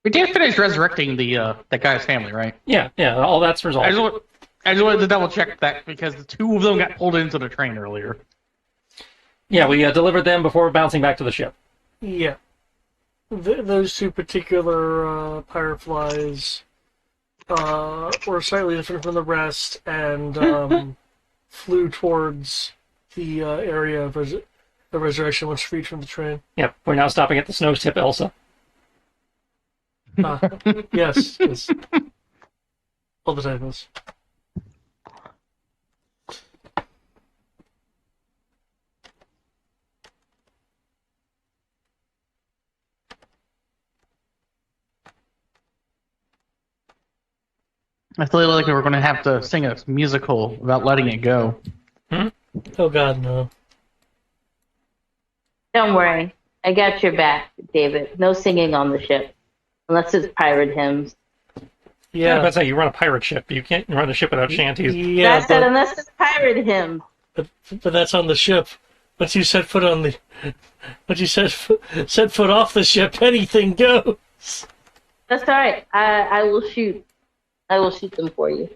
We did finish resurrecting the that guy's family, right? Yeah, all that's I resolved. I just wanted to double check that because the two of them got pulled into the train earlier. Yeah, we delivered them before bouncing back to the ship. Yeah. Those two particular fireflies were slightly different from the rest and flew towards the area of the resurrection once freed from the train. Yep, we're now stopping at the snow tip Elsa. Yes. All the time is. I feel like we're going to have to sing a musical about letting it go. Oh God, no. Don't worry. I got your back, David. No singing on the ship. Unless it's pirate hymns. Yeah, Yeah, that's how you run a pirate ship. You can't run a ship without shanties. yeah, I said unless it's pirate hymns. but that's on the ship. Once you set foot on the, once you set foot off the ship, anything goes. That's all right. I will shoot. I will shoot them for you.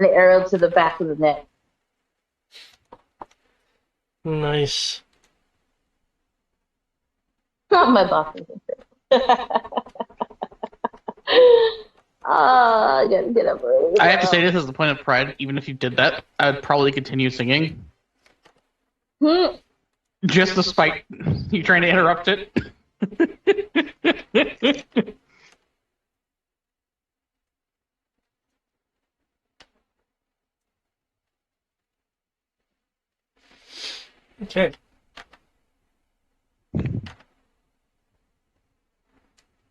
An arrow to the back of the neck. Nice. Not my boxing. I gotta get up early. I have to say this as the point of pride. Even if you did that, I would probably continue singing. Just despite you trying to interrupt it. Okay.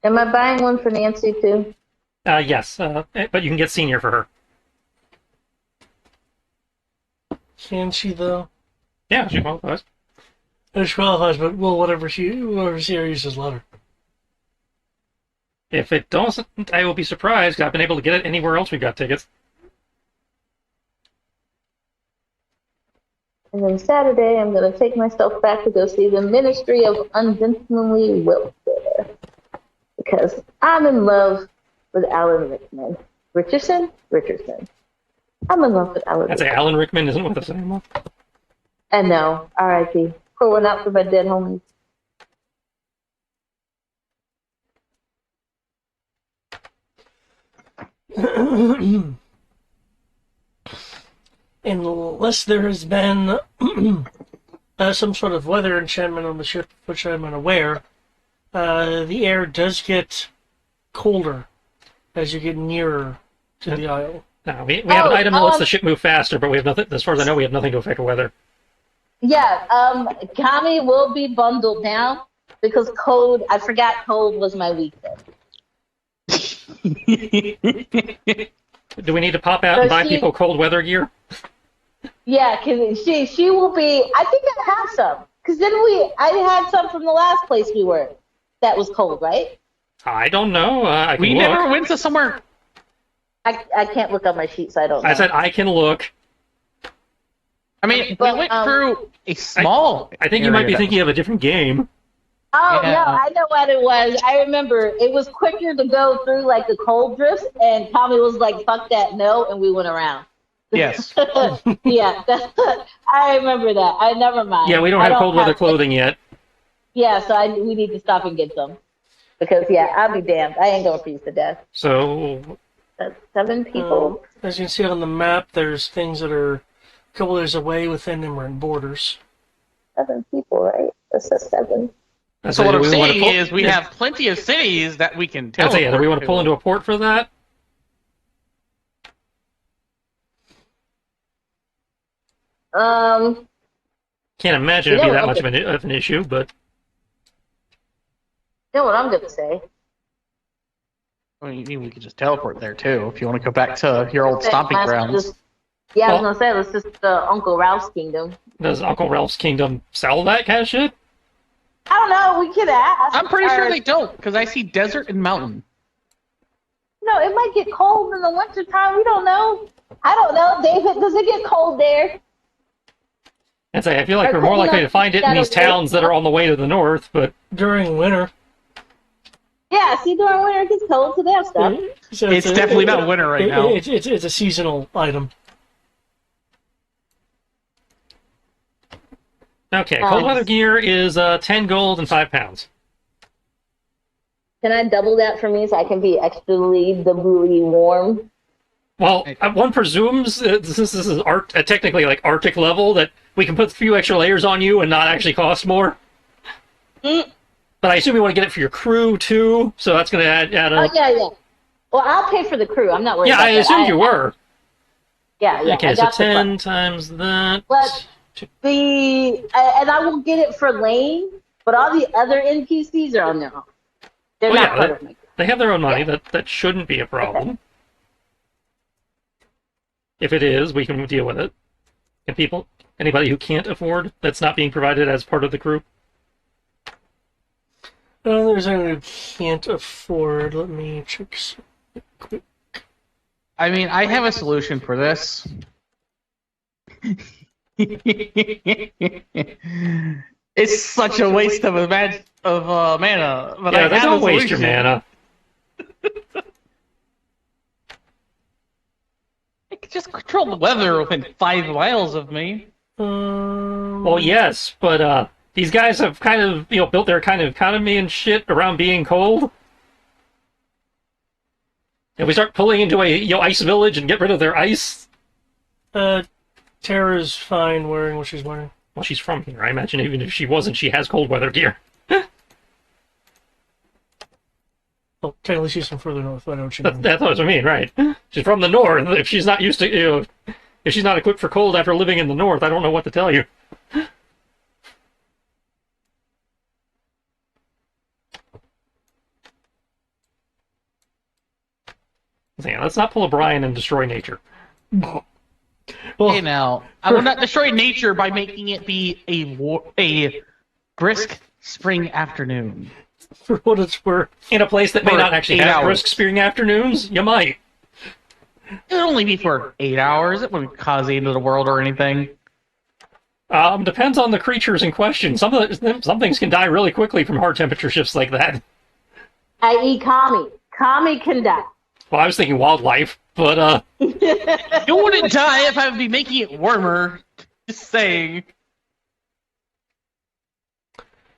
Am I buying one for Nancy too? Yes, but you can get senior for her. Can she though? Yeah, she qualifies. She qualifies, but well, whatever Sierra uses, let her. If it doesn't, I will be surprised. I've been able to get it anywhere else we've got tickets. And then Saturday, I'm gonna take myself back to go see the Ministry of Ungentlemanly Welfare because I'm in love with Alan Rickman. Richardson. I'm in love with Alan. I'd say Rickman. Alan Rickman isn't with us anymore. And no, R.I.P. Pour one out for my dead homies. Unless there has been some sort of weather enchantment on the ship, which I'm unaware, the air does get colder as you get nearer to the isle. No, we have an item that lets the ship move faster, but we have nothing. As far as I know, we have nothing to affect the weather. Yeah, Kami will be bundled down because cold. I forgot cold was my weakness. Do we need to pop out So and buy she- people cold weather gear? Yeah, because she will be. I think I have some. Because I had some from the last place we were. That was cold, right? I don't know. I can We look. never went to somewhere. I can't look on my sheet, so I don't know. I said I can look. I mean, But, we went through a small. I think you might be area. thinking of a different game. Oh, Yeah. no, I know what it was. I remember it was quicker to go through, like, the cold drifts, and Tommy was like, fuck that, no, and we went around. Yes. Yeah, I remember that. I never mind. Yeah, we don't I have cold weather clothing yet. Yeah, so we need to stop and get some. Because, yeah, I'll be damned. I ain't gonna freeze to death. So That's 7 people. As you can see on the map, there's things that are a couple days away within Imran borders. 7 people, right? That says 7. So what I'm do we wanna saying pull- is we have plenty of cities that we can tell. I'd say, do we want to pull into a port for that? Um, Can't imagine it'd You be know, that much of an issue, but you know what I'm gonna say? I mean, we could just teleport there too if you want to go back to your old stomping grounds. Yeah, I was Well- gonna say, let's just Uncle Ralph's kingdom. does Uncle Ralph's Kingdom sell that kind of shit? I don't know, we could ask. I'm pretty sure Or- they don't because I see desert and mountain. No, it might get cold in the wintertime. We don't know. I don't know, David. Does it get cold there? And say I feel like Or we're more cooking likely up to find it in these shadows. towns that are on the way to the north, but During winter, Yeah, yeah, see, during winter it gets cold, so they have stuff. So It's definitely not winter right now. It's a seasonal item. Okay, cold weather gear is 10 gold and 5 pounds. Can I double that for me so I can be extrally doubly warm? Well, one presumes this is technically like Arctic level, that we can put a few extra layers on you and not actually cost more. Mm. But I assume you want to get it for your crew, too, so that's going to add Oh, yeah. Well, I'll pay for the crew. I'm not worried Yeah, about I that. assumed you were. Yeah. Okay, I so got the 10 plus. times that. But and I will get it for Lane, but all the other NPCs are on their own. They're not part of me. They have their own money. That shouldn't be a problem. Okay. If it is, we can deal with it. Can anybody who can't afford, that's not being provided as part of the crew? There's anyone who can't afford. Let me check quick. I mean, I have a solution for this. It's such a waste of mana, but yeah, I have don't a waste your solution. mana. I could just control the weather within 5 miles of me. Well, yes, but these guys have kind of built their kind of economy and shit around being cold. If we start pulling into a ice village and get rid of their ice. Tara's fine wearing what she's wearing. Well, she's from here. I imagine even if she wasn't, she has cold weather gear. Well, technically she's from further north. I know what you mean. That's what I mean, right? She's from the north. If she's not used to, if she's not equipped for cold after living in the north, I don't know what to tell you. Let's not pull a Brian and destroy nature. Well, Hey now, I will not destroy nature by making it be a brisk spring afternoon. For what it's worth. In a place that may not actually have brisk spring afternoons, you might. It'll only be for 8 hours. It wouldn't cause the end of the world or anything. Depends on the creatures in question. Some things can die really quickly from hard temperature shifts like that. I.e. Kami. Kami can die. Well, I was thinking wildlife, but You wouldn't die if I would be making it warmer. Just saying.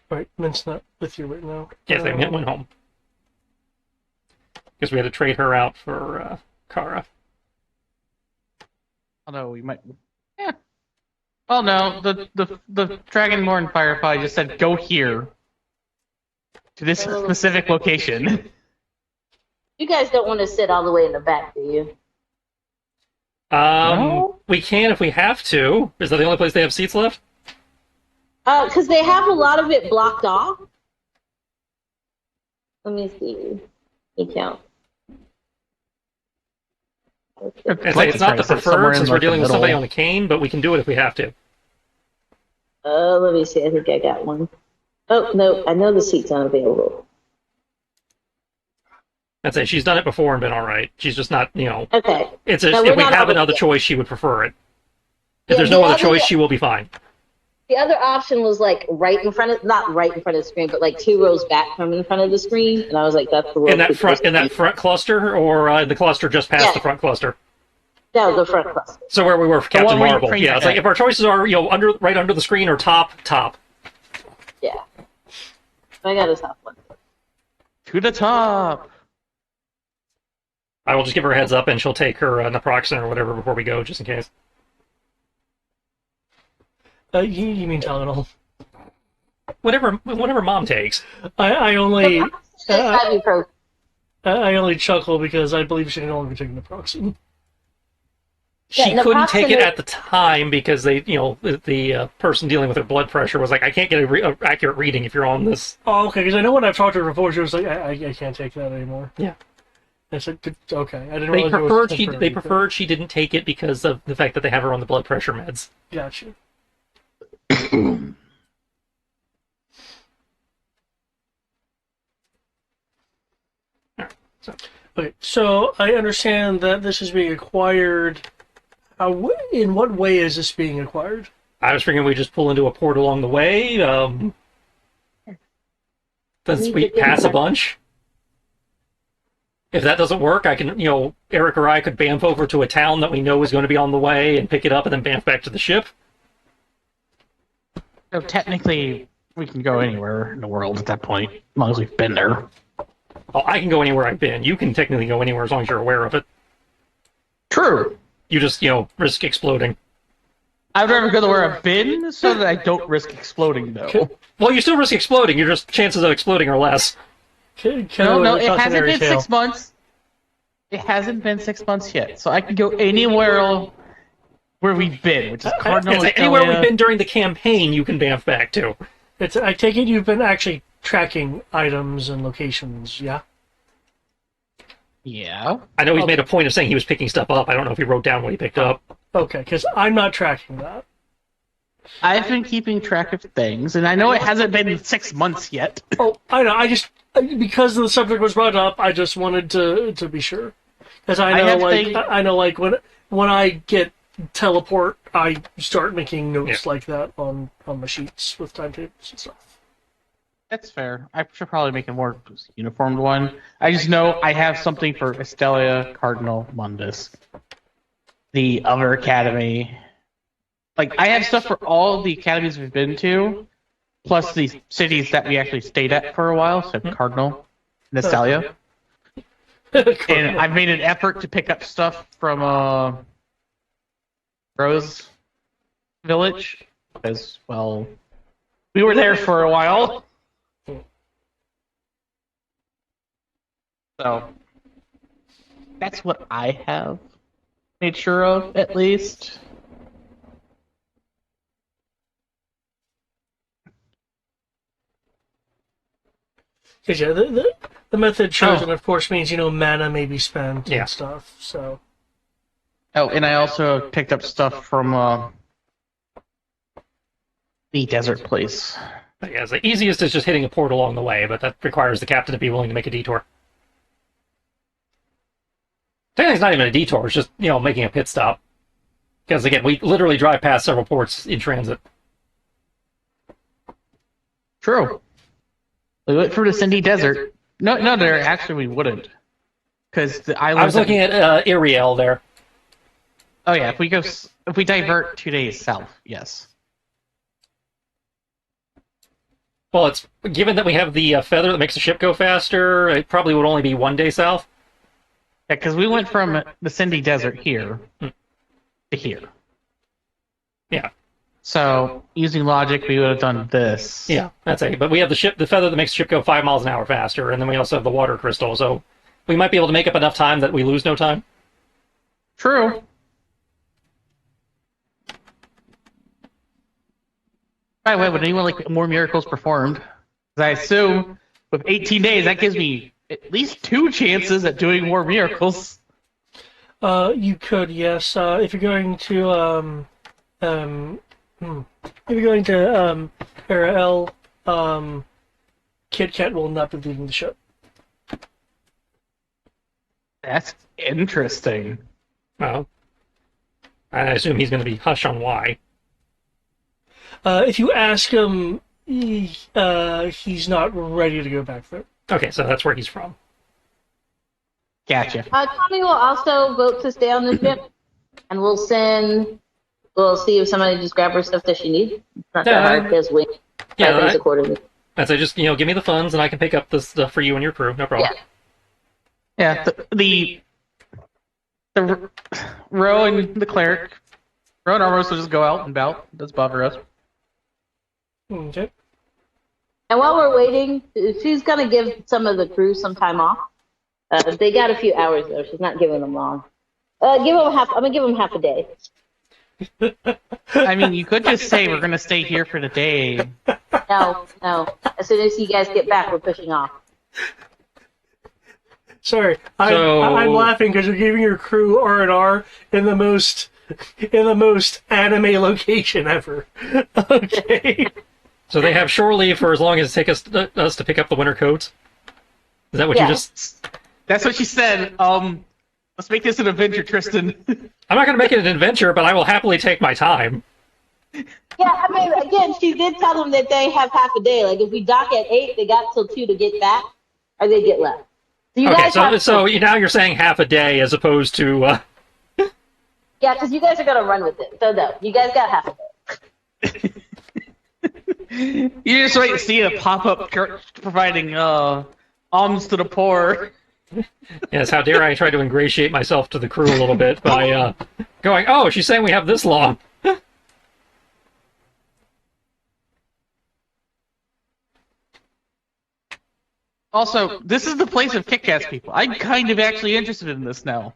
Right, Mint's not with you right now. Yes, they went home. Because we had to trade her out for Kara. Although we might. Yeah. Oh no, the Dragonborn Firefly just said go here. To this specific location. You guys don't want to sit all the way in the back, do you? No? We can if we have to. Is that the only place they have seats left? Because they have a lot of it blocked off. Let me see. Let me count. It's not the preferred since we're dealing with somebody on a cane, but we can do it if we have to. Let me see. I think I got one. Oh, no. I know the seat's unavailable. That's it. She's done it before and been all right. She's just not, Okay. If we have another choice, she would prefer it. If there's no other choice, she will be fine. The other option was like not right in front of the screen, but like 2 rows back from in front of the screen, and I was like, "That's the in that front cluster, or the cluster just past the front cluster." No, the front cluster. So where we were for Captain Marvel, yeah. It's like if our choices are right under the screen or top. Yeah, I got a top one. To the top. I will just give her a heads up, and she'll take her naproxen or whatever before we go, just in case. You mean Tylenol? Whatever Mom takes. I only Ibuprofen. I only chuckle because I believe she can only be taking naproxen. She couldn't take it at the time because the person dealing with her blood pressure was like, I can't get an accurate reading if you're on this. Oh, okay. Because I know when I've talked to her before, she was like, I can't take that anymore. Yeah. I said, okay. I didn't They realize preferred she didn't take it because of the fact that they have her on the blood pressure meds. Gotcha. Okay, so I understand that this is being acquired. In what way is this being acquired? I was figuring we just pull into a port along the way. Since we pass a bunch. If that doesn't work, I can, Eric or I could bamf over to a town that we know is going to be on the way and pick it up and then bamf back to the ship. So technically, we can go anywhere in the world at that point, as long as we've been there. Oh, I can go anywhere I've been. You can technically go anywhere as long as you're aware of it. True. You just, risk exploding. I'd rather go to where I've been so that I don't risk exploding, though. Well, you still risk exploding. Your just chances of exploding are less. No, it hasn't been 6 months. It hasn't been 6 months yet, so I can go anywhere where we've been, which is Cardinal. Anywhere we've been during the campaign, you can bamf back to. I take it you've been actually tracking items and locations, yeah? Yeah. I know he's made a point of saying he was picking stuff up. I don't know if he wrote down what he picked up. Okay, because I'm not tracking that. I've been keeping track of things, and I know it hasn't been 6 months yet. Oh, I know. Because the subject was brought up, I just wanted to be sure. Because I know, when I get teleport, I start making notes like that on my sheets with timetables and stuff. That's fair. I should probably make a more uniformed one. I just know I have something for Estelia, Cardinal, Mundus, the other academy. Like, I have stuff for all the academies we've been to, plus the cities that we actually stayed at for a while, so Cardinal, and Estelia. And I've made an effort to pick up stuff from Rose Village, because, well, we were there for a while. So, that's what I have made sure of, at least. Because, yeah, the method chosen, of course, means, mana may be spent and stuff, so... Oh, and I also picked up stuff from the desert place. But yeah, the easiest is just hitting a port along the way, but that requires the captain to be willing to make a detour. Technically, it's not even a detour, it's just, making a pit stop. Because, again, we literally drive past several ports in transit. True. We went through the Cindy Desert. No, there actually we wouldn't. Because the island. I was looking at Ariel there. Oh yeah, if we divert 2 days south, yes. Well, it's given that we have the feather that makes the ship go faster, it probably would only be 1 day south. Yeah, because we went from the Cindy Desert here to here. Yeah. So, using logic, we would have done this. Yeah, that's it. But we have the feather that makes the ship go 5 miles an hour faster, and then we also have the water crystal, so we might be able to make up enough time that we lose no time. True. By the way, would anyone like more miracles performed? Because I assume with 18 days, that gives me at least 2 chances at doing more miracles. You could, yes. If you're going to, Ariel, Kit Kat will not be leaving the ship. That's interesting. Well, I assume he's going to be hush on why. If you ask him, he's not ready to go back there. Okay, so that's where he's from. Gotcha. Tommy will also vote to stay on the ship, and we'll see if somebody just grab her stuff that she needs. It's not that hard, because we things accordingly. That's just, give me the funds, and I can pick up the stuff for you and your crew, no problem. Yeah, the Ro and the cleric, Ro and Armos will just go out and bout. Doesn't bother us. Okay. And while we're waiting, she's gonna give some of the crew some time off. They got a few hours though. She's not giving them long. I'm gonna give them half a day. I mean, you could just say we're gonna stay here for the day. No. As soon as you guys get back, we're pushing off. Sorry, I'm laughing because you're giving your crew R&R in the most anime location ever. Okay. So they have shore leave for as long as it takes us to pick up the winter coats? Is that what you just... That's what she said. Let's make this an adventure, Tristan. I'm not going to make it an adventure, but I will happily take my time. Yeah, I mean, again, she did tell them that they have half a day. Like, if we dock at 8, they got till 2 to get back, or they get left. So you Okay, guys have now you're saying half a day as opposed to. yeah, because you guys are gonna run with it. So no, you guys got half a day. You just wait to see a pop-up church providing alms to the poor. Yes, how dare I try to ingratiate myself to the crew a little bit by going, oh, she's saying we have this long. Also, this is the place of Kit Kats people. I'm kind of actually interested in this now.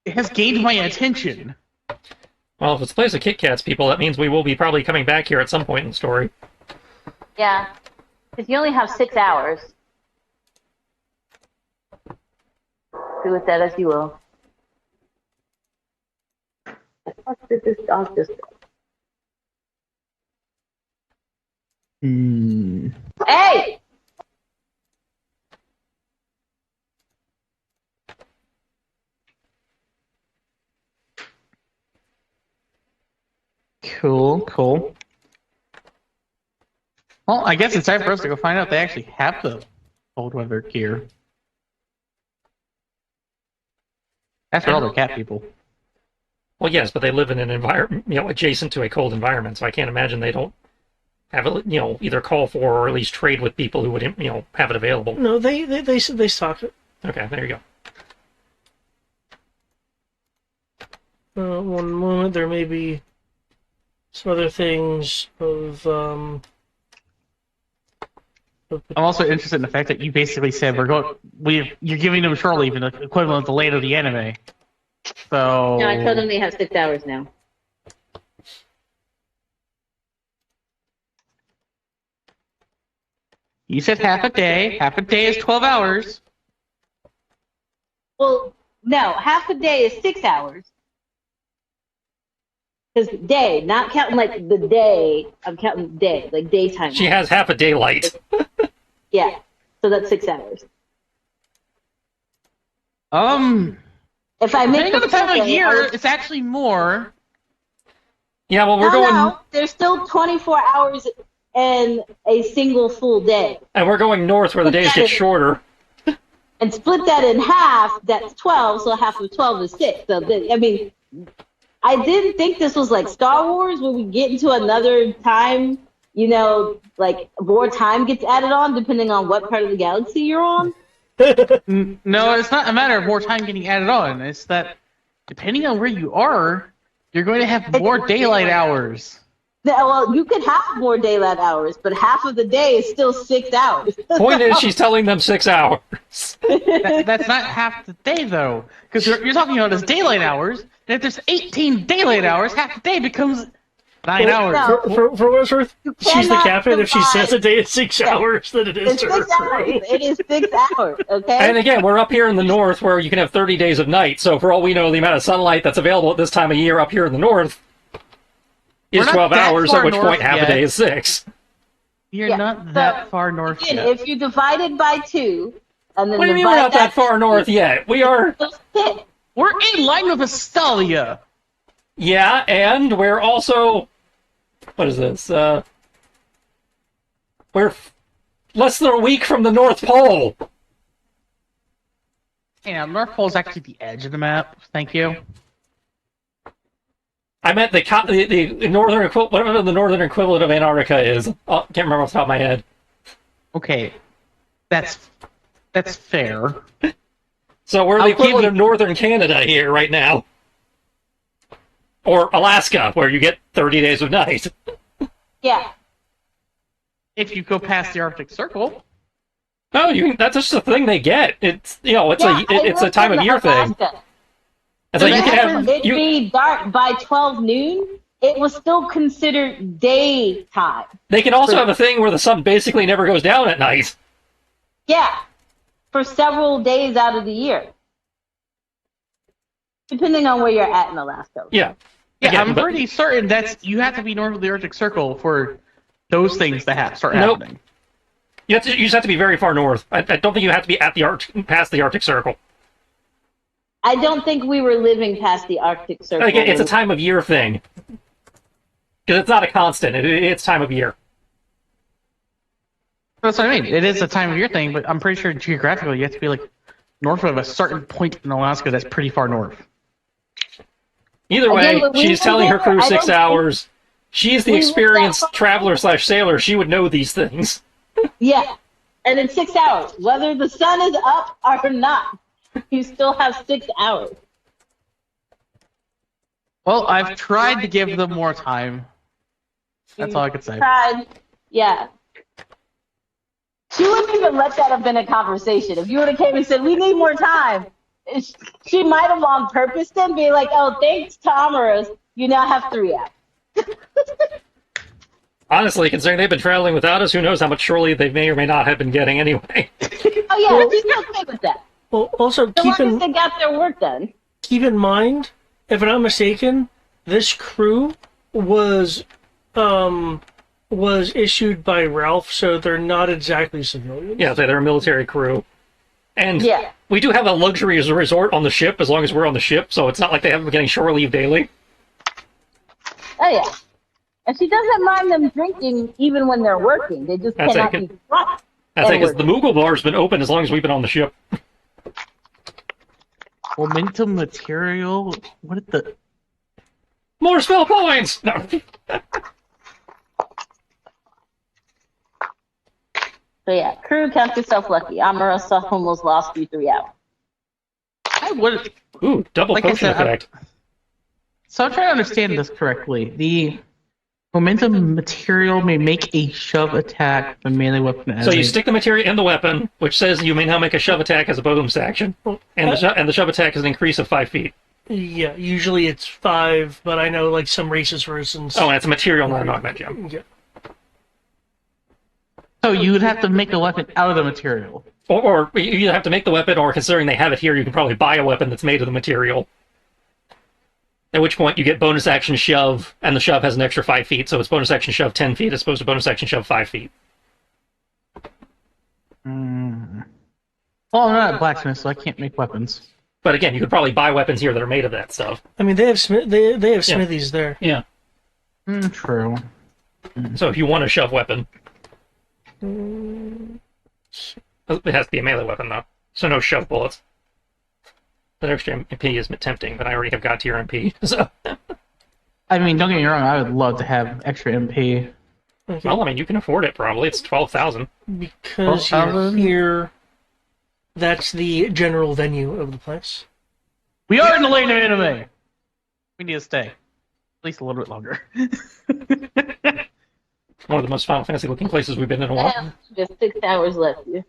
It has gained my attention. Well, if it's a place of Kit Kats people, that means we will be probably coming back here at some point in the story. Yeah, because you only have 6 hours. Do with that as you will. What did this dog just do? Hey! Cool. Well, I guess it's time for us to go find out if they actually have the cold weather gear. After all, they're cat people. Well, yes, but they live in an environment, adjacent to a cold environment, so I can't imagine they don't have it, either call for or at least trade with people who would, have it available. No, they stock it. Okay, there you go. One moment, there may be some other things of. I'm also interested in the fact that you basically said you're giving them shore leave in the equivalent of the late of the anime. So. No, I told them they have 6 hours now. You said half a day. Half a day is 12 hours. Well, no, half a day is 6 hours. Because day, not counting like the day, I'm counting day, like daytime. She has half a daylight. Yeah, so that's 6 hours. If I make depending on the time of year, it's actually more. Yeah, well, we're going. No, there's still 24 hours and a single full day. And we're going north where the days get shorter. And split that in half, that's 12, so half of 12 is 6. So, I didn't think this was like Star Wars, where we get into another time, like more time gets added on depending on what part of the galaxy you're on. No, it's not a matter of more time getting added on. It's that depending on where you are, you're going to have more daylight hours. Well, you could have more daylight hours, but half of the day is still 6 hours. Point is, she's telling them 6 hours. That's not half the day, though, because you're talking about as daylight hours. And if there's 18 daylight hours, half the day becomes 9 hours. No. For what it's worth, she's the captain. If she divide- says a day is 6 hours, then it is It's to 6 her. hours. It is 6 hours, okay? And again, we're up here in the north where you can have 30 days of night. So for all we know, the amount of sunlight that's available at this time of year up here in the north is 12 hours, at which point half a day is 6. You're not that far north again, yet. if you divide it by 2, and then What do you mean we're not that far north yet? We are... We're in line with Astelia. Yeah, and we're also... What is this? We're less than a week from the North Pole. Yeah, North Pole is actually the edge of the map. Thank you. I meant the northern whatever the northern equivalent of Antarctica is. Oh, can't remember off the top of my head. Okay, that's fair. So we're the equivalent of northern Canada here right now. Or Alaska, where you get 30 days of night. Yeah. If you go past the Arctic Circle. No, that's just a thing they get. It's it's a time of year thing. It's like you can have be dark by 12 noon. It was still considered daytime. They can also have a thing where the sun basically never goes down at night. Yeah, for several days out of the year, depending on where you're at in Alaska. Yeah. Yeah, I'm pretty certain you have to be north of the Arctic Circle for those things to start happening. You just have to be very far north. I don't think you have to be at past the Arctic Circle. I don't think we were living past the Arctic Circle. Again, it's a time of year thing. Because it's not a constant. It's time of year. That's what I mean. It is a time of year thing, but I'm pretty sure geographically you have to be like north of a certain point in Alaska that's pretty far north. Either way, Again, she's telling her crew 6 hours. She's the we experienced lived that traveler/sailor. She would know these things. Yeah, and in 6 hours, whether the sun is up or not, you still have 6 hours. Well, I've tried to give them more time. That's all I could say. Tried, yeah. She wouldn't even let that have been a conversation. If you would have came and said, "We need more time," she might have on purpose then be like, "Oh, thanks, Thomas. You now have 3 hours." Honestly, considering they've been traveling without us, who knows how much surely they may or may not have been getting anyway. Oh yeah, she's okay with that. Well, also As long as they got their work done. keep in mind, if I'm not mistaken, this crew was issued by Ralph, so they're not exactly civilians. Yeah, they're a military crew. And Yeah. we do have a luxury as a resort on the ship, as long as we're on the ship, so it's not like they haven't been getting shore leave daily. Oh yeah. And she doesn't mind them drinking even when they're working. They just That's cannot it. be drunk. That's it, because the Moogle bar's been open as long as we've been on the ship. Momentum material? What is the... More spell points! No. So yeah, crew, count yourself lucky. Amorosa almost lost you 3 hours. I would... Ooh, double Like I potion said, effect. So I'm trying to understand this correctly. The momentum material may make a shove attack when melee weapon. So you stick the material in the weapon, which says you may now make a shove attack as a bonus action. And the shove attack is an increase of 5 feet. Yeah, usually it's 5, but I know like some races, for instance. Oh, and it's a material, not an augment gem. Yeah. So you would have to make a weapon out of the material. Or you either have to make the weapon, or considering they have it here, you can probably buy a weapon that's made of the material. At which point you get bonus action shove, and the shove has an extra 5 feet, so it's bonus action shove 10 feet as opposed to bonus action shove 5 feet. Well, I'm not a blacksmith, so I can't make weapons. But again, you could probably buy weapons here that are made of that stuff. I mean, they have they have smithies there. Yeah. True. So if you want a shove weapon, it has to be a melee weapon, though. So no shove bullets. That extra MP is tempting, but I already have got tier MP, so... I mean, don't get me wrong, I would love to have extra MP. Okay. Well, I mean, you can afford it, probably. It's 12,000. Because Well, you're here, that's the general venue of the place. We are in the lane of anime! We need to stay. At least a little bit longer. One of the most Final Fantasy-looking places we've been in a I while. have just 6 hours left here.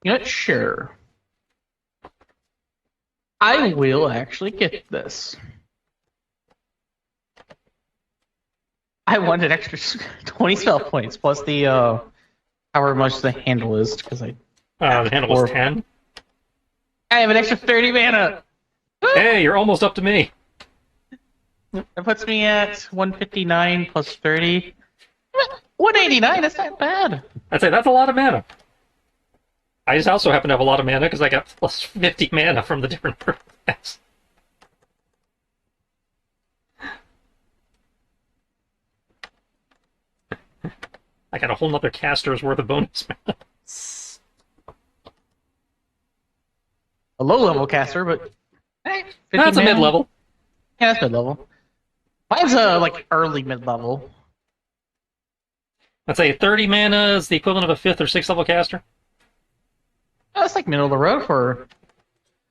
Yeah, sure. I will actually get this. I want an extra 20 spell points plus the however much the handle is because The handle was 10. I have an extra 30 mana. Hey, you're almost up to me. That puts me at 159 plus 30. 189. That's not bad. I'd say that's a lot of mana. I just also happen to have a lot of mana because I got plus 50 mana from the different programs. I got a whole nother caster's worth of bonus mana. A low level caster, but hey, 50 That's a mana. mid-level. Yeah, that's mid level. Mine's like early mid level. I'd say 30 mana is the equivalent of a 5th or 6th level caster. That's like middle of the road for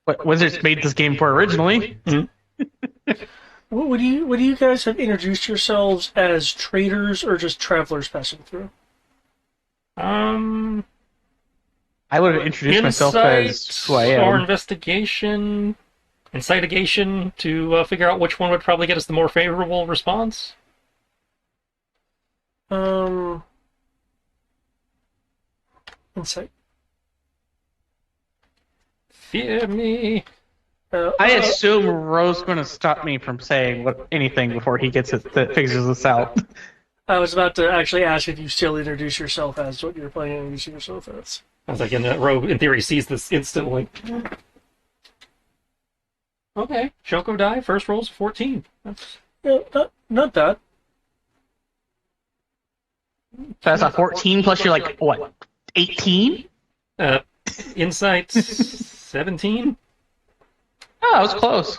what Wizards made this game for originally. Would you guys have introduced yourselves as traders or just travelers passing through? I would have introduced myself as who I am. Or investigation, incitigation to figure out which one would probably get us the more favorable response. Insight. Fear me. I assume Ro's going to stop me from saying anything before he gets it that figures this out. I was about to actually ask if you still introduce yourself as what you're planning on introducing yourself as. I was like, and Rogue, in theory, sees this instantly. Okay, Shoko die. First roll's 14. Yeah, not bad. So that's a 14 plus you're like, what, 18? Insight 17. Oh, that was close.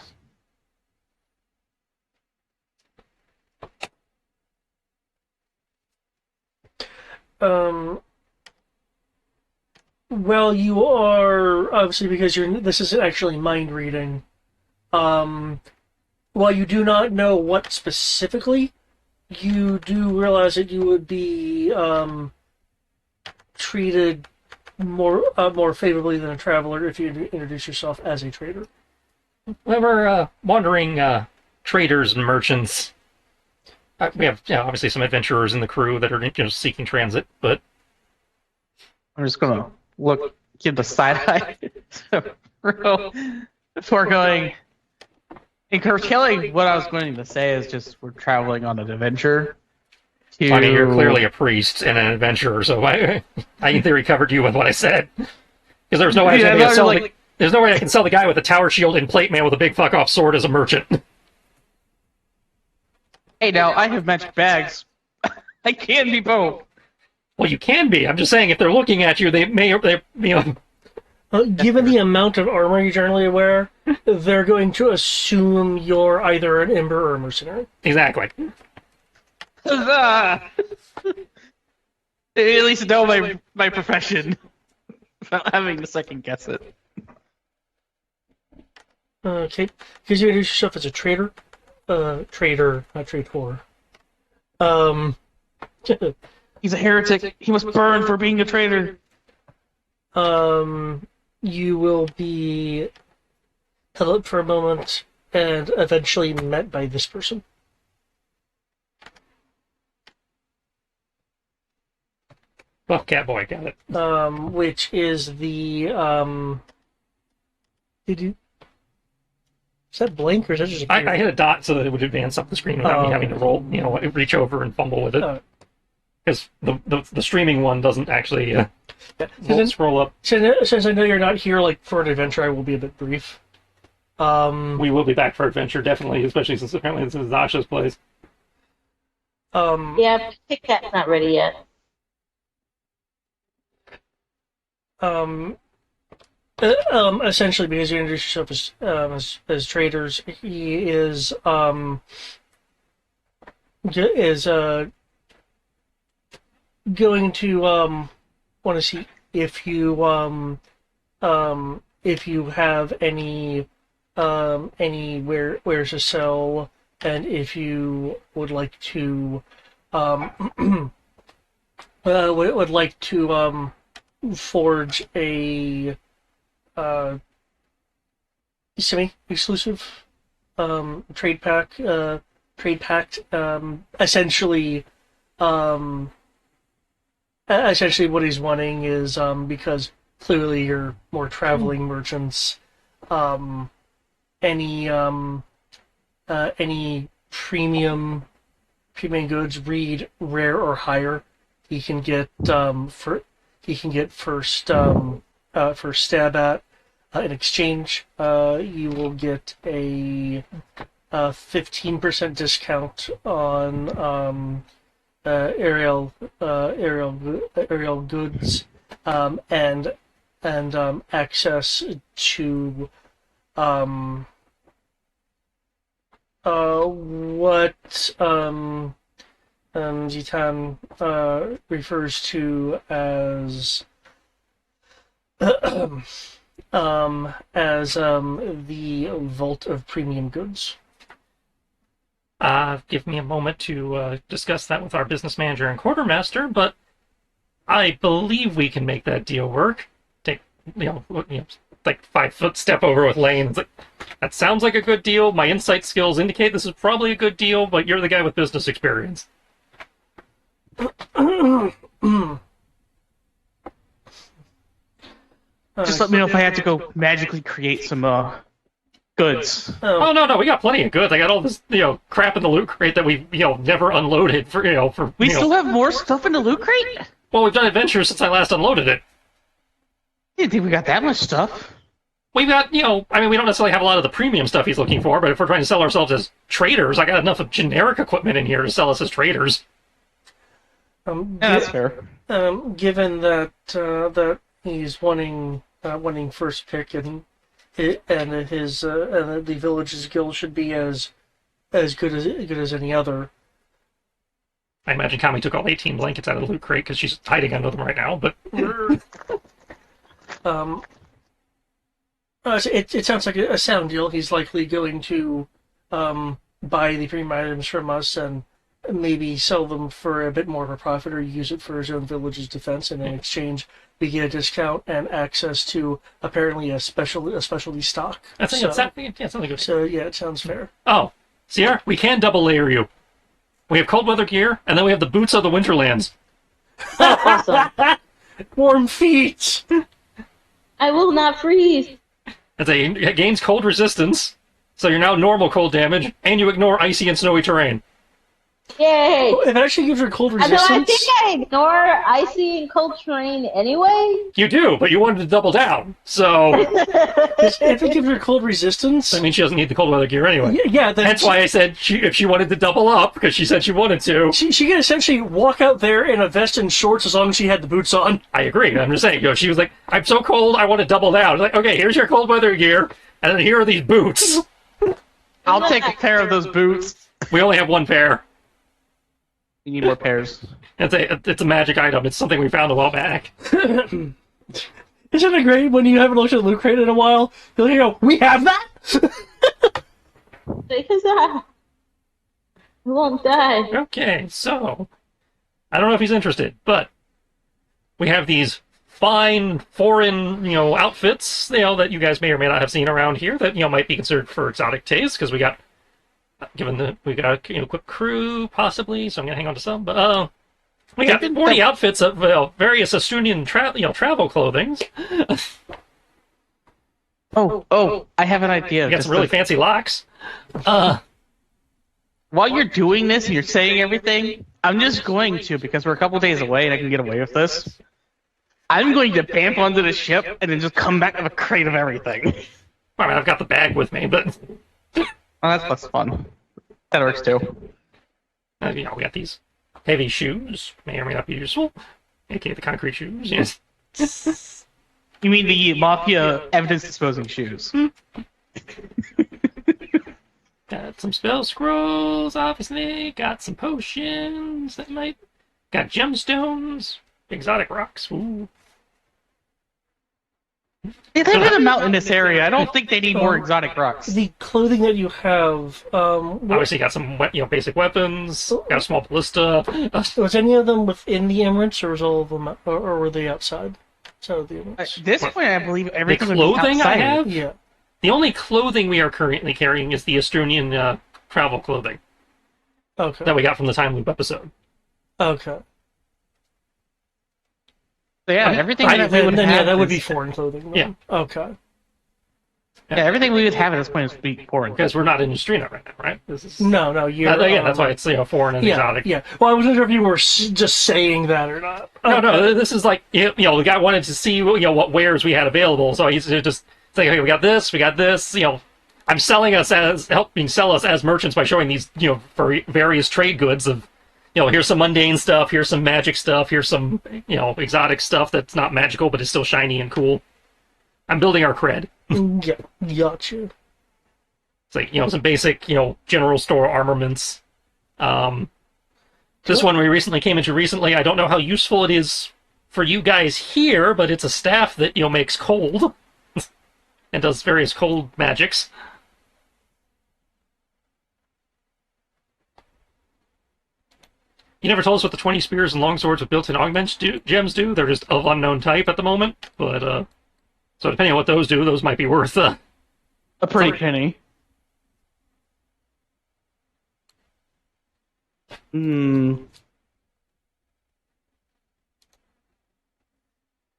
Well, you are obviously because this isn't actually mind reading. While you do not know what specifically, you do realize that you would be treated more favorably than a traveler if you introduce yourself as a trader. Well, we're wandering traders and merchants. We have obviously some adventurers in the crew that are seeking transit, but I'm just gonna give the side eye before going. And Kelly, what I was going to say is just we're traveling on an adventure. I mean, you're clearly a priest and an adventurer, so I in theory covered you with what I said. Because there's no way there's no way I can sell the guy with a tower shield and plate man with a big fuck off sword as a merchant. Hey, now I have magic bags. I can be both. Well, you can be. I'm just saying, if they're looking at you, given the amount of armor you generally wear, they're going to assume you're either an ember or a mercenary. Exactly. At least know my profession without having to second guess it. Okay, because you introduce yourself as a trader. Trader, not traitor. He's a heretic. He must burn for being a traitor. You will be held up for a moment and eventually met by this person. Buff Catboy, got it. Which is the is that blank or is that just a I hit a dot so that it would advance up the screen without me having to roll, reach over and fumble with it. Because the streaming one doesn't actually scroll up. Since I know you're not here for an adventure, I will be a bit brief. We will be back for adventure, definitely, especially since apparently this is Zasha's place. Yeah, Kit Kat's not ready yet. Essentially, because you introduce yourself as traders, he is going to want to see if you have any wares to sell, and if you would like to would like to forge a semi-exclusive trade pact. Essentially, what he's wanting is because clearly you're more traveling merchants. Any premium goods, read rare or higher, he can get first stab at. In exchange, you will get a 15% discount on aerial goods and access to what Zitan refers to as the vault of premium goods. Give me a moment to discuss that with our business manager and quartermaster, but I believe we can make that deal work. Take, like 5 foot step over with Lane. It's like, that sounds like a good deal. My insight skills indicate this is probably a good deal, but you're the guy with business experience. Just let me know if I have to go magically create some goods. Oh no, we got plenty of goods. I got all this crap in the loot crate that we never unloaded for. We still have more stuff in the loot crate? Well, we've done adventures since I last unloaded it. I didn't think we got that much stuff. We've got, we don't necessarily have a lot of the premium stuff he's looking for, but if we're trying to sell ourselves as traders, I got enough of generic equipment in here to sell us as traders. Yeah, that's fair. Given that that he's wanting first pick and the village's guild should be as good as any other. I imagine Kami took all 18 blankets out of the loot crate because she's hiding under them right now, but... It sounds like a sound deal. He's likely going to buy the premium items from us and maybe sell them for a bit more of a profit or use it for his own village's defense, and in exchange we get a discount and access to apparently a specialty stock. I think it's something good. So yeah, it sounds fair. Oh, Sierra, we can double layer you. We have cold weather gear, and then we have the boots of the Winterlands. Awesome. Warm feet! I will not freeze. It gains cold resistance, so you're now normal cold damage, and you ignore icy and snowy terrain. Yay! It actually gives her cold Although resistance. I think I ignore icy and cold terrain anyway. You do, but you wanted to double down, so... If it gives her cold resistance... I mean, she doesn't need the cold weather gear anyway. Yeah, that's why I said if she wanted to double up, because she said she wanted to. She could essentially walk out there in a vest and shorts as long as she had the boots on. I agree. I'm just saying, she was like, I'm so cold, I want to double down. I was like, okay, here's your cold weather gear, and then here are these boots. I'll take a pair of those boots. We only have one pair. You need more pairs. It's a magic item. It's something we found a while back. Isn't it great when you haven't looked at the loot crate in a while? You'll hear, we have that? Because I won't die. Okay, so I don't know if he's interested, but we have these fine foreign, outfits, that you guys may or may not have seen around here that, might be considered for exotic taste, because we got quick crew, possibly, so I'm going to hang on to some, but, we got 40 outfits of, various Estunian travel clothing. Oh, I have an idea. We got some really fancy locks. While you're doing this and you're saying everything, I'm just going to, because we're a couple days away and I can get away with this, I'm going to bamf onto the ship and then just come back with a crate of everything. I mean, I've got the bag with me, but... Oh, that's less fun. That works too. We got these heavy shoes, may or may not be useful, aka the concrete shoes. Yes. You mean the Mafia evidence-disposing shoes? Got some spell scrolls, obviously. Got some potions that might... Got gemstones, exotic rocks. Ooh. They live in a mountainous area. I don't think they need more exotic rocks. The clothing that you have... Obviously got some basic weapons, got a small ballista. Was any of them within the Emirates, or was all of them, or were they outside? So the Emirates. At this point, I believe everything The would be clothing I outside. have? Yeah. The only clothing we are currently carrying is the Estonian travel clothing Okay. that we got from the Time Loop episode. Okay. So yeah, everything that we would have that would is- be foreign clothing. Yeah. Then. Okay. Yeah, everything we would have at this point is be foreign. Because we're not in Estrina right now, right? This is... No, you're... Again, that's why it's foreign and yeah, exotic. Yeah. Well, I wasn't sure if you were just saying that or not. No, this is like, the guy wanted to see, what wares we had available, so he's just saying, okay, we got this, I'm selling us helping sell us as merchants by showing these, for various trade goods of, here's some mundane stuff, here's some magic stuff, here's some, exotic stuff that's not magical, but is still shiny and cool. I'm building our cred. Yeah, gotcha. It's like, some basic, general store armaments. This one we came into recently. I don't know how useful it is for you guys here, but it's a staff that, makes cold and does various cold magics. You never told us what the 20 spears and longswords with built-in gems do. They're just of unknown type at the moment, but, so depending on what those do, those might be worth, A pretty penny.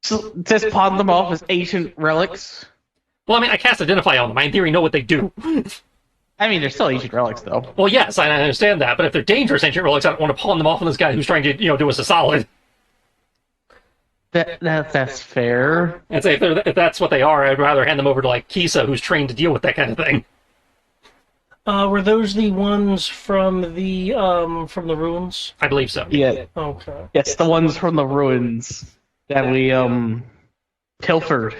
So just pawn them off as ancient relics. Well, I mean, I cast Identify on them. I, in theory, know what they do. I mean, they're still ancient relics, though. Well, yes, I understand that, but if they're dangerous ancient relics, I don't want to pawn them off on this guy who's trying to, do us a solid. That's fair. And say if that's what they are, I'd rather hand them over to like Kisa, who's trained to deal with that kind of thing. Were those the ones from the ruins? I believe so. Yeah. Okay. Yes, the ones from the ruins that we pilfered.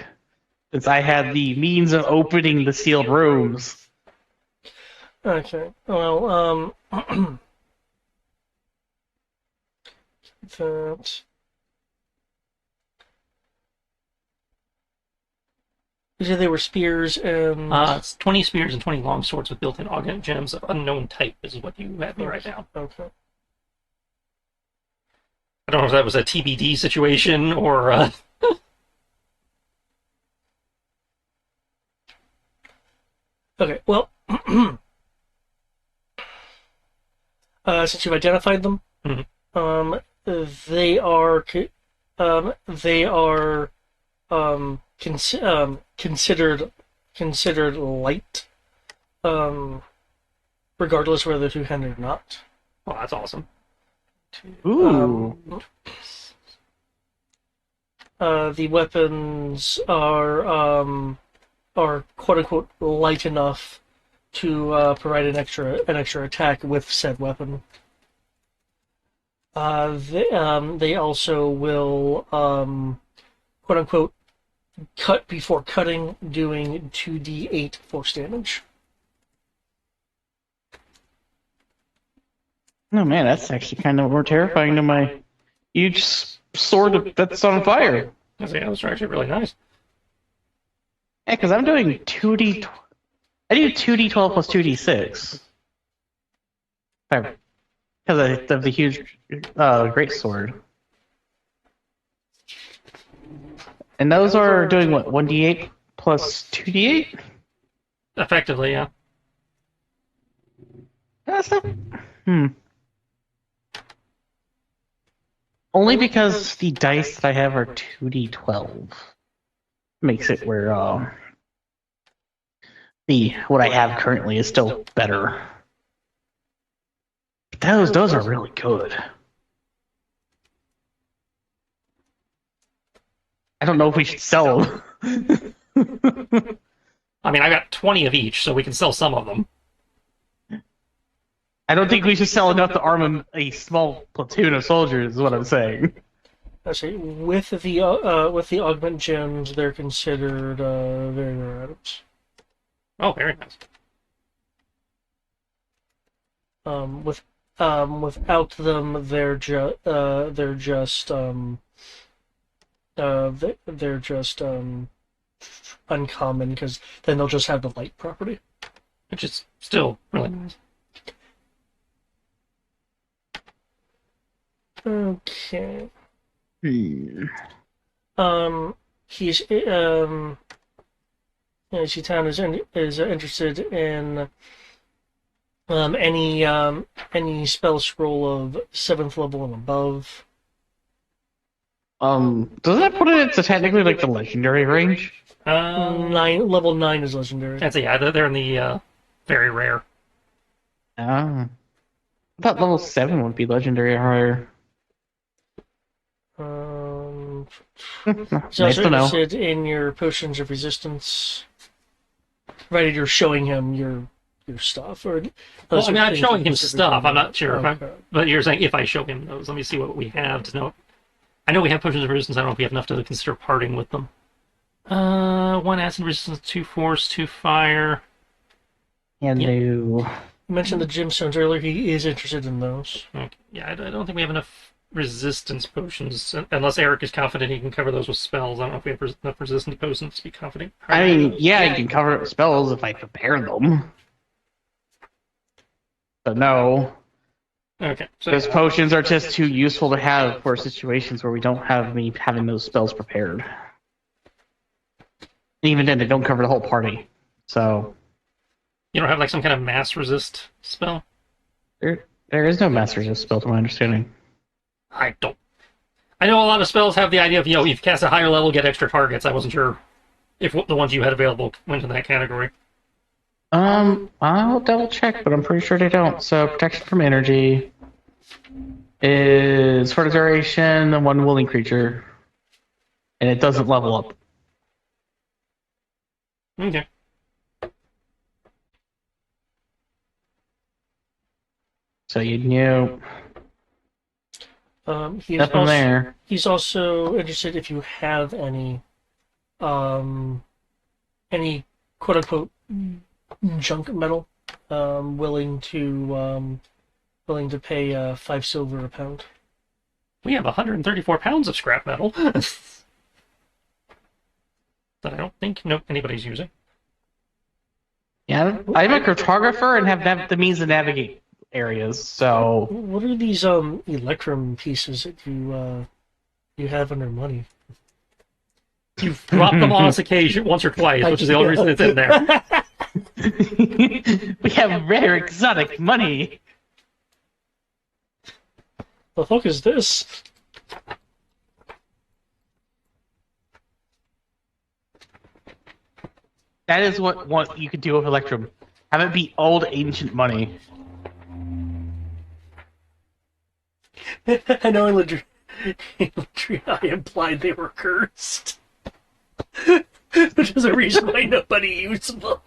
Since I had the means of opening the sealed rooms. Okay. Well, that. You said they were spears and. It's 20 spears and 20 long swords with built-in augment gems of unknown type is what you have me right now. Okay. I don't know if that was a TBD situation or. Okay. Well, since you've identified them, they are considered light, regardless whether two-handed or not. Oh, that's awesome. Ooh. The weapons are quote unquote light enough to provide an extra attack with said weapon. They also will quote unquote cut before cutting, doing 2d8 force damage. Oh man, that's actually kind of more terrifying than my huge sword that's on fire. Yeah, those are actually really nice. Yeah, because I'm doing 2d. I do 2d12 plus 2d6. Because of the huge great sword. And those are doing what? 1d8 plus 2d8? Effectively, yeah. That's not. Only because the dice that I have are 2d12 makes it where what I have currently is still better. Those are really good. I don't know if we should sell them. I mean, I got 20 of each, so we can sell some of them. I don't think we should sell enough to arm a small platoon of soldiers, is what I'm saying. Actually, with the augment gems, they're considered very rare items. Oh, very nice. Without them, they're just uncommon because then they'll just have the light property, Which is still really nice. Okay. He's Shitan is interested in any spell scroll of 7th level and above. Doesn't that put it to technically like the legendary range? Level 9 is legendary. That's yeah, they're in the very rare. I thought level 7 would be legendary or higher. He's also interested in your potions of resistance, provided you're showing him your stuff. Or well, I mean, I'm showing him stuff. I'm not sure, okay. But you're saying if I show him those. Let me see what we have to know. I know we have potions of resistance. I don't know if we have enough to consider parting with them. 1 acid resistance, 2 force, 2 fire. And You mentioned the gemstones earlier. He is interested in those. Okay. Yeah, I don't think we have enough resistance potions, unless Eric is confident he can cover those with spells. I don't know if we have enough resistance potions to be confident. I mean, yeah, you can cover it with spells if I prepare them. But no. Okay. So Those potions are just too useful to have for situations where we don't have me having those spells prepared. And even then, they don't cover the whole party. So you don't have like some kind of mass resist spell? there is no mass resist spell, to my understanding. I don't. I know a lot of spells have the idea of, if you cast a higher level, get extra targets. I wasn't sure if the ones you had available went in that category. I'll double check, but I'm pretty sure they don't. So protection from energy is for the duration, and one willing creature, and it doesn't level up. Okay. So you knew He is nothing also, there. he's also interested if you have any quote unquote junk metal, willing to pay 5 silver a pound. We have 134 pounds of scrap metal that I don't think anybody's using. Yeah, I'm a cartographer and have the means to navigate areas. So What are these electrum pieces that you have under money? You've dropped them on us occasion once or twice, which is the only reason it's in there. we have rare exotic money. The fuck is this? That is what you could do with Electrum. Have it be old ancient money. I know in Ladria I implied they were cursed. Which is a reason why nobody used them.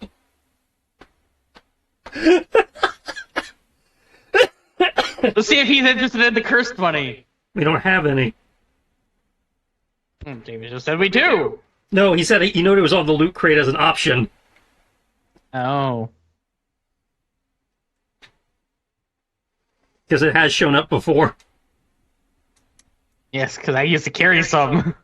Let's see if he's interested in the cursed money. We don't have any. David just said we do. No, he said he noted it was on the loot crate as an option. Oh. Because it has shown up before. Yes, because I used to carry some.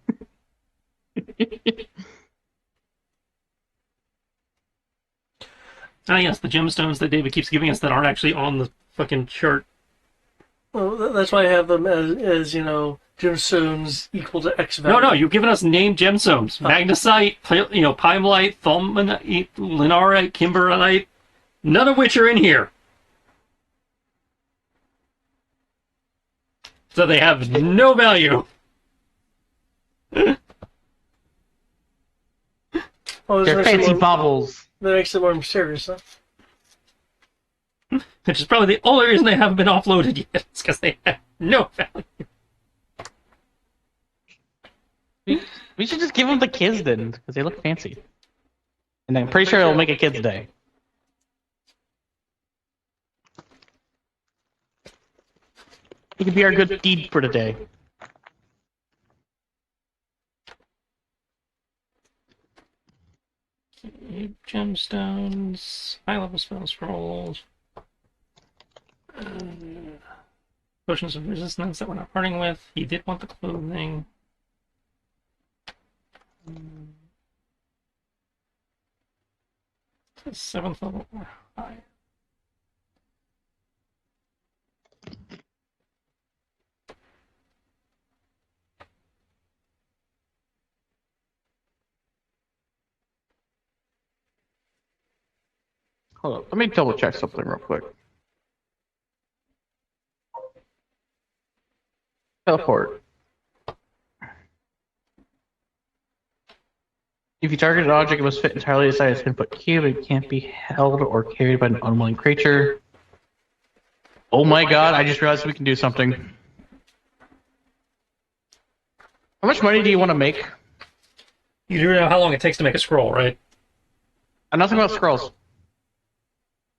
Ah, yes, the gemstones that David keeps giving us that aren't actually on the fucking chart. Well, that's why I have them as gemstones equal to X value. No, you've given us named gemstones. Magnesite, Pimelite, Thulmanite, Linarite, Kimberlite, none of which are in here. So they have no value. Oh, They're fancy baubles. That makes it more mysterious, huh? Which is probably the only reason they haven't been offloaded yet. It's because they have no value. We should just give them the kids then, because they look fancy. And I'm pretty sure it'll make a kid's day. It could be our good deed for today. Gemstones, high-level spell scrolls, potions of resistance that we're not parting with. He did want the clothing. Seventh level or higher. Hold on, let me double check something real quick. Teleport. If you target an object, it must fit entirely inside its input cube. It can't be held or carried by an unwilling creature. Oh my god, I just realized we can do something. How much money do you want to make? You do know how long it takes to make a scroll, right? I'm not talking about scrolls.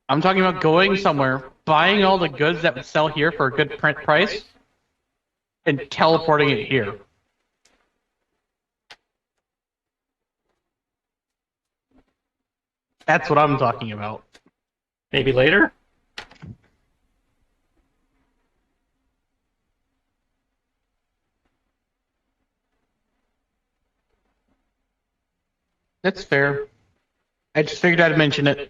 I'm talking about going somewhere, buying all the goods that would sell here for a good print price, and teleporting it here. That's what I'm talking about. Maybe later? That's fair. I just figured I'd mention it.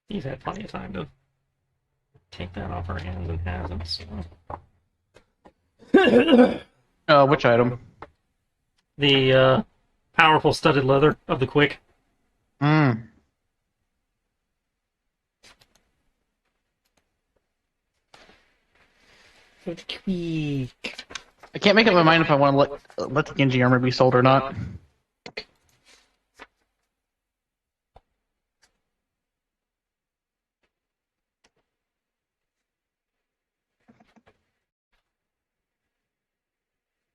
He's had plenty of time to take that off our hands and hasn't, so... Which item? The powerful studded leather of the quick. Mm. For the quick. I can't make up my mind if I want to let the Genji armor be sold or not.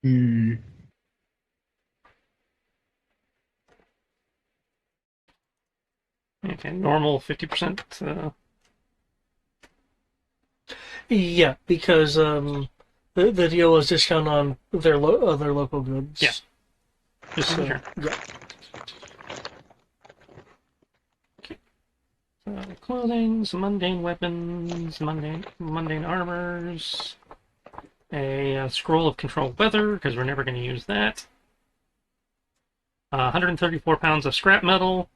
Hmm. Okay, normal 50%. Yeah, because the deal was discount on their other local goods. Yeah. Just So, sure. yeah. Clothing, some mundane weapons, mundane armors, a scroll of controlled weather, because we're never going to use that. 134 pounds of scrap metal,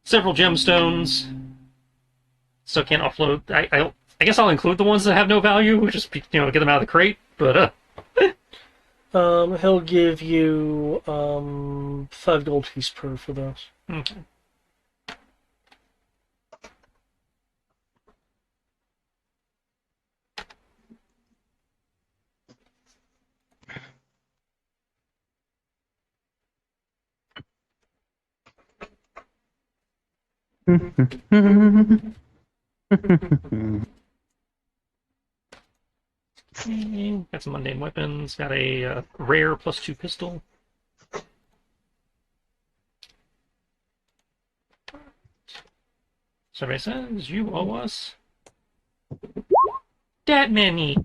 several gemstones. Still can't offload. I guess I'll include the ones that have no value, just get them out of the crate. But He'll give you 5 gold piece per for those. okay. Got some mundane weapons. Got a rare +2 pistol. Survey says you owe us that many.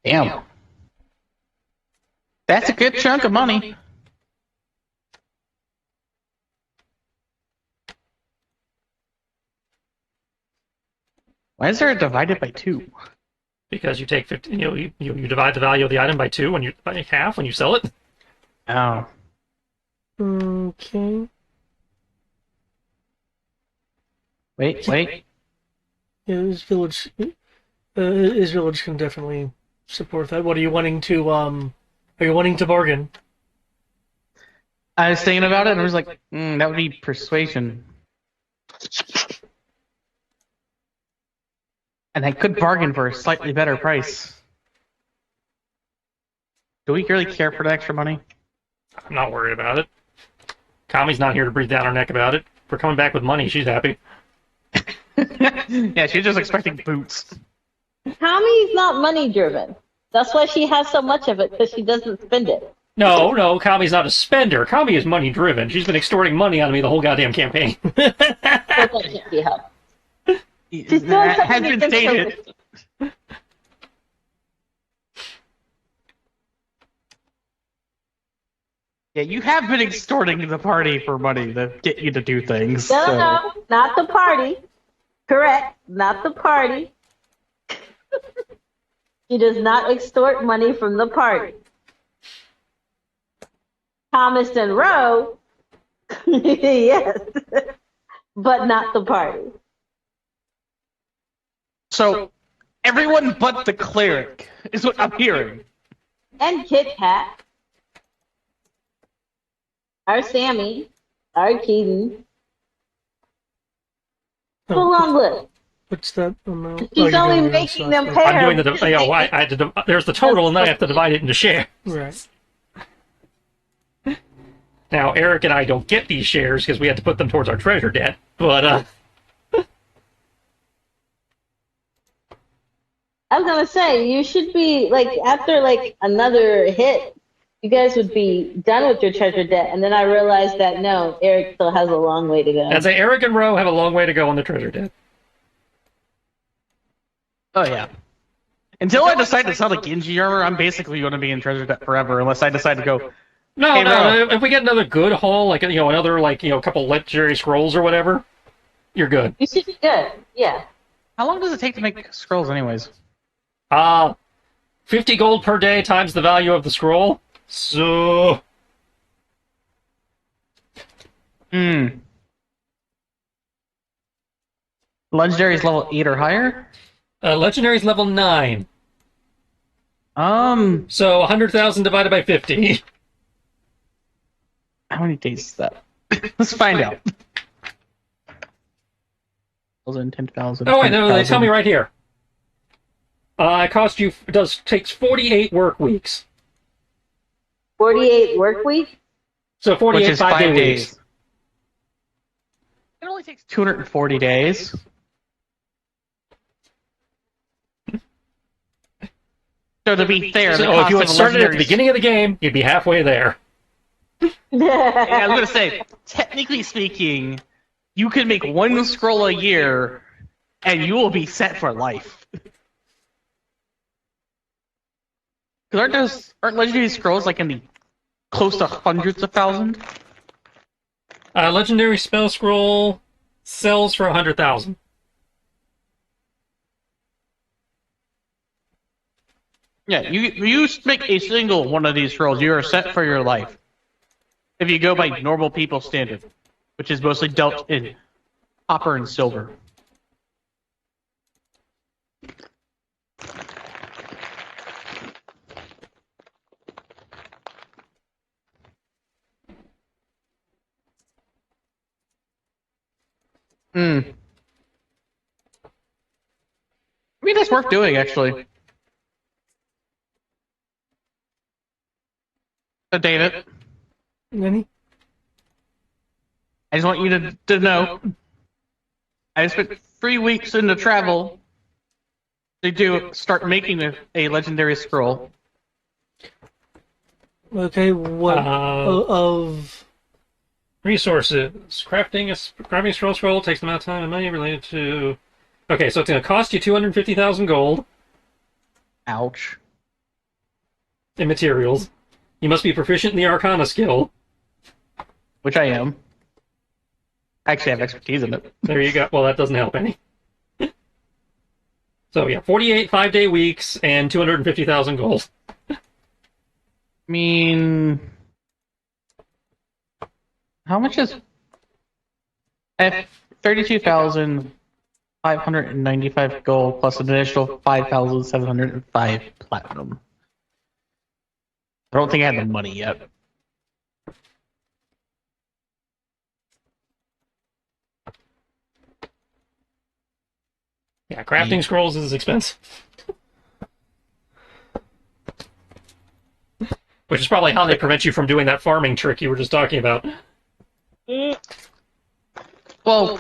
Damn. That's a good chunk of money. Why is there a divided by 2? Because you take 50, you divide the value of the item by 2 when by half when you sell it. Oh. Okay. Wait. Yeah, his village can definitely support that. What are you wanting to Are you wanting to bargain? I was thinking about it and I was like, that would be persuasion. And I could bargain for a slightly better price. Do we really care for the extra money? I'm not worried about it. Kami's not here to breathe down our neck about it. If we're coming back with money, she's happy. Yeah, she's just expecting boots. Kami's not money driven. That's why she has so much of it, because she doesn't spend it. No, Kami's not a spender. Kami is money driven. She's been extorting money out of me the whole goddamn campaign. So that can't be helped. She's doing That has something been stated. against Yeah, you have been extorting the party for money to get you to do things. No, so. no, not the party. Correct, not the party. She does not extort money from the party. Thomas and Rowe, yes, but not the party. So, everyone but the cleric is what I'm hearing. And Kit Kat, our Sammy, our Keaton. Full on list. What's that amount? She's you're only doing the making stuff. them Okay. pay. I'm doing I had to. There's the total, and then I have to divide it into shares. Right. Now, Eric and I don't get these shares because we had to put them towards our treasure debt. But I was gonna say, you should be like after like another hit, you guys would be done with your treasure debt, and then I realized that no, Eric still has a long way to go. I'd say Eric and Rowe have a long way to go on the treasure debt. Oh, yeah. Until I decide to sell the Genji armor, I'm basically going to be in treasure debt forever, unless I decide to go, No, Hey, Rowe. if we get another good haul, like another couple legendary scrolls or whatever, you're good. You should be good. Yeah. how long does it take to make scrolls anyways? 50 gold per day times the value of the scroll. So Hmm. Legendary's level 8 or higher? Legendary's level 9. Um, So 100,000 divided by 50. how many days is that? Let's find out. 10,000. Oh, wait, no, they tell me right here. Takes 48 work weeks. 48 work week? So Which 48 is 5-day 5 weeks. days. It only takes 240 days. So to be fair, the So if cost you of had a started at the legendary... beginning of the game, you'd be halfway there. Yeah, I was gonna say, technically speaking, you can make one scroll a year, and you will be set for life. Because aren't legendary scrolls like in the close to hundreds of thousands? Legendary spell scroll sells for 100,000. Yeah, you make a single one of these scrolls, you are set for your life. If you go by normal people standard, which is mostly dealt in copper and silver. Hmm. I mean, that's worth doing, actually. So, David, Any? I just want you to know, I spent 3 weeks into travel to start making a legendary scroll. Okay, what Uh, of? Resources. Crafting a scroll takes the amount of time and money related to... Okay, so it's going to cost you 250,000 gold Ouch. in materials. You must be proficient in the Arcana skill. Which I am. I actually have expertise in it. There you go. Well, that doesn't help any. So yeah, 48 5-day weeks and 250,000 gold. I mean, how much is... I have 32,595 gold plus an additional 5,705 platinum. I don't think I have the money yet. Yeah, crafting scrolls is expensive. Which is probably how they prevent you from doing that farming trick you were just talking about. Well,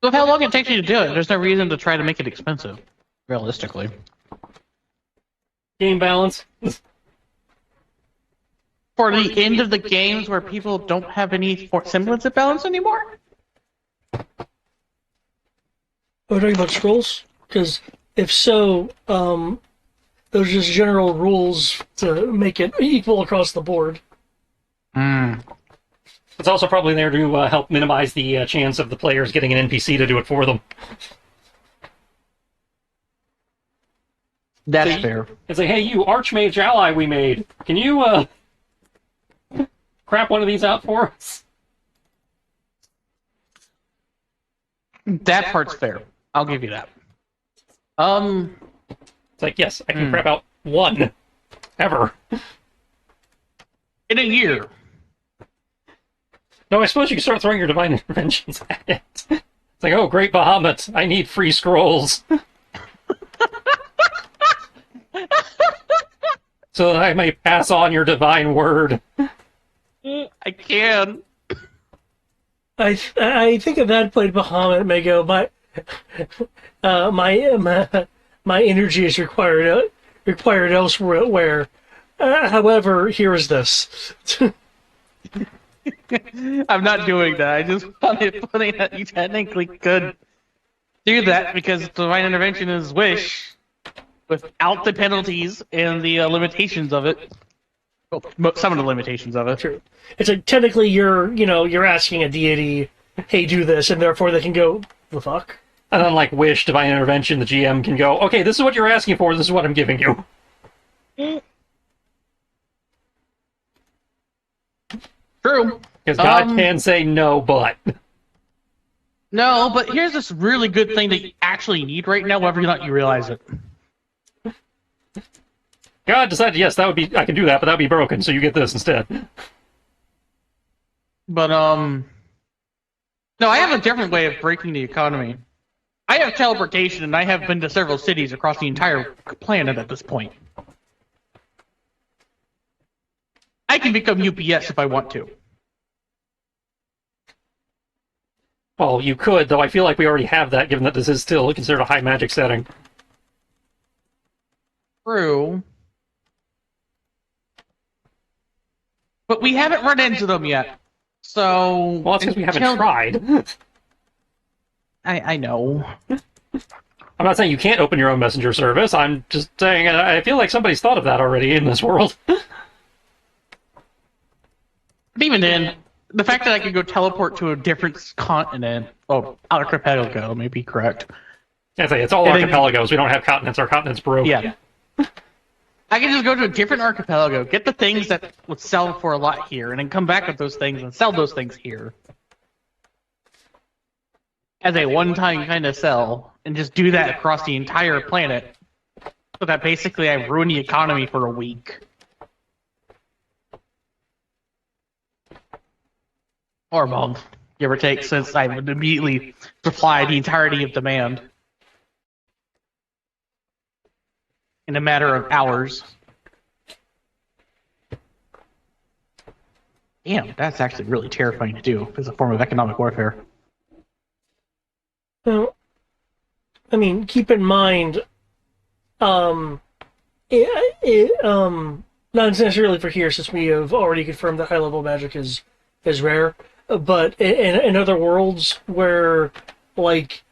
with how long it takes you to do it, there's no reason to try to make it expensive, realistically. Game balance. For the end of the games where people don't have any semblance of balance anymore? Are we talking about scrolls? Because if so, those are just general rules to make it equal across the board. It's also probably there to help minimize the chance of the players getting an NPC to do it for them. That's fair. It's like, hey, you Archmage ally we made, can you crap one of these out for us? That part's fair. I'll give you that. It's like, yes, I can crap out one. Ever. In a year. No, I suppose you can start throwing your divine interventions at it. It's like, oh, great Bahamut, I need free scrolls. So that I may pass on your divine word. I can. I think if I'd played Bahamut, may go, my energy is required elsewhere. However, here is this. I'm not doing that. I just found it funny that you technically could do that because divine intervention is wish without the penalties and the limitations of it. Well, some of the limitations of it. True. It's like technically you're asking a deity, hey, do this, and therefore they can go, the fuck? And unlike Wish, Divine Intervention, the GM can go, okay, this is what you're asking for, this is what I'm giving you. True. Because God can say no, but. No, but here's this really good thing that you actually need right now, whether or not you realize it. God decided, yes, that would be, I can do that, but that would be broken, so you get this instead. But, no, I have a different way of breaking the economy. I have teleportation, and I have been to several cities across the entire planet at this point. I can become UPS if I want to. Well, you could, though I feel like we already have that, given that this is still considered a high magic setting. True. But we haven't run into them yet. So... Well, that's because we haven't tried. I know. I'm not saying you can't open your own messenger service, I'm just saying I feel like somebody's thought of that already in this world. But even then, the fact that I could go teleport to a different continent, archipelago may be correct. I say it's all archipelagos. We don't have continents. Our continents broke. Yeah. I can just go to a different archipelago, get the things that would sell for a lot here, and then come back with those things and sell those things here. As a one-time kind of sell, and just do that across the entire planet, so that basically I've ruined the economy for a week. Or a month, give or take, since I would immediately supply the entirety of demand. In a matter of hours. Damn, that's actually really terrifying to do as a form of economic warfare. Well, I mean, keep in mind, not necessarily for here, since we have already confirmed that high-level magic is rare, but in other worlds where, like,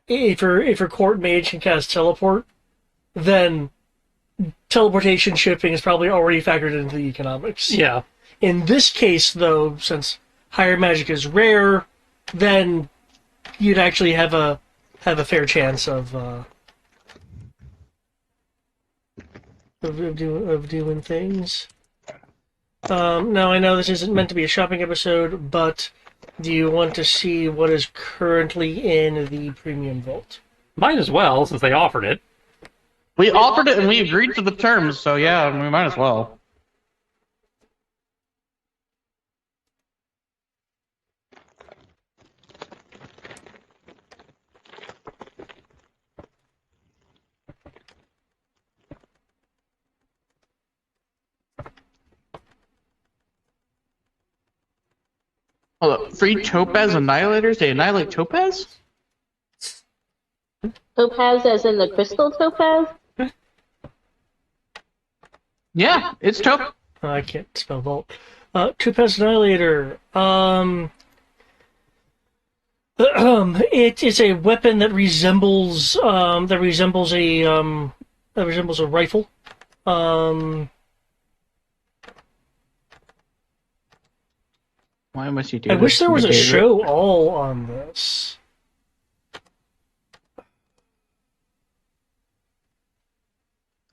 if your court mage can cast teleport, then teleportation shipping is probably already factored into the economics. Yeah. In this case, though, since higher magic is rare, then you'd actually have a fair chance of doing things. Now, I know this isn't meant to be a shopping episode, but do you want to see what is currently in the premium vault? Might as well, since they offered it. We offered it and we agreed to the terms, so yeah, we might as well. Hold up, free Topaz Annihilators? They annihilate Topaz? Topaz as in the crystal topaz? Yeah, it's Topaz. I can't spell vault. Topaz Annihilator. It is a weapon that resembles a rifle. Why must you do I this? wish there was a show all on this.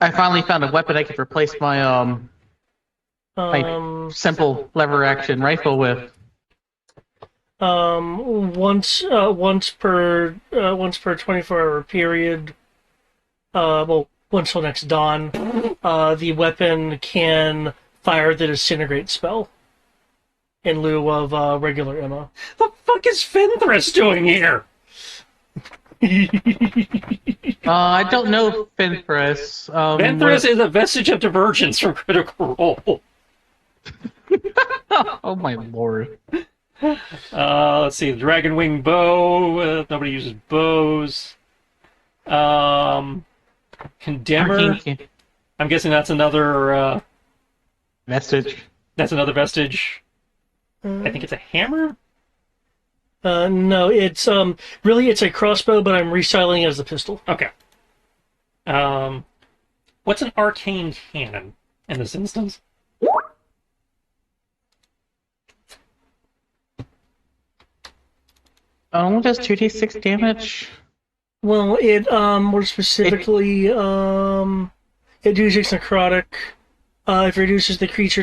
I finally found a weapon I could replace my my simple lever action rifle with. Once per 24-hour period. Once till next dawn, the weapon can fire the disintegrate spell in lieu of regular ammo. The fuck is Fenthras doing here? I don't know Fenthras. Fenthras is a vestige of divergence from Critical Role. Oh my lord. Let's see, the Dragon Wing Bow. Nobody uses bows. Condemner. I'm guessing that's another Vestige. That's another vestige. I think it's a hammer. No, it's really it's a crossbow, but I'm restyling it as a pistol. Okay. What's an arcane cannon in this instance? only does 2d6 damage. Well, it more specifically it reduces necrotic. If it reduces the creature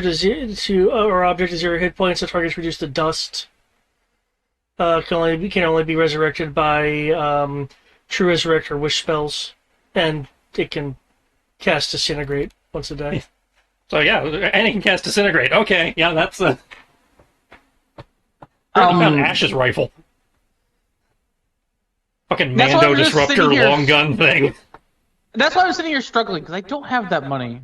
or object to 0 hit points, the target's reduced to dust. Can only be resurrected by True Resurrect or Wish spells, and it can cast Disintegrate once a day. So yeah, and it can cast Disintegrate. Okay, yeah, that's a Ash's rifle. Fucking That's why Mando I'm just Disruptor sitting here- long gun thing. That's why I'm sitting here struggling, because I don't have that money.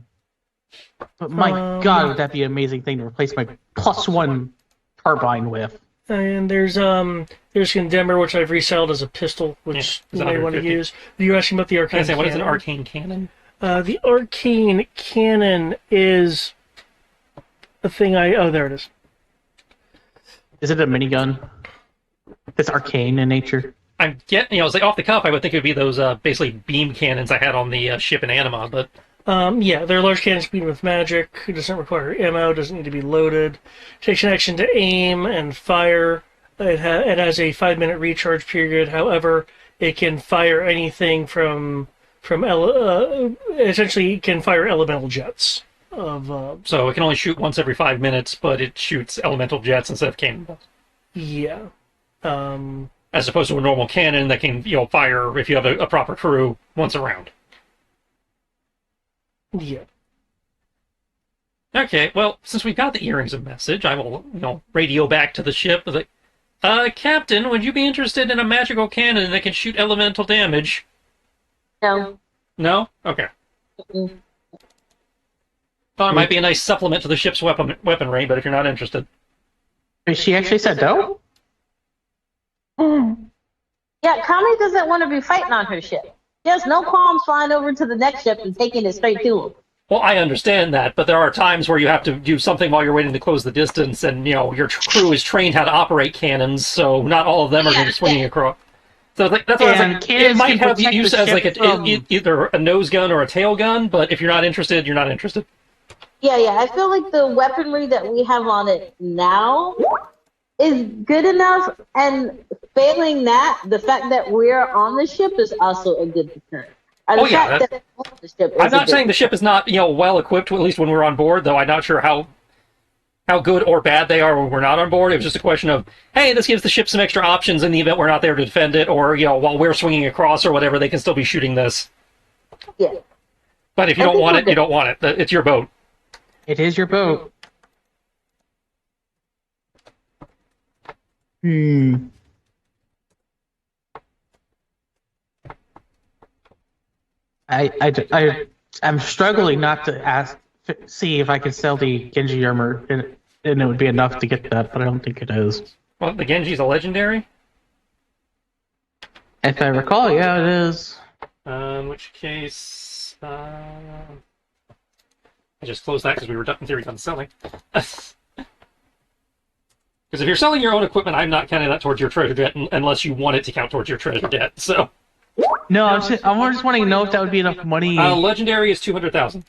But my god, would that be an amazing thing to replace my +1 carbine with. And there's Condemner, which I've resold as a pistol, which Yeah, you may want to 150. use. You're asking about the Can I arcane say, what is an cannon. arcane cannon? The arcane cannon is a thing oh, there it is. Is it a minigun? It's arcane in nature. I'm getting, it's like off the cuff, I would think it would be those basically beam cannons I had on the ship in Anima, but Yeah, they're large cannons speed with magic. It doesn't require ammo. Doesn't need to be loaded. Takes an action to aim and fire. It has a 5-minute recharge period. However, it can fire anything essentially it can fire elemental jets. so it can only shoot once every 5 minutes, but it shoots elemental jets instead of cannonballs. Yeah. As opposed to a normal cannon that can, fire if you have a proper crew once a round. Yeah. Okay, well, since we've got the earrings of message, I will, radio back to the ship. Like, Captain, would you be interested in a magical cannon that can shoot elemental damage? No. No? Okay. Mm-mm. Thought it might be a nice supplement to the ship's weaponry, but if you're not interested. She actually said no? Yeah, Kami doesn't want to be fighting on her ship. She has no qualms flying over to the next ship and taking it straight to him. Well, I understand that, but there are times where you have to do something while you're waiting to close the distance, and, your crew is trained how to operate cannons, so not all of them are going to be swinging across. So that's why I was And like, it cannons might can have protect use the as like ship from- either a nose gun or a tail gun, but if you're not interested, you're not interested. Yeah. I feel like the weaponry that we have on it now is good enough, and failing that, the fact that we're on the ship is also a good deterrent. The Oh, yeah, fact that we're on the ship is I'm not a good saying the ship is not, well equipped, at least when we're on board, though I'm not sure how good or bad they are when we're not on board. It was just a question of, hey, this gives the ship some extra options in the event we're not there to defend it, or, while we're swinging across or whatever, they can still be shooting this. Yeah. But if you I don't think want we're it, you good. don't want it. It's your boat. It is your boat. I'm struggling not to see if I can sell the Genji armor, and it would be enough to get that, but I don't think it is. Well, the Genji's a legendary. If I recall, yeah, it is. In which case, I just closed that because we were in theory done selling. Because if you're selling your own equipment, I'm not counting that towards your treasure debt unless you want it to count towards your treasure debt. So, No, I'm just wanting to know if that would be enough money. legendary is 200,000.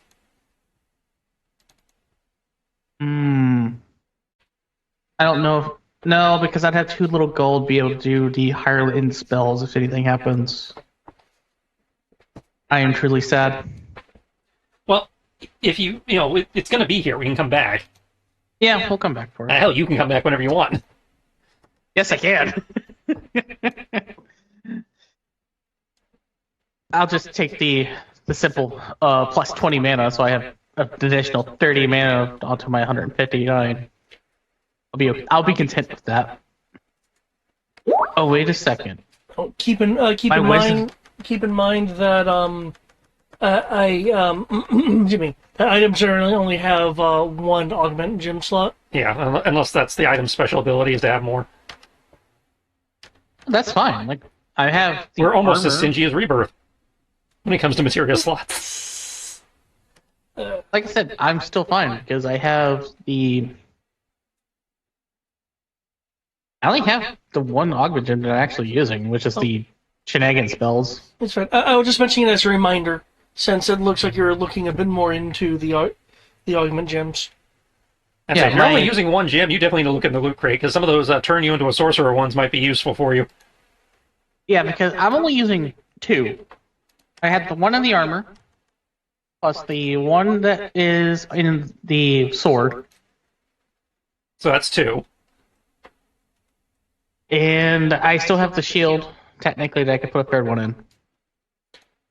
I don't know if... No, because I'd have 2 little gold to be able to do the higher end spells if anything happens. I am truly sad. Well, if it's going to be here. We can come back. Yeah, we'll come back for it. Hell, you can come back whenever you want. Yes, I can. I'll just take the simple plus 20 mana, so I have an additional 30 mana onto my 159. I'll be content with that. Oh, wait a second. Oh, keep in My wisdom- mind that excuse me, that items generally only have 1 augment gem slot. Yeah, unless that's the item's special ability is to have more. That's fine. Like I have. The We're almost as armor. stingy as Rebirth when it comes to material slots. Like I said, I'm still fine because I have the. I only have the 1 augment gem that I'm actually using, which is the shenanigan spells. That's right. I was just mentioning it as a reminder, since it looks like you're looking a bit more into the augment gems. And Yeah, so if you're only my- using 1 gem, you definitely need to look in the loot crate, because some of those turn you into a sorcerer ones might be useful for you. Yeah, because I'm only using 2. I had the one in the armor, plus the one that is in the sword, So that's 2. and I still have the shield, technically, that I could put a third one in.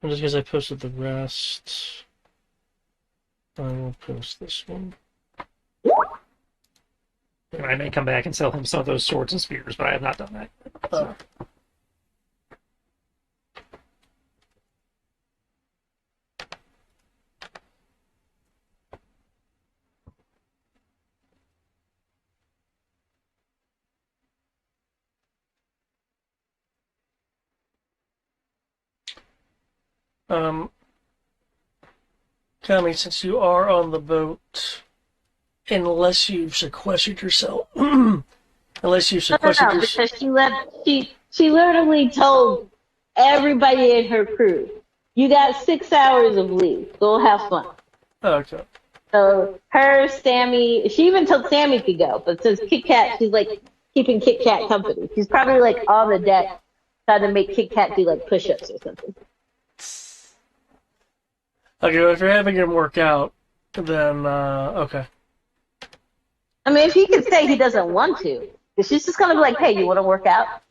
And just because I posted the rest, I will post this one. And I may come back and sell him some of those swords and spears, but I have not done that. Oh. Kami, since you are on the boat, unless you've sequestered yourself, unless you've sequestered No, yourself. because she literally told everybody in her crew, "You got 6 hours of leave. Go have fun." Okay. So her, Sammy, she even told Sammy to go, but since Kit Kat, she's like keeping Kit Kat company. She's probably like on the deck trying to make Kit Kat do like push-ups or something. Okay, well, if you're having him work out, then okay. I mean, if he can say he doesn't want to, she's just gonna be like, "Hey, you want to work out?"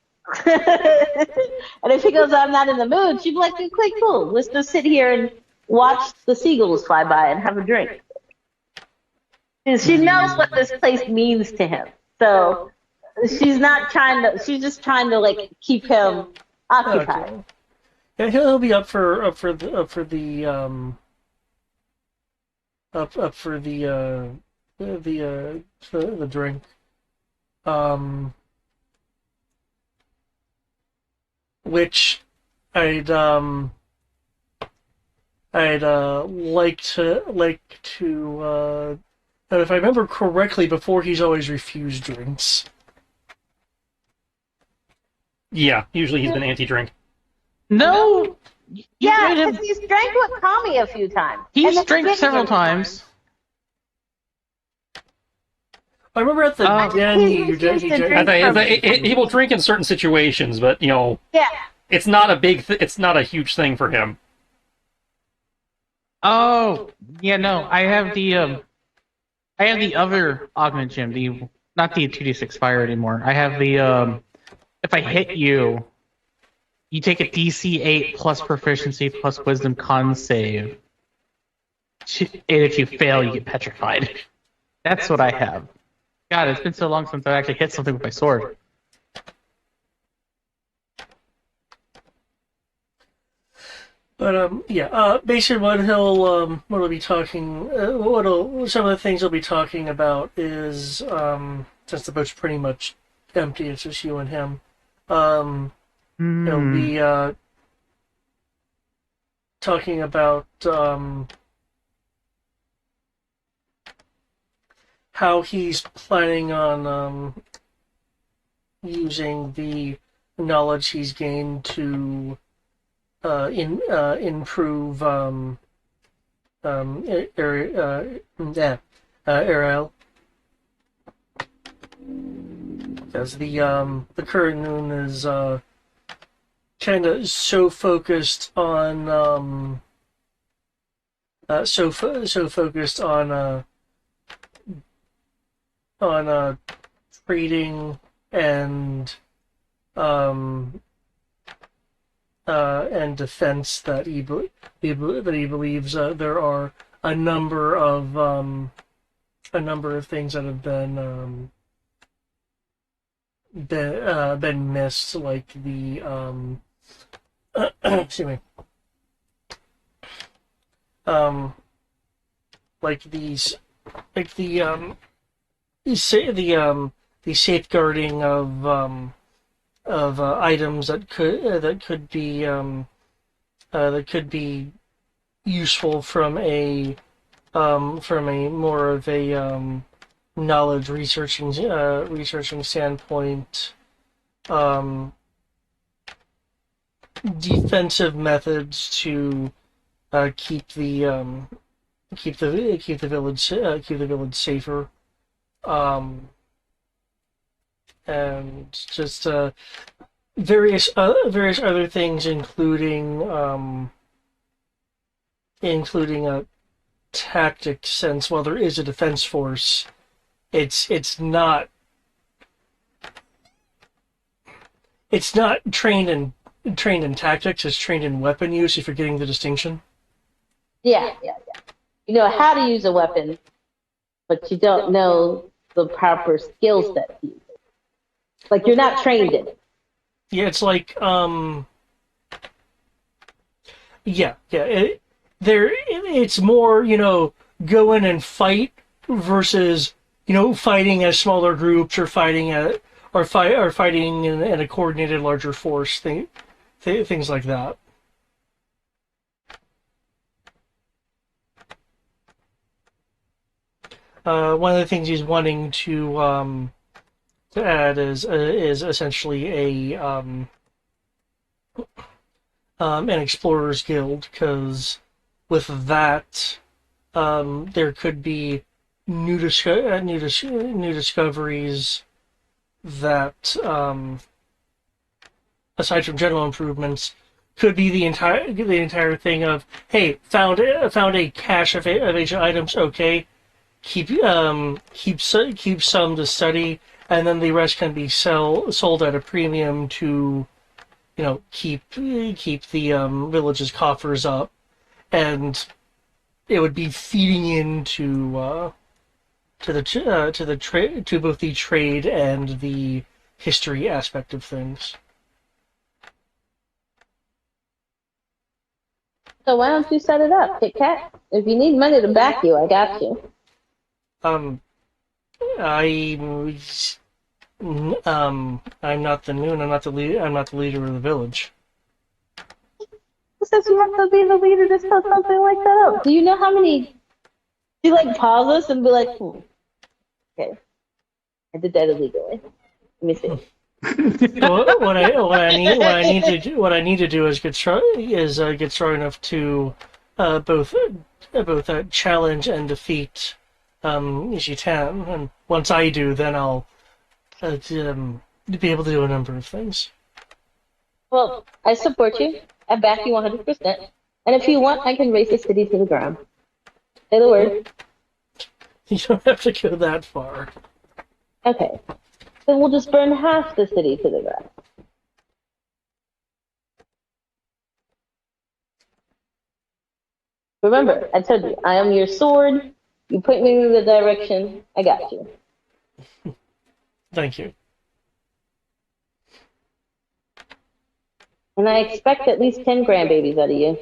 And if he goes, "I'm not in the mood," she'd be like, "Okay, cool. Let's just sit here and watch the seagulls fly by and have a drink." And she knows what this place means to him, so she's not trying to. She's just trying to like keep him occupied. Okay. Yeah, he'll be up for the the drink. Which I'd like to if I remember correctly, before he's always refused drinks. Yeah, usually he's been anti-drink. No! Yeah, because he's drank with Kami a few times. He's And drank then several times. I remember at the den he you did. refused to drink. He will drink in certain situations, but Yeah. it's not a it's not a huge thing for him. Oh, yeah, no. I have the other augment gem, not the 2d6 fire anymore. I have the if I hit you, you take a DC 8 plus proficiency plus wisdom con save. And if you fail, you get petrified. That's what I have. God, it's been so long since I actually hit something with my sword. But basically what he'll be talking some of the things he'll be talking about is since the boat's pretty much empty, it's just you and him. He'll be talking about how he's planning on using the knowledge he's gained to improve Ariel, because the current moon is kind of so focused on focused on trading and defense that he believes there are a number of things that have been missed, like the excuse me, like these, like the the safeguarding of items that could be useful from a more of a knowledge researching standpoint, defensive methods to keep the village safer, and just various other things, including a tactic sense. While there is a defense force, it's not trained in tactics. It's trained in weapon use. If you're getting the distinction. Yeah. You know how to use a weapon, but you don't know the proper skill set to use it. Like you're not trained in it. Yeah, it's like it's more go in and fight versus fighting as smaller groups or fighting in a coordinated larger force things like that. One of the things he's wanting to add is essentially an explorer's guild, because with that there could be new discoveries that aside from general improvements could be the entire thing of, hey, found a cache of ancient items. Okay, keep some to study, and then the rest can be sold at a premium to keep the village's coffers up, and it would be feeding into to both the trade and the history aspect of things. So why don't you set it up, Kit Kat? If you need money to back you, I got you. I'm not the noon. I'm not the leader. I'm not the leader of the village. Who says you have to be the leader to set something like that up? Do you know how many? Do you pause us and be like, okay, I did that illegally. Let me see. What I need to do is get strong enough to both challenge and defeat Jitan, and once I do, then I'll be able to do a number of things. Well, I support you. I back you 100%. And if you want, I can raise the city to the ground. Say the word. You don't have to go that far. Okay. Then we'll just burn half the city to the ground. Remember, I told you, I am your sword. You point me in the direction, I got you. Thank you. And I expect at least 10 grandbabies out of you.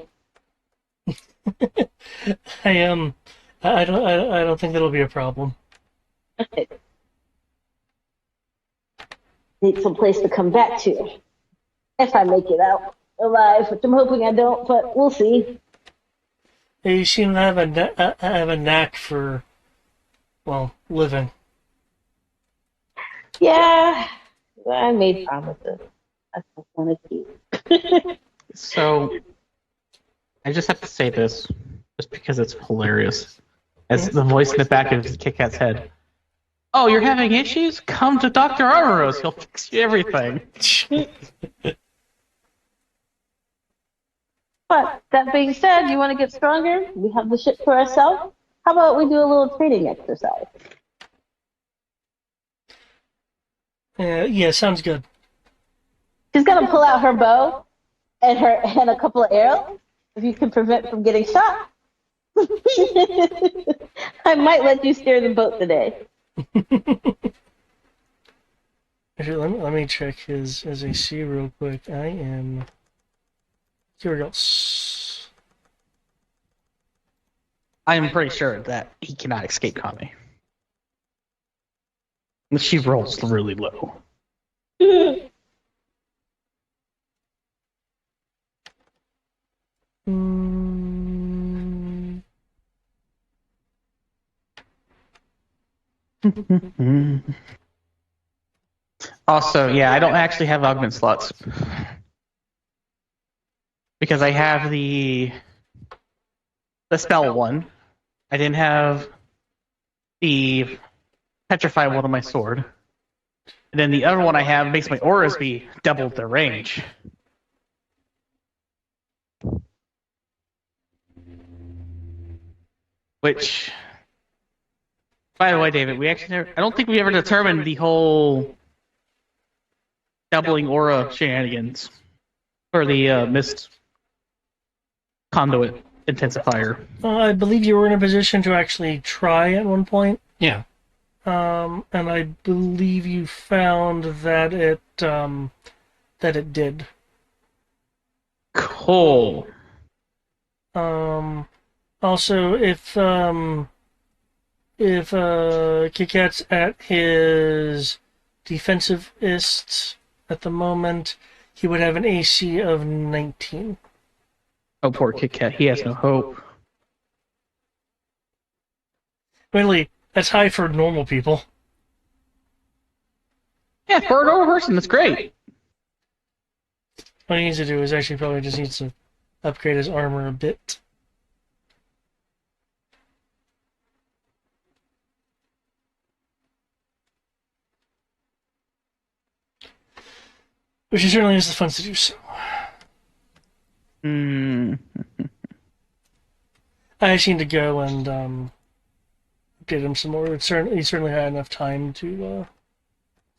I don't think that'll be a problem. Okay. Need some place to come back to. If I make it out alive, which I'm hoping I don't, but we'll see. You seem to have a knack for, well, living. Yeah, I made promises. I just want to keep. So, I just have to say this, just because it's hilarious. As the voice in the back of Kit Kat's head. Oh, you're having issues? Come to Dr. Armoros. He'll fix you everything. But that being said, you want to get stronger? We have the ship for ourselves. How about we do a little training exercise? Yeah, sounds good. She's gonna pull out her bow and a couple of arrows. If you can prevent from getting shot, I might let you steer the boat today. Actually, let me check his AC real quick. Here we go. I am pretty sure that he cannot escape Kami. She rolls really low. Also, yeah, I don't actually have augment slots. Because I have the spell one. I didn't have the petrify one on my sword. And then the other one I have makes my auras be double their range. Which, by the way, David, we actually I don't think we ever determined the whole doubling aura shenanigans for the mist conduit intensifier. I believe you were in a position to actually try at one point. Yeah. And I believe you found that it did. Cool. Also, if Kit Kat's at his defensivist at the moment, he would have an AC of 19. Oh, poor Kit Kat. He has no hope. Really, that's high for normal people. Yeah, for a normal person, that's great. What he needs to do is actually probably just needs to upgrade his armor a bit. Which is certainly is the fun to do so. Hmm. I just need to go and update him some more. He certainly had enough time to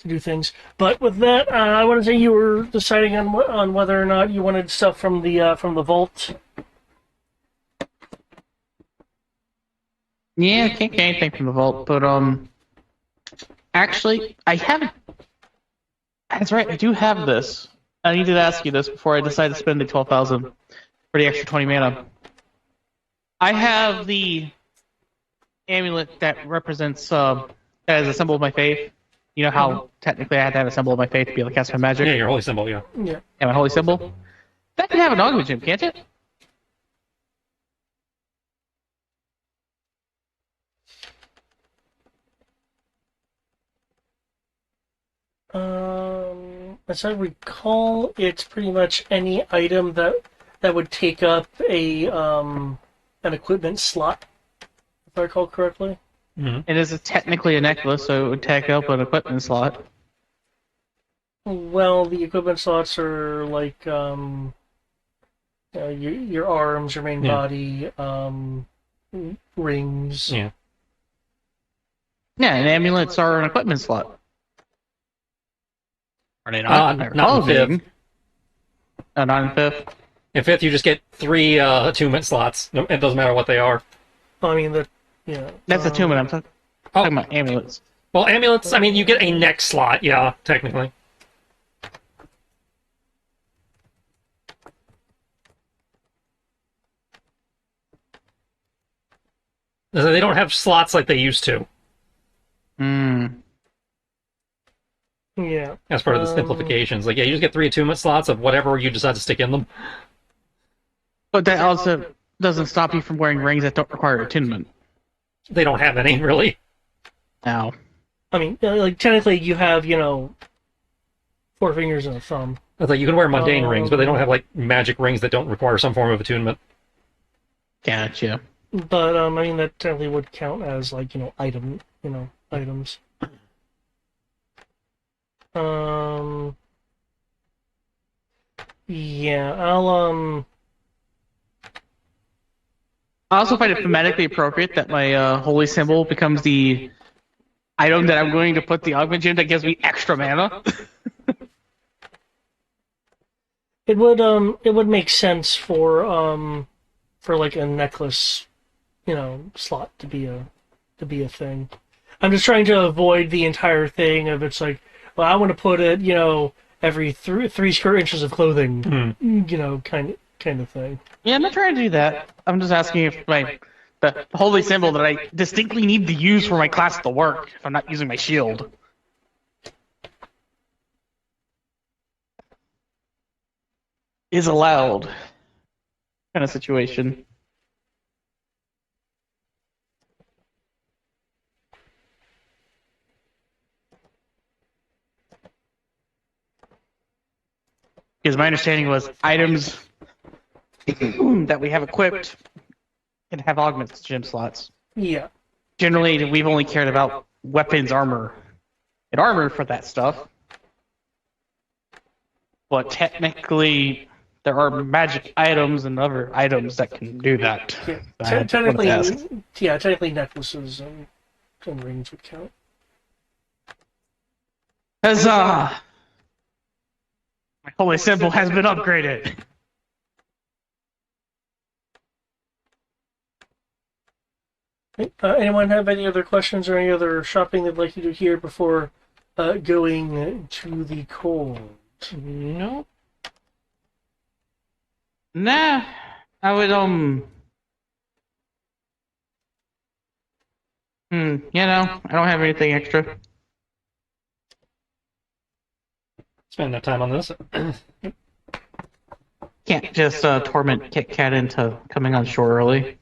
do things. But with that, I want to say you were deciding on whether or not you wanted stuff from the vault. Yeah, I can't get anything from the vault, but actually, I haven't. That's right, I do have this. I needed to ask you this before I decide to spend the 12,000 for the extra 20 mana. I have the amulet that represents that is a symbol of my faith. You know how technically I had to have a symbol of my faith to be able to cast my magic? Yeah, your holy symbol, yeah. Yeah. Yeah, my holy symbol. That can have an augment gem, can't it? As I recall, it's pretty much any item that would take up an equipment slot, if I recall correctly. Mm-hmm. It is technically a necklace, so it would take up an equipment slot. Well, the equipment slots are like your arms, your main body, rings. Yeah. Yeah, and amulets are an equipment slot. Are they not? Not in fifth. Oh, not in fifth? In fifth, you just get 3 attunement slots. It doesn't matter what they are. I mean, That's attunement. I'm talking about amulets. Well, amulets, I mean, you get a neck slot, yeah, technically. They don't have slots like they used to. Hmm. Yeah. As part of the simplifications. Like, yeah, you just get 3 attunement slots of whatever you decide to stick in them. But that also doesn't stop you from wearing rings that don't require attunement. They don't have any, really. Now. I mean, like, technically you have, 4 fingers and a thumb. It's like you can wear mundane rings, but they don't have, like, magic rings that don't require some form of attunement. Gotcha. But, I mean, that technically would count as, like, items. Yeah, I also find it thematically appropriate that my holy symbol becomes the item that I'm going to put the augment gem that gives me extra mana. it would make sense for like a necklace, slot to be a thing. I'm just trying to avoid the entire thing of it's like, well, I want to put it, every 3 square inches of clothing, kind of thing. Yeah, I'm not trying to do that. I'm just asking if the holy symbol that I distinctly need to use for my class to work if I'm not using my shield. Is allowed. Kind of situation. Because my understanding was items that we have equipped can have augment gem slots. Yeah. Generally, we've only cared about weapons, armor. and armor for that stuff. But technically, there are magic items and other items that can do that. Yeah, I wanted to ask. technically necklaces and rings would count. Huzzah! My holy symbol has been upgraded. Anyone have any other questions or any other shopping they'd like you to hear before going to the cold? No. Nah, I would I don't have anything extra. Spend that time on this. Can't just torment Kit Kat into coming on shore early.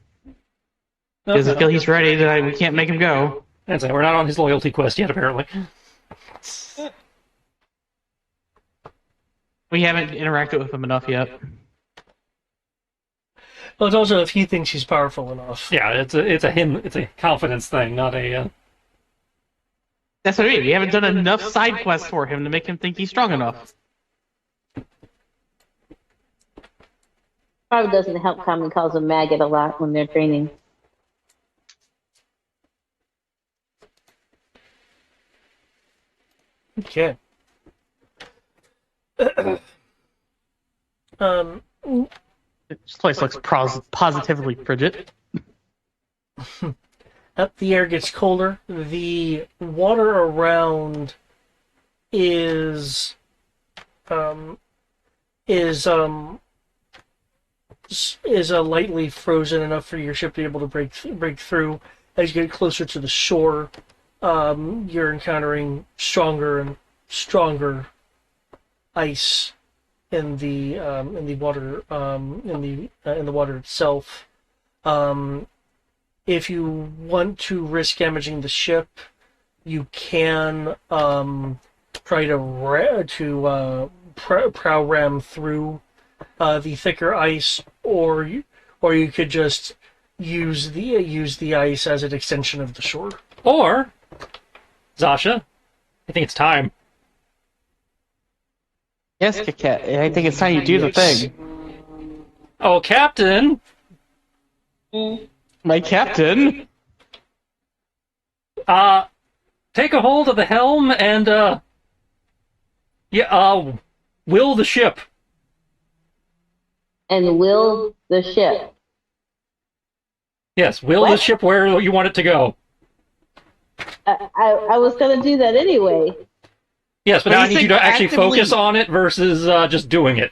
No, Because until he's ready, we can't make him go. And so we're not on his loyalty quest yet, apparently. We haven't interacted with him enough yet. Well, it's also if he thinks he's powerful enough. Yeah, it's a confidence thing, not a. That's what I mean. We haven't done enough side quests for him to make him think he's strong enough. Probably doesn't help Common calls him maggot a lot when they're training. Okay. This place looks positively frigid. Up the air gets colder. The water around is lightly frozen enough for your ship to be able to break through. As you get closer to the shore, you're encountering stronger and stronger ice in the water in the water itself. If you want to risk damaging the ship, you can try to prow ram through the thicker ice, or you could just use the ice as an extension of the shore. Or, Zasha, I think it's time. Yes, Kit Kat. I think it's time you do the thing. Oh, Captain! My captain? Take a hold of the helm and, will the ship. And will the ship. Yes, will the ship where you want it to go. I was going to do that anyway. Yes, but now I need you to actually actively focus on it versus just doing it.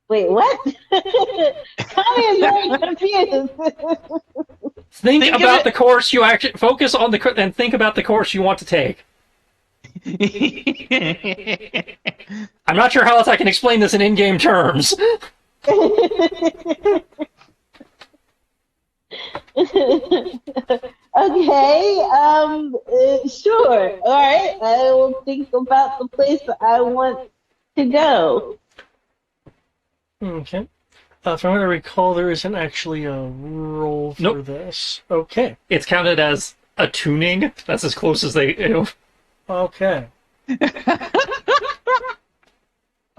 Wait, what? Tommy is very confused. Think Think of about it- the course you actually focus on and think about the course you want to take. I'm not sure how else I can explain this in in-game terms. Okay, sure. All right, I will think about the place that I want to go. Okay. From what I recall, there isn't actually a roll for Nope. this. Okay. It's counted as a tuning. That's as close as they do. Okay.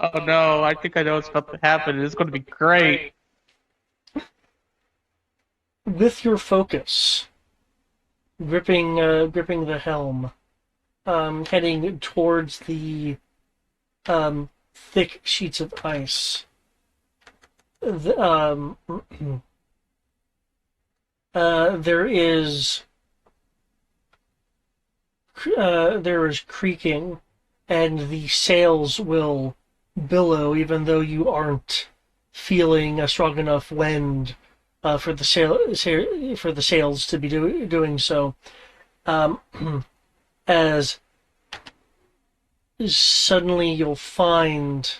Oh no, I think I know what's about to happen. It's going to be great. With your focus, gripping the helm, heading towards the thick sheets of ice. There is creaking, and the sails will billow, even though you aren't feeling a strong enough wind for the sails to be doing so. As suddenly you'll find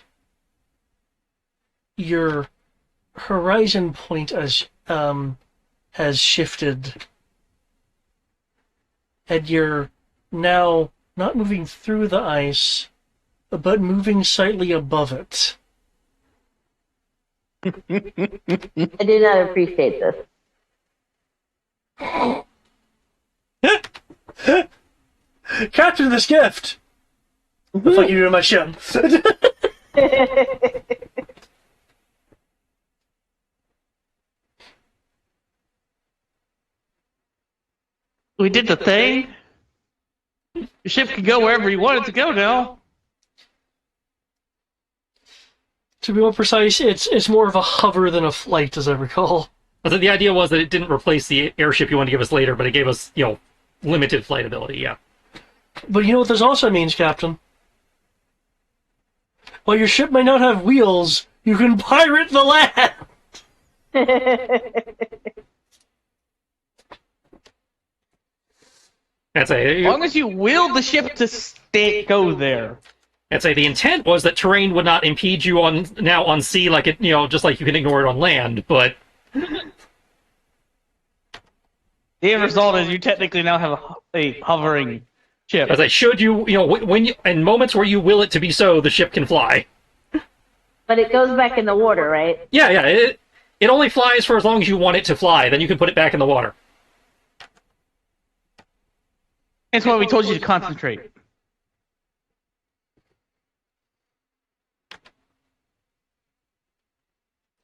your horizon point has shifted, and you're now not moving through the ice, but moving slightly above it. I do not appreciate this. Captain, this gift. The fuck you doing my ship? We did the thing. Your ship can go wherever you want it to go now. To be more precise, it's more of a hover than a flight, as I recall. So the idea was that it didn't replace the airship you wanted to give us later, but it gave us, limited flight ability, yeah. But you know what this also means, Captain? While your ship may not have wheels, you can pirate the land! As long as you will the ship to go there. I'd say the intent was that terrain would not impede you on sea, like it, just like you can ignore it on land, but... The end result is you technically now have a hovering ship. As I should you, when in moments where you will it to be so, the ship can fly. But it goes back in the water, right? Yeah, it only flies for as long as you want it to fly, then you can put it back in the water. That's why we told you to concentrate.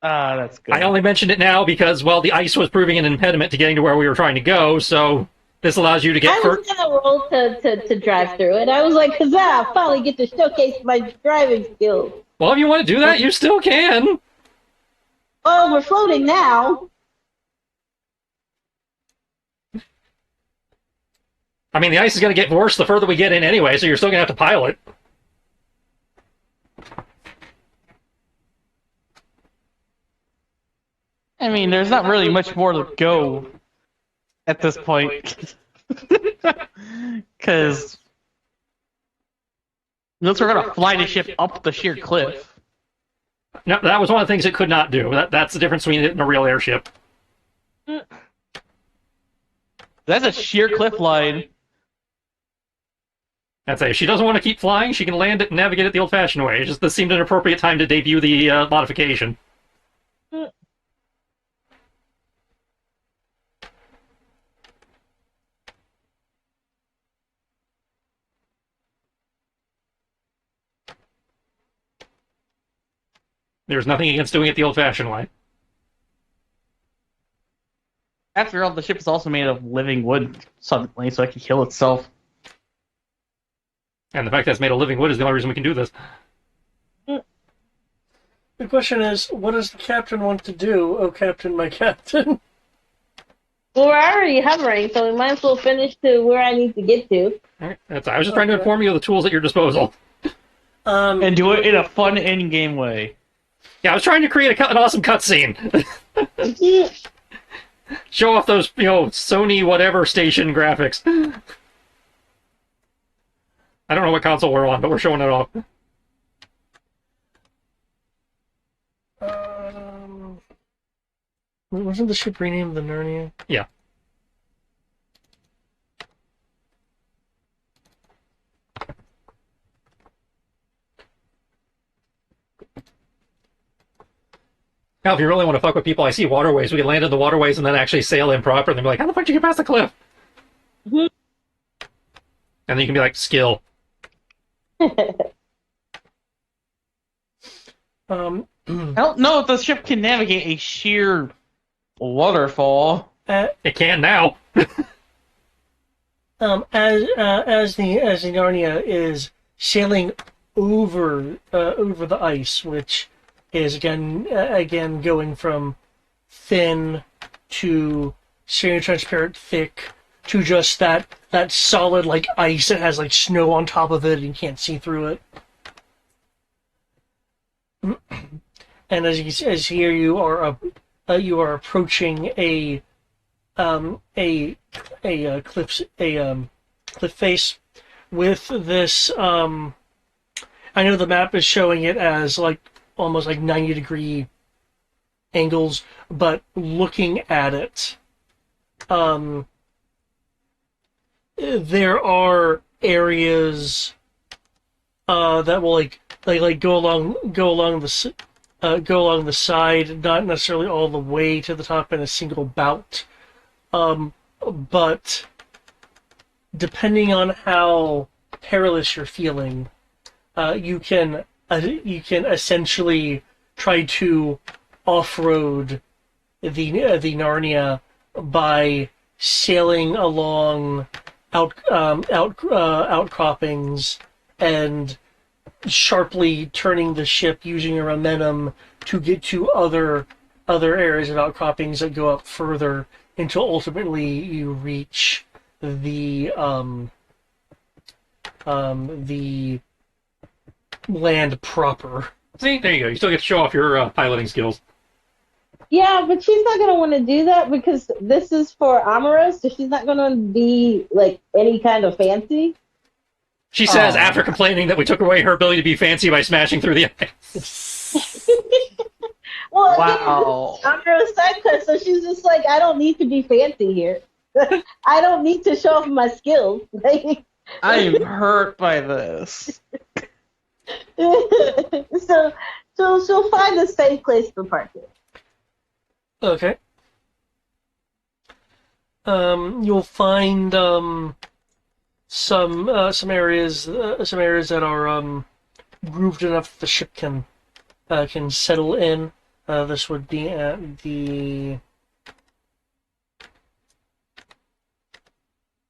That's good. I only mentioned it now because, well, the ice was proving an impediment to getting to where we were trying to go, so this allows you to get... I was gonna roll to drive through it. I was like, huzzah, I finally get to showcase my driving skills. Well, if you want to do that, you still can. Oh, we're floating now. I mean, the ice is going to get worse the further we get in anyway, so you're still going to have to pilot. I mean, there's not really much more to go at this point. Because unless we're going to fly the ship up the sheer cliff. No, that was one of the things it could not do. That's the difference between it and a real airship. That's a sheer cliff line. I'd say if she doesn't want to keep flying, she can land it and navigate it the old-fashioned way. It just this seemed an appropriate time to debut the modification. There's nothing against doing it the old-fashioned way. After all, the ship is also made of living wood suddenly, so it can kill itself. And the fact that it's made of living wood is the only reason we can do this. The question is, what does the captain want to do? Oh, Captain, my captain. Well, we're already hovering, so we might as well finish to where I need to get to. All right, I was just trying to inform you of the tools at your disposal. And do it in a fun in-game way. Yeah, I was trying to create an awesome cutscene. Show off those, Sony whatever station graphics. I don't know what console we're on, but we're showing it off. Wasn't the ship renamed the Narnia? Yeah. Now, if you really want to fuck with people, I see waterways. We can land in the waterways and then actually sail in proper, and they'll be like, how the fuck did you get past the cliff? And then you can be like, skill. I don't know if the ship can navigate a sheer waterfall. It can now. As the Narnia is sailing over the ice, which is again going from thin to semi-transparent thick to just that solid like ice that has like snow on top of it and you can't see through it. And as here you are approaching a cliff face with this. I know the map is showing it as like almost like 90-degree angles, but looking at it, there are areas that will like go along the side, not necessarily all the way to the top in a single bout, but depending on how perilous you're feeling, you can essentially try to off-road the Narnia by sailing along outcroppings and sharply turning the ship using your momentum to get to other areas of outcroppings that go up further until ultimately you reach the land proper. See, there you go. You still get to show off your piloting skills. Yeah, but she's not going to want to do that because this is for Amoros, so she's not going to be, like, any kind of fancy. She says Aw. after complaining that we took away her ability to be fancy by smashing through the ice. Well, Wow. again, Amoros side quest, so she's just like, I don't need to be fancy here. I don't need to show off my skills. Like, I am hurt by this. so she'll find a safe place to park it. Okay. You'll find some areas that are grooved enough that the ship can settle in. This would be at the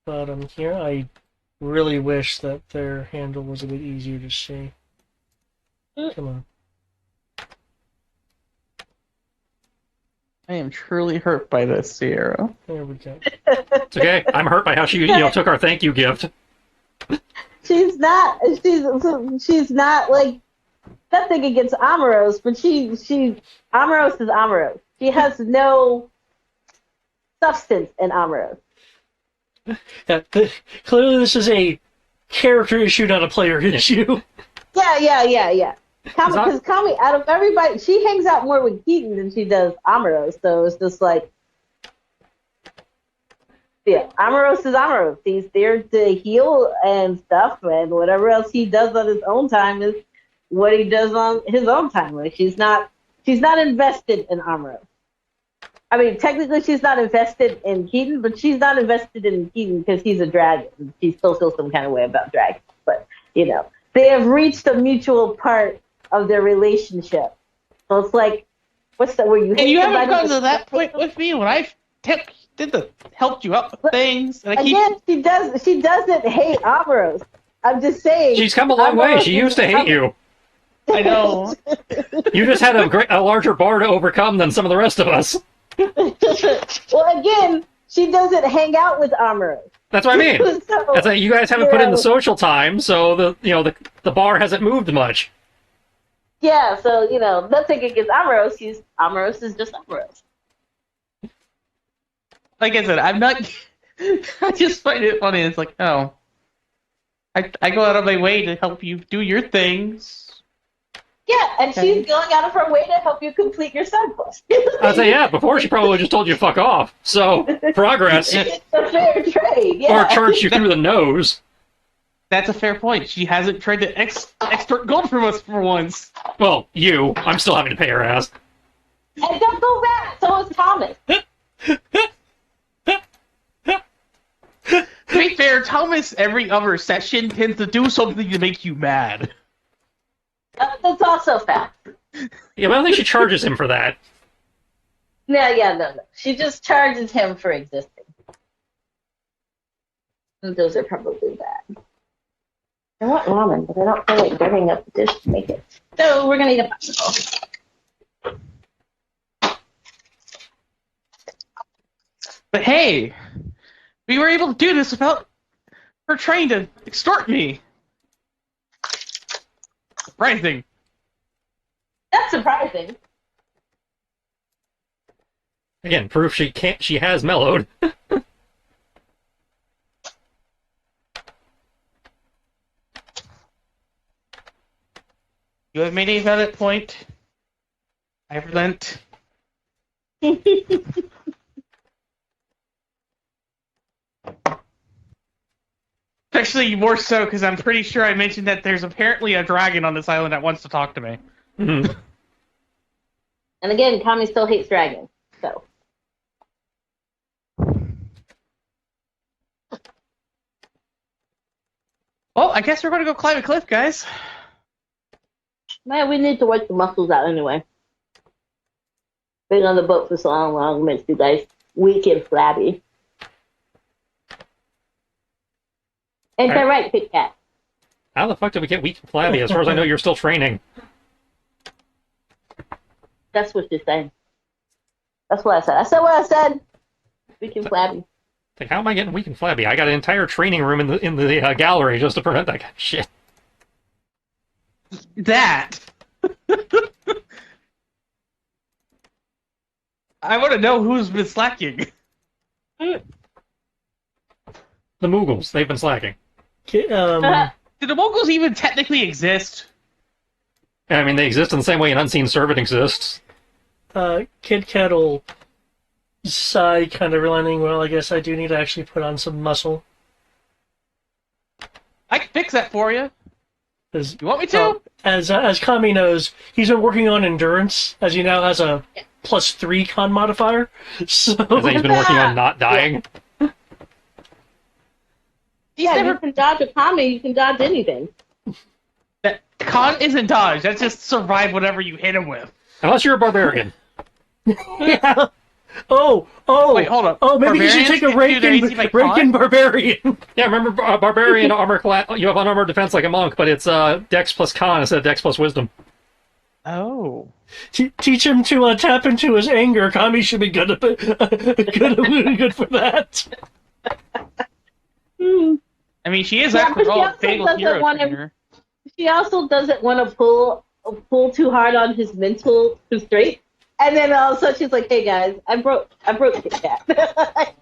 bottom here. I really wish that their handle was a bit easier to see. Come on. I am truly hurt by this, Sierra. There we go. It's okay. I'm hurt by how she took our thank you gift. She's not like nothing against Amoros, but Amoros is Amoros. She has no substance in Amoros. Yeah, clearly this is a character issue, not a player issue. Yeah. Because Kami, out of everybody, she hangs out more with Keaton than she does Amoros, so it's just like, yeah, Amoros is Amoros. He's there to heal and stuff, and whatever else he does on his own time is what he does on his own time. Like, she's not invested in Amoros. I mean, technically she's not invested in Keaton, but she's not invested in Keaton because he's a dragon. She still feels some kind of way about dragons. But, they have reached a mutual part of their relationship. So it's like, what's that, where you And hate you haven't somebody gotten but- to that point with me when I helped you out with things, and I keep. Again, she doesn't hate Amoros. I'm just saying. She's come a long way. She used to hate you. I know. You just had a larger bar to overcome than some of the rest of us. Well, again, she doesn't hang out with Amoros. That's what I mean. So, That's like you guys haven't put in the social time, so the bar hasn't moved much. yeah, so, nothing against Amoros. Amoros is just Amoros. Like I said, I'm not. I just find it funny. It's like, oh, I go out of my way to help you do your things. Yeah, and she's going out of her way to help you complete your side quest. I'd say, yeah, before she probably just told you to fuck off. So, progress. It's a fair trade, yeah. Or charged you through the nose. That's a fair point. She hasn't tried to extort gold from us for once. Well, you. I'm still having to pay her ass. And don't go back, so is Thomas. To be fair, Thomas every other session tends to do something to make you mad. That's also fact. Yeah, but I don't think she charges him for that. No. She just charges him for existing. And those are probably bad. I want ramen, but I don't feel like dirtying up the dish to make it. So we're gonna eat a popsicle. But hey, we were able to do this without her trying to extort me. Surprising. That's surprising. Again, proof she has mellowed. You have made a valid point. I relent. Especially more so because I'm pretty sure I mentioned that there's apparently a dragon on this island that wants to talk to me. Mhm. And again, Kami still hates dragons, so. Well, I guess we're going to go climb a cliff, guys. Man, we need to work the muscles out anyway. Been on the boat for so long, makes you guys weak and flabby. Ain't that right, Kit Kat? How the fuck did we get weak and flabby? As far as I know, you're still training. That's what you're saying. That's what I said. I said what I said. Weak and flabby. Like, how am I getting weak and flabby? I got an entire training room in the gallery just to prevent that kind of shit. That. I want to know who's been slacking. The Moogles, they've been slacking. Okay, Do the Mongols even technically exist? I mean, they exist in the same way an unseen servant exists. Kid Kat will sigh, kind of realizing, well, I guess I do need to actually put on some muscle. I can fix that for you. As, You want me to? as Kami knows, he's been working on endurance, as he now has a +3 con modifier. So As he's been working on not dying. Yeah, you can dodge a Kami, you can dodge anything. That con isn't dodge. That's just survive whatever you hit him with. Unless you're a barbarian. yeah. Oh, Wait, hold up. Oh, maybe you should take a Rankin Barbarian. Yeah, remember barbarian armor class. You have unarmored defense like a monk, but it's Dex plus Con instead of Dex plus Wisdom. Oh. Teach him to tap into his anger. Kami should be good good for that. I mean, she is Yeah, after but she all a also fatal doesn't hero want him- trainer. She also doesn't want to pull too hard on his mental constraint. And then all of a sudden she's like, "Hey guys, I broke Kit Kat. I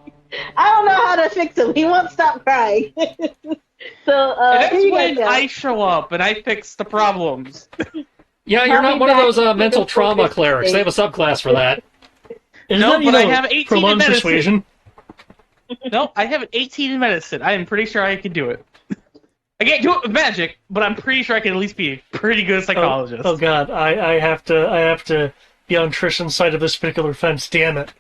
don't know how to fix him. He won't stop crying." So And here that's you when guys go. I show up and I fix the problems. Yeah, you're not Coming one of back those to mental the trauma focus clerics. They have a subclass for that. Isn't No, that, but I have 18 in prolonged medicine. persuasion. No, I have an 18 in medicine. I am pretty sure I can do it. I can't do it with magic, but I'm pretty sure I can at least be a pretty good psychologist. Oh God, I have to be on Tristan's side of this particular fence. Damn it.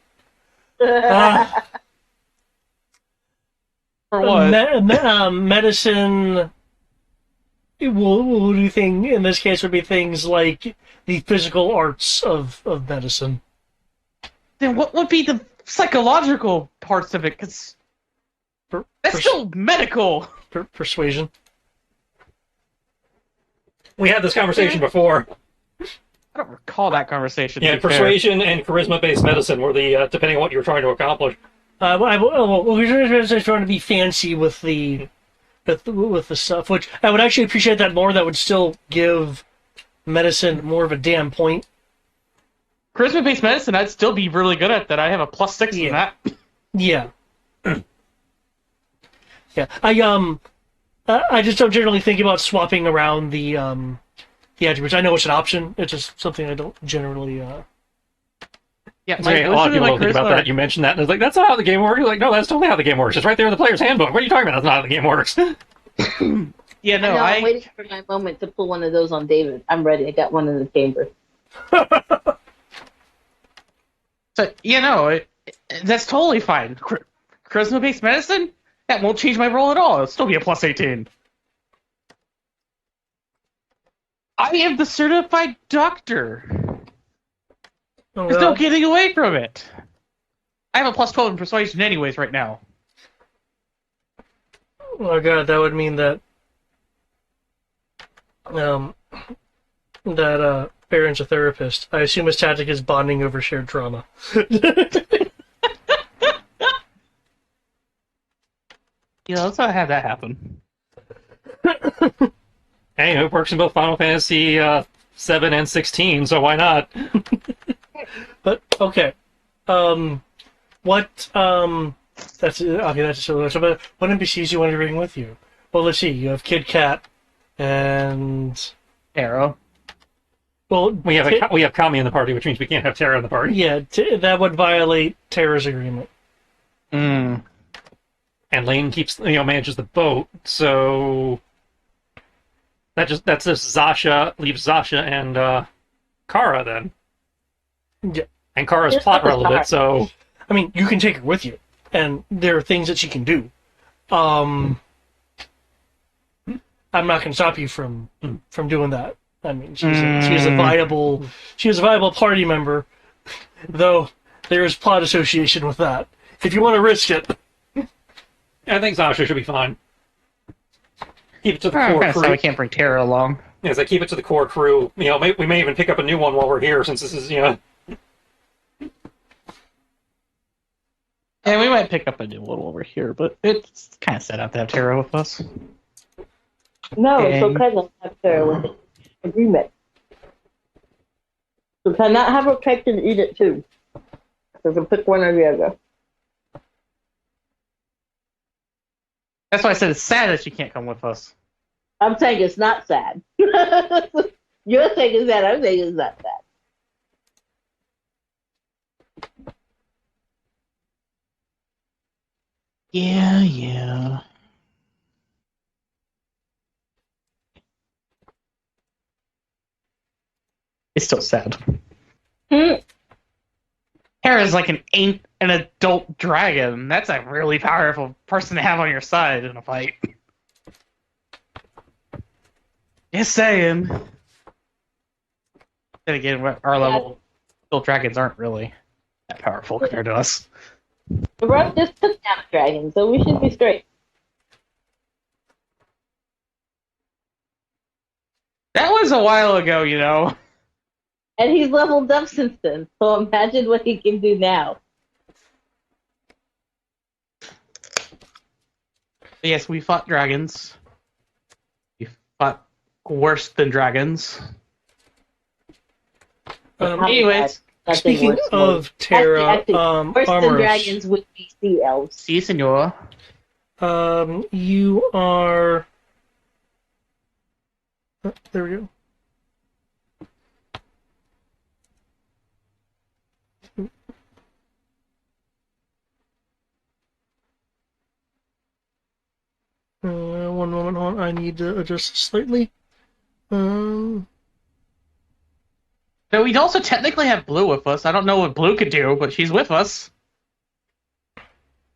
For what? Medicine will do thing in this case would be things like the physical arts of medicine. Then what would be the psychological parts of it? Because that's still medical. Persuasion. We had this conversation before. I don't recall that conversation. Yeah, to be fair. persuasion and charisma-based medicine were the depending on what you were trying to accomplish. We're just trying to be fancy with the stuff, which I would actually appreciate that more. That would still give medicine more of a damn point. Charisma-based medicine, I'd still be really good at that. I have a +6 in that. Yeah. Yeah. I just don't generally think about swapping around the attributes. I know it's an option. It's just something I don't generally. Yeah, Okay, a lot of people don't think about that. You mentioned that, and it's like, that's not how the game works. You're like, no, that's totally how the game works. It's right there in the player's handbook. What are you talking about? That's not how the game works. Yeah, no, I'm waiting for my moment to pull one of those on David. I'm ready. I got one in the chamber. So, that's totally fine. Charisma-based medicine? That won't change my role at all. It'll still be a +18. I am the certified doctor. Oh, There's no getting away from it. I have a +12 in persuasion anyways right now. Oh God, that would mean that Baron's a therapist. I assume his tactic is bonding over shared trauma. Yeah, let's not have that happen. Hey, it works in both Final Fantasy 7 and 16, so why not? But okay, that's okay. That's so. But what NPCs you want to bring with you? Well, let's see. You have Kid Kat and Arrow. well, We have Kami in the party, which means we can't have Terra in the party. yeah, that would violate Terra's agreement. Mm. And Lane keeps manages the boat, so that's just Zasha leaves Zasha and Kara then. Yeah. And Kara's Yeah, plot that's relevant, fine. so I mean, you can take her with you, and there are things that she can do. I'm not going to stop you from doing that. I mean, she's a viable party member, though there is plot association with that. If you want to risk it, I think Sasha should be fine. Keep it to the core Kind of crew. sad we can't bring Tara along. Yeah, so keep it to the core crew. You know, we may even pick up a new one while we're here, since this is, you know. Yeah, we might pick up a new one over here, but it's kind of sad not to have Tara with us. No, it's Dang. okay to have Tara with it. Agreement. So cannot have her cake and eat it too. So can pick one or the other. That's why I said it's sad that she can't come with us. I'm saying it's not sad. You're saying it's sad. I'm saying it's not sad. Yeah. It's still sad. Tara's like an adult dragon. That's a really powerful person to have on your side in a fight. Just saying. Then again, our level adult dragons aren't really that powerful compared to us. The road just took down a dragon, so we should be straight. That was a while ago, you know. And he's leveled up since then, so imagine what he can do now. Yes, we fought dragons. We fought worse than dragons. Anyways, speaking of Tara, worse than Armoros, dragons would be sea elves. si, senor. you are. There we go. One moment, hold on. I need to adjust this slightly. So we also technically have Blue with us. I don't know what Blue could do, but she's with us.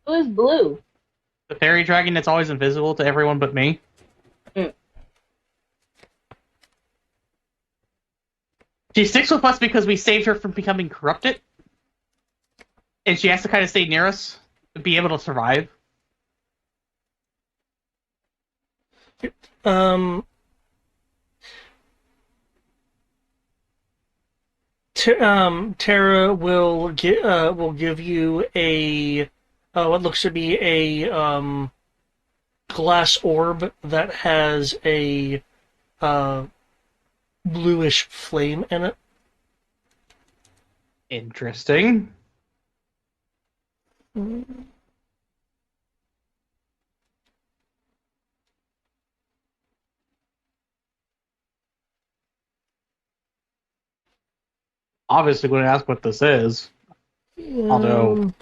Who is blue? The fairy dragon that's always invisible to everyone but me. She sticks with us because we saved her from becoming corrupted. And she has to kind of stay near us to be able to survive. Tara will give you a what looks to be a glass orb that has a bluish flame in it. Interesting. Obviously going to ask what this is. Although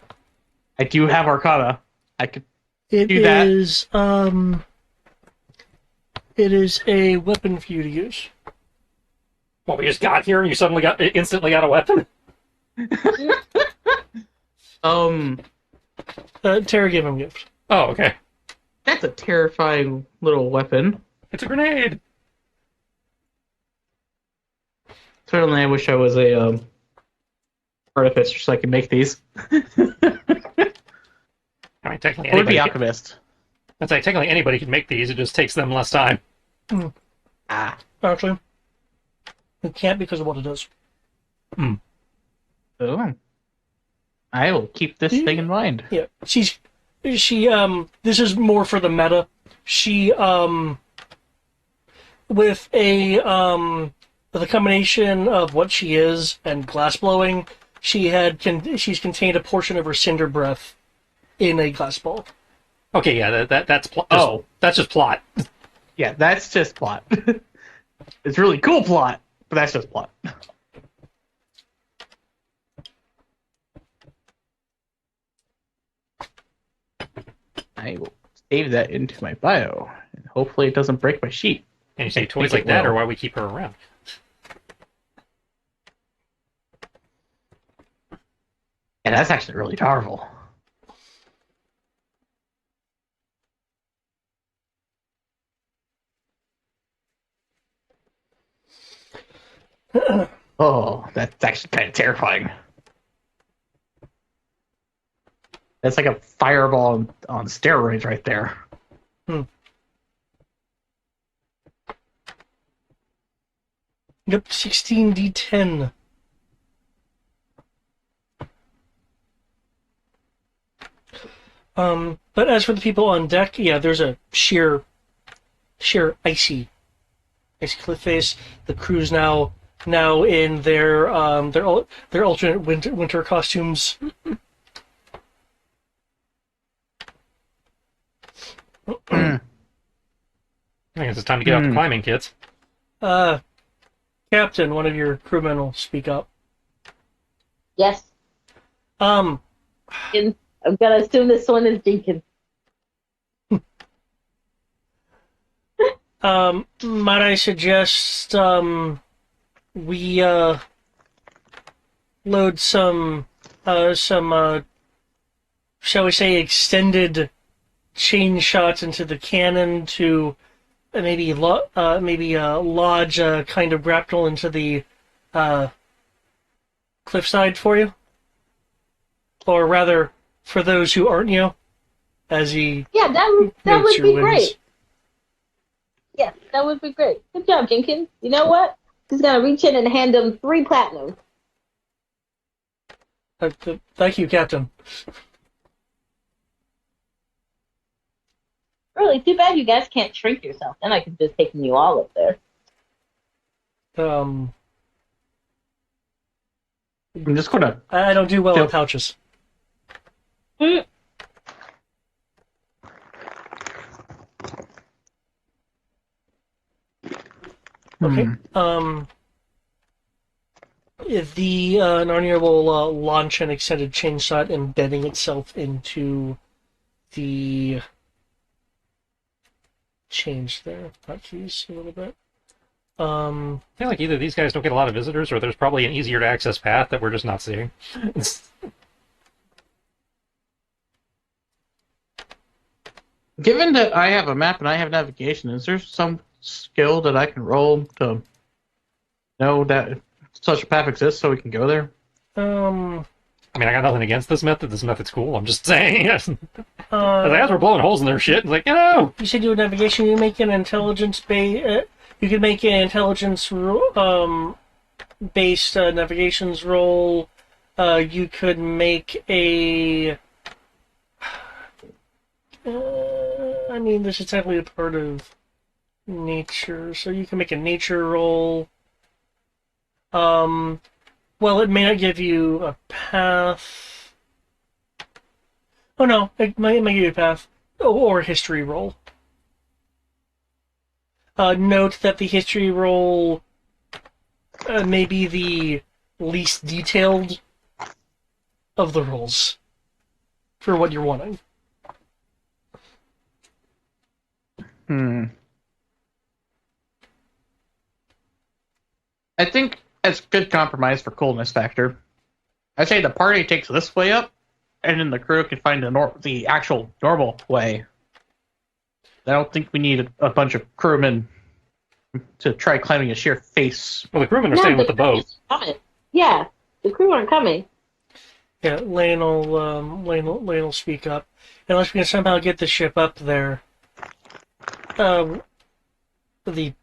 I do have Arcana. I could It do that. It is a weapon for you to use. Well, we just got here and you suddenly instantly got a weapon? Tara gave him a gift. Oh, okay. That's a terrifying little weapon. It's a grenade! Certainly I wish I was a artificer so I could make these. I mean, technically I would anybody be alchemist. I'd say technically anybody can make these, it just takes them less time. Ah. Actually, you can't because of what it does. Oh. I will keep this thing in mind. Yeah, she this is more for the meta. She with the combination of what she is and glass blowing, she's contained a portion of her cinder breath in a glass ball. Okay, yeah, that's that's just plot. Yeah, that's just plot. It's really cool plot, but that's just plot. I will save that into my bio, and hopefully it doesn't break my sheet. And you say I toys think like that it are will. why we keep her around. And that's actually really powerful. Oh, that's actually kind of terrifying. That's like a fireball on steroids right there. Yep, 16d10. But as for the people on deck, yeah, there's a sheer icy cliff face. The crew's now in their alternate winter costumes. I guess it's time to get out the climbing kits. Captain, one of your crewmen will speak up. Yes. Um, I'm gonna assume this one is Jenkins. Might I suggest we load some shall we say extended chain shots into the cannon to maybe lodge a kind of grapnel into the cliffside for you, or rather, for those who aren't you, as he that notes would your be wins. great. Yes, that would be great. Good job, Jenkins. You know what? He's gonna reach in and hand him 3 platinum. Thank you, Captain. Really, too bad you guys can't shrink yourself. Then I could just take you all up there. I'm just gonna. I don't do well Yep. in pouches. Mm. Okay. The Narnia will launch an extended chain shot, embedding itself into the. Change their hotkeys a little bit. I feel like either these guys don't get a lot of visitors, or there's probably an easier to access path that we're just not seeing. Given that I have a map and I have navigation, is there some skill that I can roll to know that such a path exists so we can go there? I mean, I got nothing against this method. This method's cool. I'm just saying. As we're blowing holes in their shit, like, You said you had navigation. You make an intelligence you could make an intelligence based navigations roll. You could make a. I mean, this is technically a part of nature, so you can make a nature roll. Well, it may not give you a path. Oh no, it might give you a path. Or a history roll. Note that the history roll may be the least detailed of the rolls for what you're wanting. I think it's good compromise for coolness factor. I say the party takes this way up, and then the crew can find the actual normal way. I don't think we need a bunch of crewmen to try climbing a sheer face. well, the crewmen are staying with the boat. Coming. Yeah, the crew aren't coming. Yeah, Lane will speak up. Unless we can somehow get the ship up there. The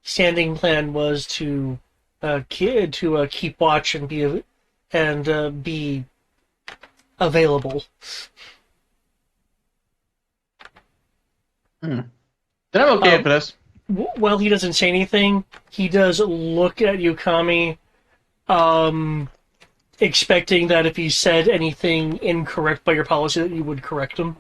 standing plan was to keep watch and be available. Then I'm okay with this. While he doesn't say anything, he does look at Yukami, expecting that if he said anything incorrect by your policy, that you would correct him.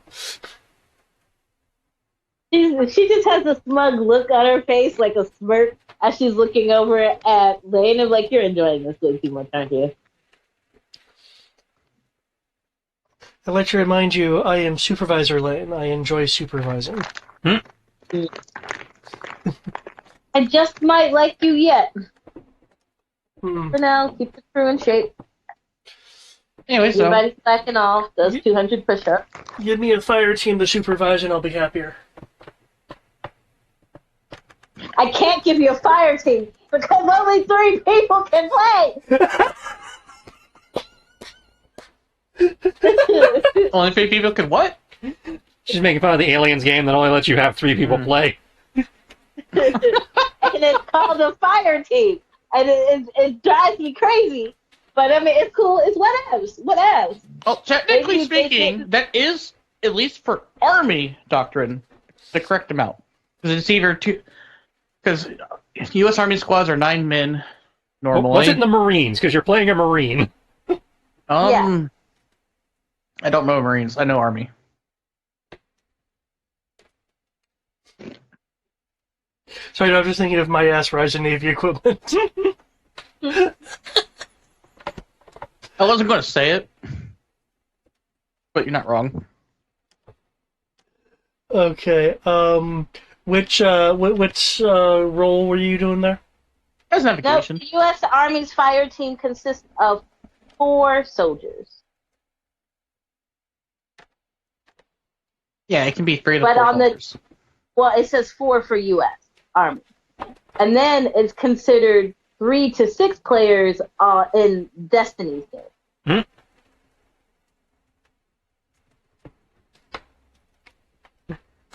She just has a smug look on her face, like a smirk, as she's looking over at Lane. And like, you're enjoying this way too much, aren't you? I'd like to remind you, I am Supervisor Lane. I enjoy supervising. I just might like you yet. Hmm. For now, keep the crew in shape. Anyway, so Everybody's backing off, does 200 push-ups. Give me a fire team to supervise and I'll be happier. I can't give you a fire team. because only 3 people can play. Only 3 people can what? She's making fun of the Aliens game that only lets you have 3 people play. And it's called a fire team, and it drives me crazy. But I mean, it's cool. It's whatevs. Whatevs. Well, technically They speaking, that is, at least for Army doctrine, the correct amount. Because it's either 2. Because U.S. Army squads are 9 men normally. Was it in the Marines? Because you're playing a Marine. Yeah. I don't know Marines. I know Army. Sorry, I'm just thinking of my ass rising Navy equipment. I wasn't going to say it, but you're not wrong. Okay. Which role were you doing there? That's No, navigation. the U.S. Army's fire team consists of 4 soldiers. Yeah, it can be 3 to But 4 on the- soldiers. Well, it says 4 for U.S. Army. And then it's considered 3 to 6 players in Destiny's game.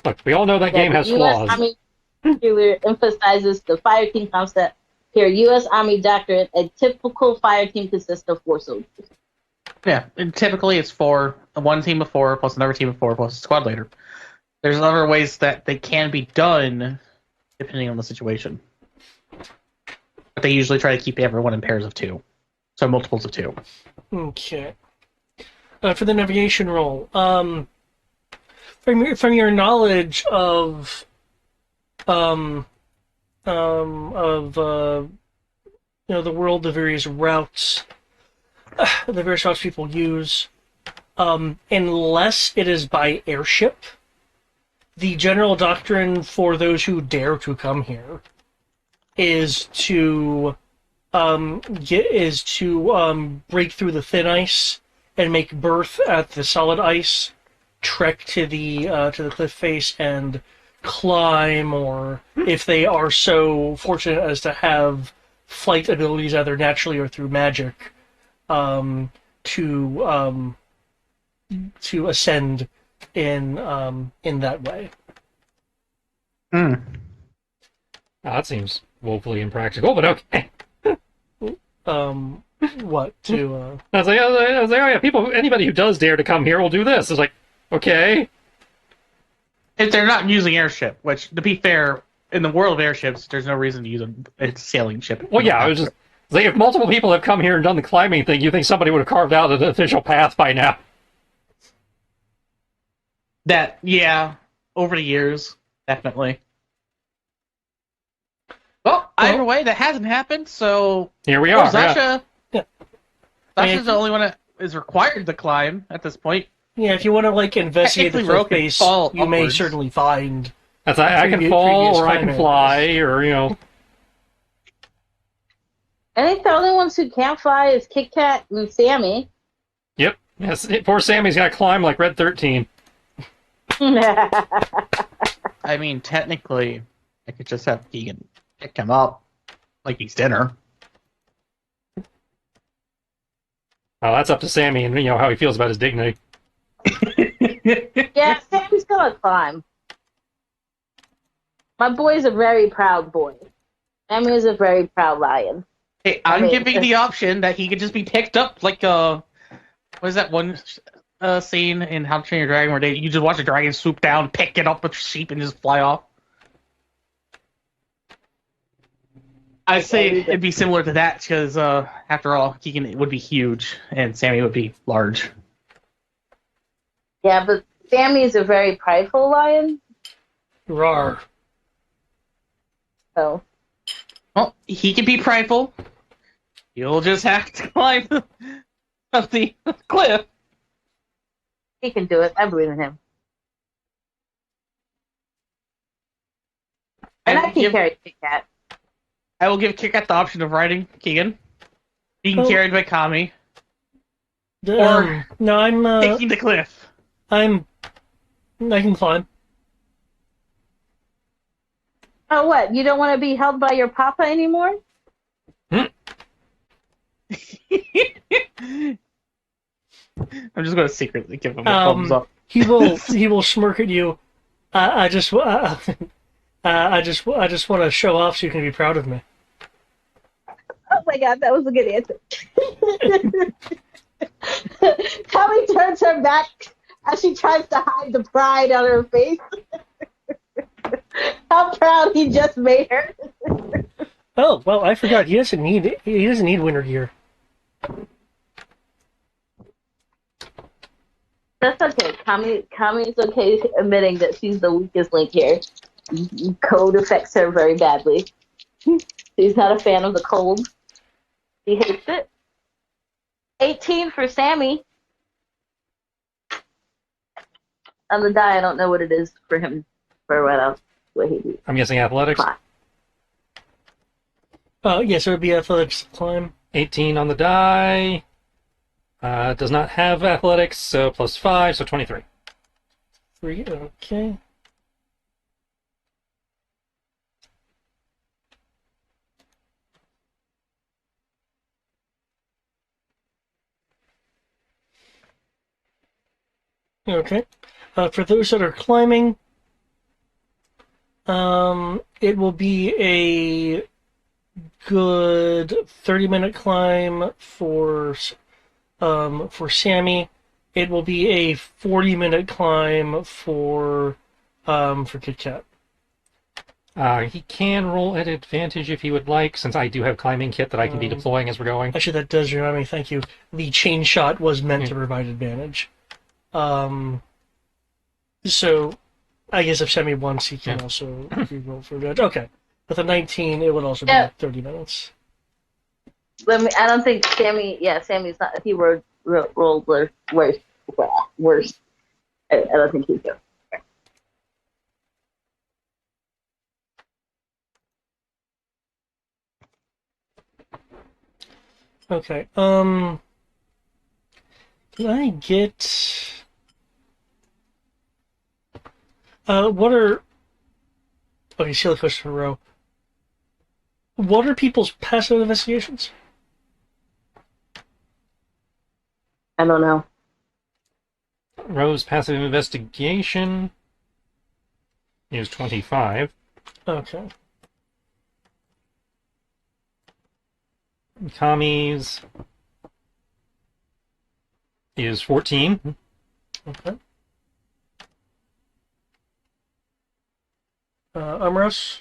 Look, we all know that game the has U.S. flaws. Army particularly emphasizes the fire team concept. Here, U.S. Army doctrine, a typical fire team consists of 4 soldiers. Yeah, and typically it's 4, 1 team of 4 plus another team of 4 plus a squad leader. There's other ways that they can be done depending on the situation. But they usually try to keep everyone in pairs of 2. So multiples of 2. Okay. For the navigation role, from your knowledge of the world, the various routes, people use, unless it is by airship, the general doctrine for those who dare to come here is to break through the thin ice and make berth at the solid ice, trek to the cliff face and climb, or if they are so fortunate as to have flight abilities either naturally or through magic, to ascend in that way. Oh, that seems woefully impractical, but okay. What to? I was like, oh yeah, anybody who does dare to come here will do this. It's like, okay. If they're not using airship, which, to be fair, in the world of airships, there's no reason to use a sailing ship. Well, yeah, I was just like, if multiple people have come here and done the climbing thing, you think somebody would have carved out an official path by now. That, yeah, over the years, definitely. Well, either way, that hasn't happened, so... Here we are. Zasha... Yeah. Zasha's the only one that is required to climb at this point. Yeah, if you want to investigate the Technically, Ro cliff can face, fall you may upwards. certainly find. That's I can fall, or I can fly, or I think the only ones who can't fly is Kit Kat and Sammy. Yep. Yes. Poor Sammy's got to climb like Red 13. I mean, technically, I could just have Keegan pick him up like he's dinner. Oh, that's up to Sammy and how he feels about his dignity. Yeah, Sammy's gonna climb. My boy's a very proud boy. Sammy is a very proud lion. Hey, I'm giving the option that he could just be picked up like what is that one scene in How to Train Your Dragon where you just watch a dragon swoop down, pick it up with sheep, and just fly off? I'd say it'd be similar to that because, after all, Keegan would be huge and Sammy would be large. Yeah, but Sammy is a very prideful lion, Rawr. so Well, he can be prideful. You'll just have to climb up the cliff. he can do it. I believe in him. And I can carry Kit Kat. I will give Kit Kat the option of riding Keegan, being carried by Kami, or no, I'm taking the cliff. I can climb. Oh, what? You don't want to be held by your papa anymore? I'm just going to secretly give him a thumbs up. He will smirk at you. I just want to show off so you can be proud of me. Oh my god, that was a good answer. Tommy turns her back as she tries to hide the pride on her face. How proud he just made her. Oh well, I forgot. He doesn't need winter gear. That's okay. Kami's okay admitting that she's the weakest link here. Cold affects her very badly. She's not a fan of the cold. She hates it. 18 for Sammy. On the die, I don't know what it is for him. For what else? What he do? I'm guessing athletics. Yes, it would be athletics climb. 18 on the die. Does not have athletics, so plus 5, so 23. 3, okay. Okay. For those that are climbing, it will be a good 30-minute climb for Sammy. It will be a 40-minute climb for Kit Kat. He can roll at advantage if he would like, since I do have climbing kit that I can be deploying as we're going. Actually, that does remind me. Thank you. The chain shot was meant to provide advantage. So, I guess if Sammy wants, he can also re-roll for advantage. Okay. With a 19, it would also be 30 minutes. I don't think Sammy. Yeah, Sammy's not. He rolled worse. I don't think he's good. Okay. Can I get? What are? Okay, silly question in a row. What are people's passive investigations? I don't know. Rose passive investigation is 25. Okay. Kami's is 14. Okay. Amros?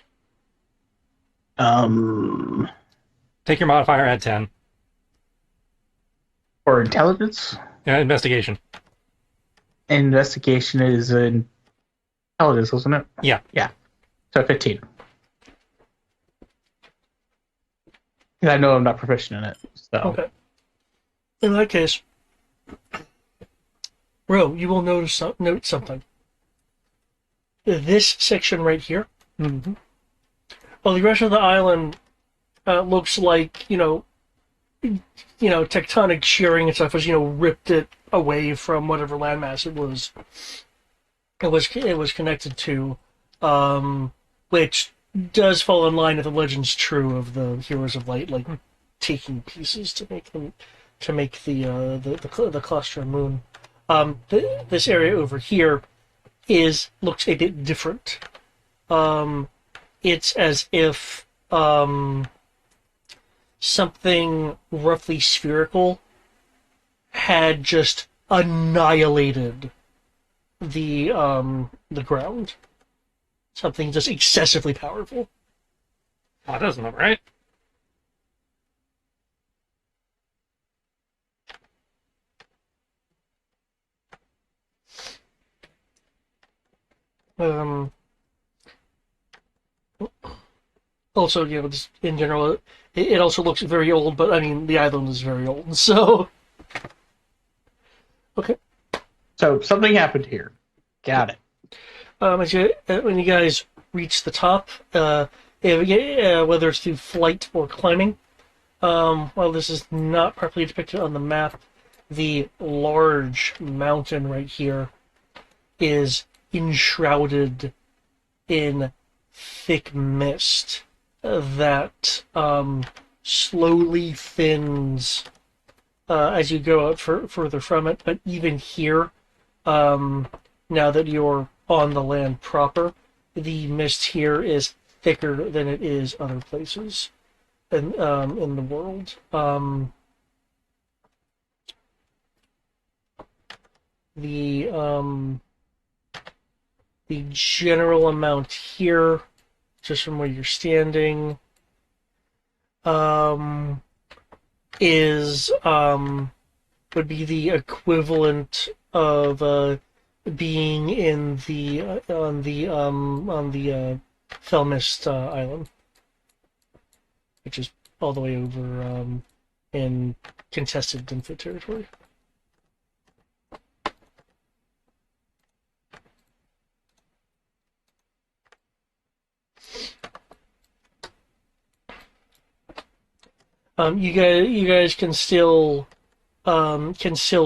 Take your modifier, add 10. For intelligence? Investigation. Investigation is intelligence, wasn't it? Yeah. Yeah. So 15. I know I'm not proficient in it. So. Okay. In that case, Ro, you will note something. This section right here, well, the rest of the island looks like, tectonic shearing and stuff has, ripped it away from whatever landmass it was connected to, which does fall in line with the legends true of the Heroes of Light, like taking pieces to make the Claustra moon. This area over here looks a bit different. It's as if something roughly spherical had just annihilated the ground. Something just excessively powerful. Oh, that doesn't look right. Also, just in general, it also looks very old, but I mean, the island is very old, so. Okay. So something happened here. Got it. When you guys reach the top, whether it's through flight or climbing, while this is not properly depicted on the map, the large mountain right here is enshrouded in thick mist that slowly thins as you go out further from it. But even here, now that you're on the land proper, the mist here is thicker than it is other places in the world. The the general amount here, just from where you're standing, is would be the equivalent of being in the on the Felmist island, which is all the way over in contested Dinfit territory. You guys can still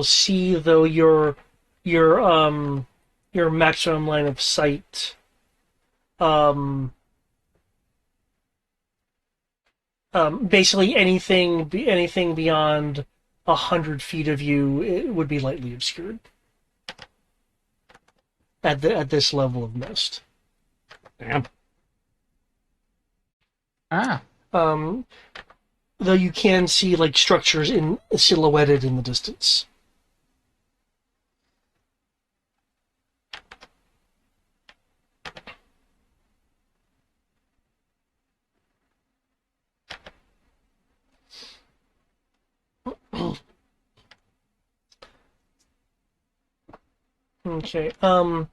see, though, your maximum line of sight basically anything beyond 100 feet of you, it would be lightly obscured at this level of mist. Damn. Ah. Though you can see like structures silhouetted in the distance. Okay. Now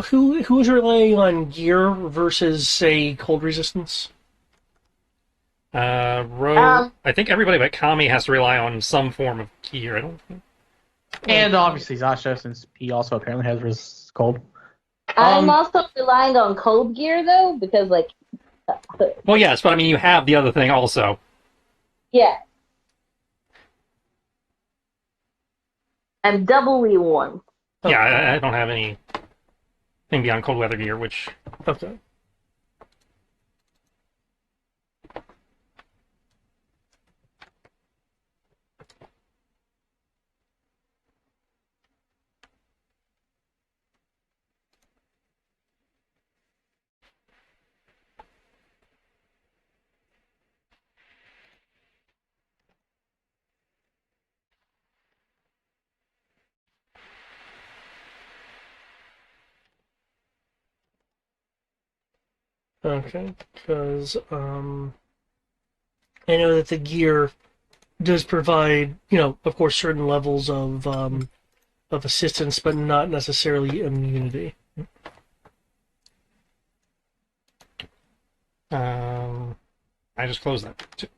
who's relying on gear versus, say, cold resistance? I think everybody but Kami has to rely on some form of gear. I don't think. And obviously Zasha, since he also apparently has resist cold. I'm also relying on cold gear though, because like. Well, yes, but I mean you have the other thing also. Yeah. I'm doubly warm. Yeah, I don't have anything beyond cold weather gear, which. Okay. Okay, because I know that the gear does provide, of course, certain levels of assistance, but not necessarily immunity. I just closed that too.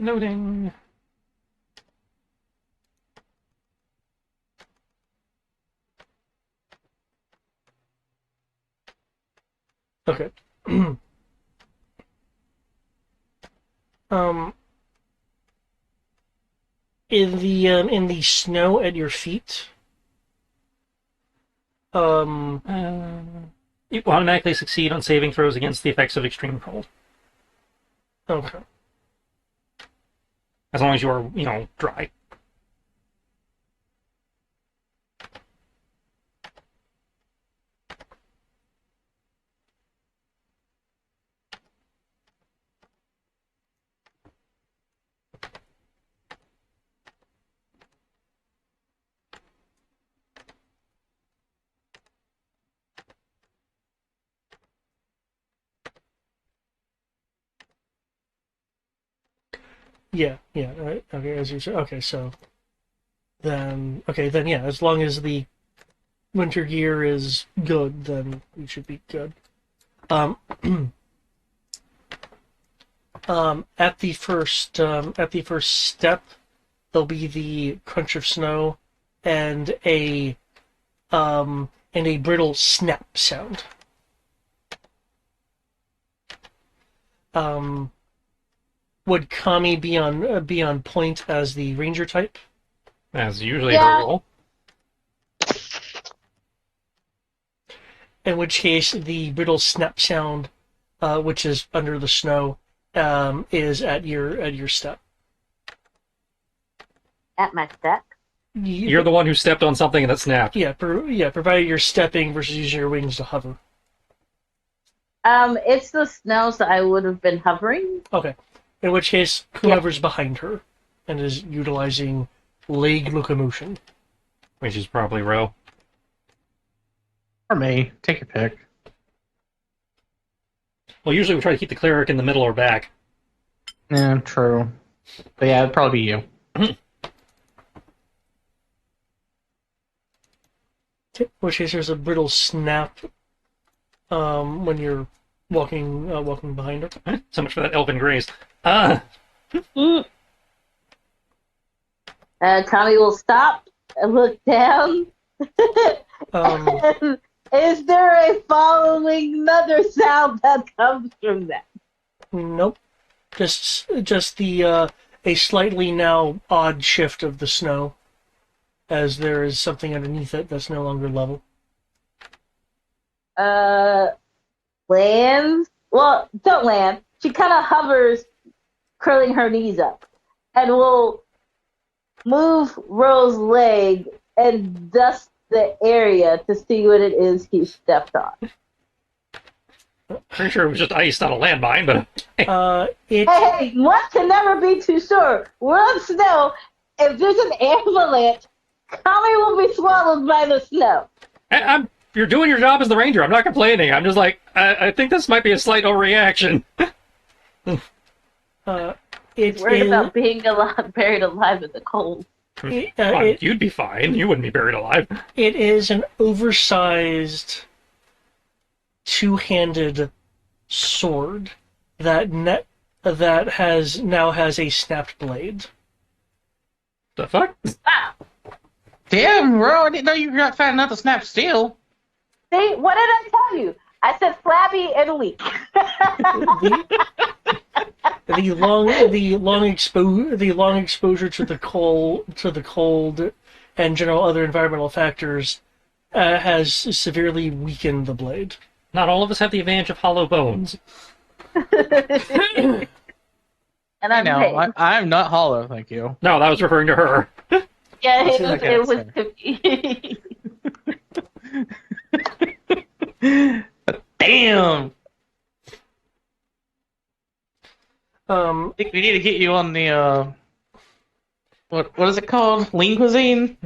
Loading. Okay. um, in the snow at your feet, You automatically succeed on saving throws against the effects of extreme cold, okay. as long as you are, dry. Yeah, right. Okay, as you said. Okay, so then yeah, as long as the winter gear is good, then you should be good. Um, at the first step, there'll be the crunch of snow and a brittle snap sound. would Kami be on point as the ranger type? As usually Yeah. her role. In which case, the brittle snap sound, which is under the snow, is at your step. At my step. You're the one who stepped on something and it snapped. Yeah, provided you're stepping versus using your wings to hover. It's the snow, so I would have been hovering. Okay. In which case, whoever's behind her and is utilizing leg locomotion. Which is probably Ro. Or me. Take your pick. Well, usually we try to keep the cleric in the middle or back. Yeah, true. But yeah, it'd probably be you. In which case, there's a brittle snap when you're walking behind her. So much for that elven grace. Kami will stop and look down. Is there a following another sound that comes from that? Nope. Just the a slightly now odd shift of the snow, as there is something underneath it that's no longer level. Lands. Well, don't land. She kind of hovers, curling her knees up, and will move Ro's leg and dust the area to see what it is he stepped on. Pretty sure it was just ice, not a landmine, but Hey, one can never be too sure. We're on snow. If there's an avalanche, Kami will be swallowed by the snow. you're doing your job as the ranger. I'm not complaining. I'm just like, I think this might be a slight overreaction. It Worried is about being buried alive in the cold. You'd be fine. You wouldn't be buried alive. it is an oversized two-handed sword that now has a snapped blade. The fuck? Damn, bro, I didn't know you got fat enough to snap steel. See, what did I tell you? I said flabby and weak. The long exposure to the cold, and general other environmental factors has severely weakened the blade. Not all of us have the advantage of hollow bones. And I'm No, paid. I'm not hollow, thank you. No, that was referring to her. Yeah, That's what I it was Damn! Um, I think we need to get you on the, what is it called? Lean cuisine?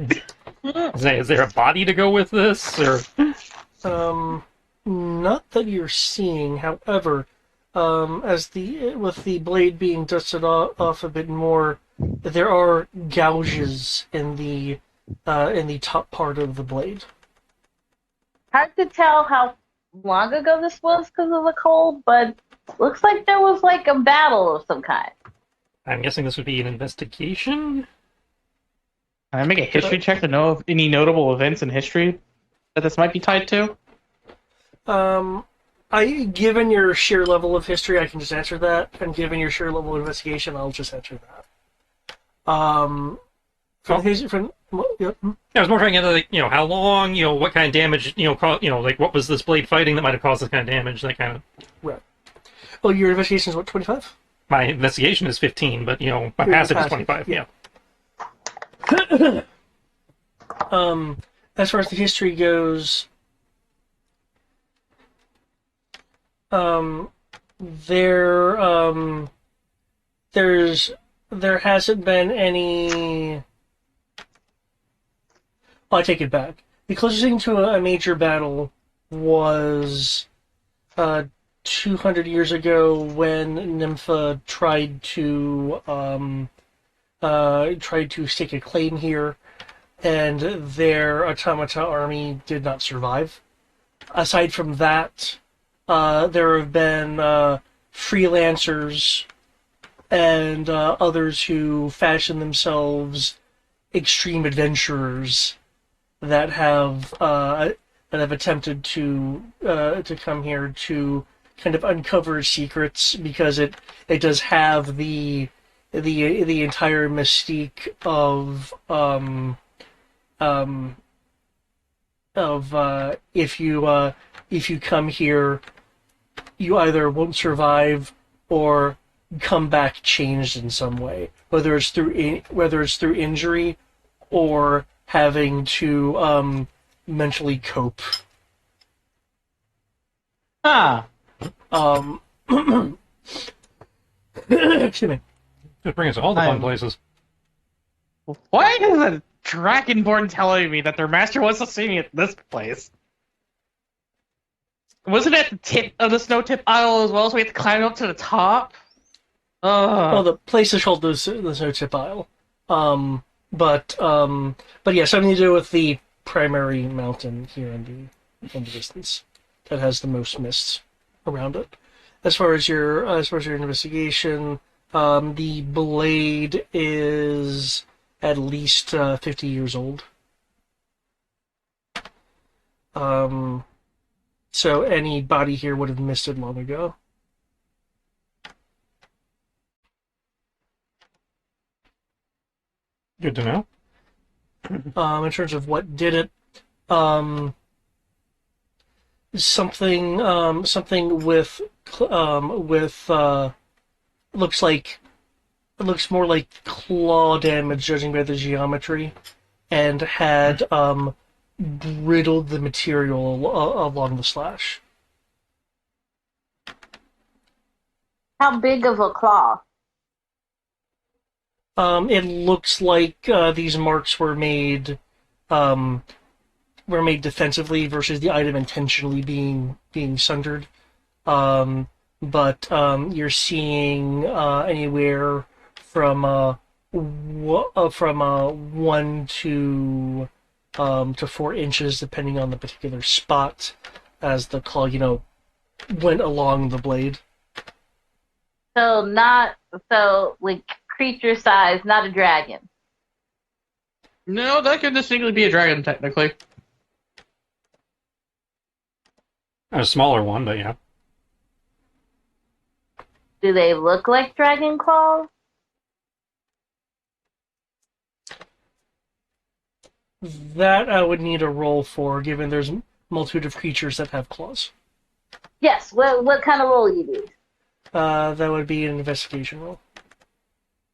Is there a body to go with this? Or not that you're seeing. However, with the blade being dusted off a bit more, there are gouges in the top part of the blade. hard to tell how long ago this was because of the cold, but looks like there was like a battle of some kind. I'm guessing this would be an investigation? Can I make a history check to know of any notable events in history that this might be tied to? Given your sheer level of history, I can just answer that, and given your sheer level of investigation, I'll just answer that. Yep. I was more trying to get, like, how long, what kind of damage, like, what was this blade fighting that might have caused this kind of damage, that kind of... Right. Well, your investigation is what, 25? My investigation is 15, but, my passive is 25, yeah. As far as the history goes, there hasn't been any. I take it back. The closest thing to a major battle was 200 years ago when Nympha tried to stake a claim here, and their automata army did not survive. Aside from that, there have been freelancers and others who fashion themselves extreme adventurers that have attempted to come here to kind of uncovers secrets because it does have the entire mystique of if you come here, you either won't survive or come back changed in some way, whether it's through injury or having to mentally cope. Ah, Excuse me. Just bring us to all the fun I'm- places. why is a Dragonborn telling me that their master wants to see me at this place? Wasn't it at the tip of the snow tip isle as well, so we have to climb up to the top? Well, the place is called the Snow Tip Isle. But yeah, something to do with the primary mountain here in the distance that has the most mists around it. As far as your investigation, the blade is at least 50 years old. So any body here would have missed it long ago. Good to know. In terms of what did it, something with looks more like claw damage, judging by the geometry, and had riddled the material along the slash. How big of a claw? It looks like these marks were made defensively versus the item intentionally being sundered. But you're seeing anywhere from 1 to 4 inches, depending on the particular spot, as the claw went along the blade. So like creature size, not a dragon. No, that could distinctly be a dragon, technically. A smaller one, but yeah. Do they look like dragon claws? That I would need a roll for, given there's a multitude of creatures that have claws. Yes. What kind of roll you do? That would be an investigation roll.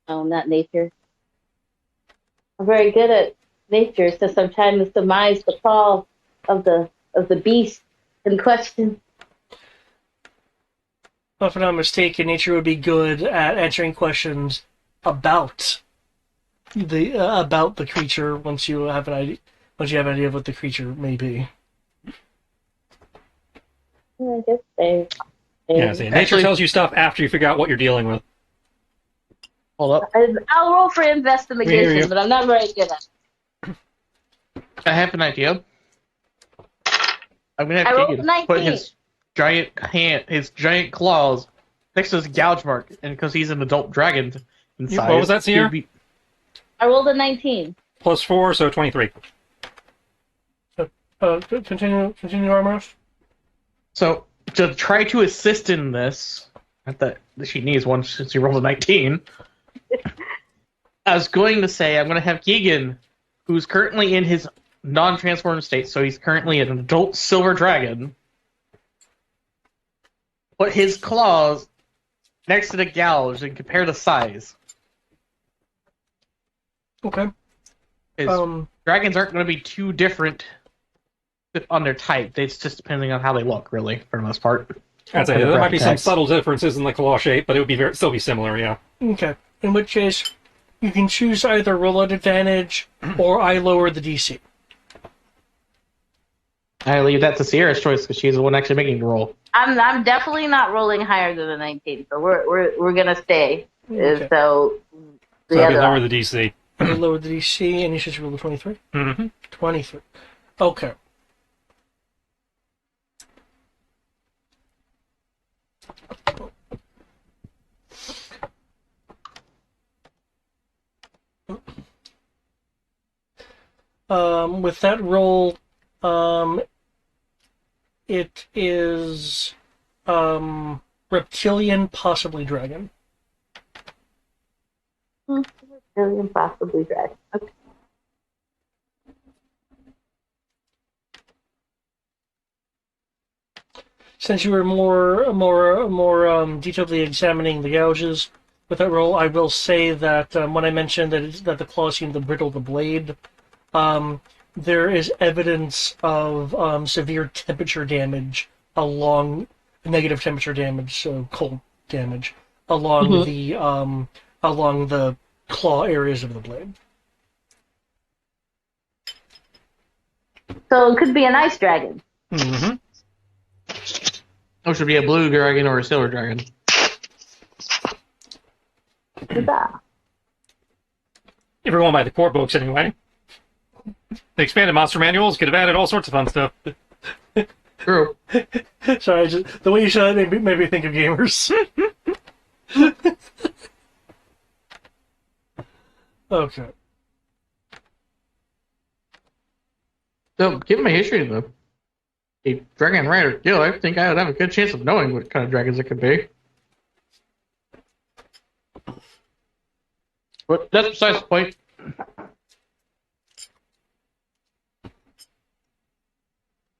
Oh, not nature. I'm very good at nature, so I'm trying to surmise the fall of the beast in question. But if I'm not mistaken, nature would be good at answering questions about the creature once you have an idea of what the creature may be. I guess they. Yeah, see, nature Actually- tells you stuff after you figure out what you're dealing with. Hold up. I'll roll for Here investigation, you- but I'm not very good at it. I have an idea. I'm gonna I have rolled Keegan 19. put his giant claws next to his gouge mark, and because he's an adult dragon inside. What was that, Sierra? I rolled a 19. Plus 4, so 23. Continue, Armorous. So to try to assist in this, not that she needs one since he rolled a 19. I was going to say I'm going to have Keegan, who's currently in his non-transformed state, so he's currently an adult silver dragon, put his claws next to the gouge and compare the size. Okay. 'Cause dragons aren't going to be too different on their type. It's just depending on how they look, really, for the most part. I'd say For the there might be graphic some text. subtle differences in the claw shape, but it would be still be similar, yeah. Okay. In which case, you can choose either roll at advantage or I lower the DC. I leave that to Sierra's choice because she's the one actually making the roll. I'm definitely not rolling higher than a 19, so we're gonna stay. Okay. So So the I'd be other lower the DC. I lower the DC, and you should roll the 23. Mm-hmm. 23. Okay. With that roll, it is reptilian, possibly dragon. Reptilian, possibly dragon. Okay. Since you were more detailedly examining the gouges with that roll, I will say that when I mentioned that the claws seem to brittle the blade, there is evidence of severe temperature damage along negative temperature damage, so cold damage along the claw areas of the blade. So it could be an ice dragon. Mm-hmm. Or should be a blue dragon or a silver dragon. Huzzah. If we're going by the core books, anyway. The expanded monster manuals could have added all sorts of fun stuff. True. Sorry, the way you said it made me think of gamers. Okay. So, given my history of a dragon rider guild, I think I would have a good chance of knowing what kind of dragons it could be. But that's besides the point.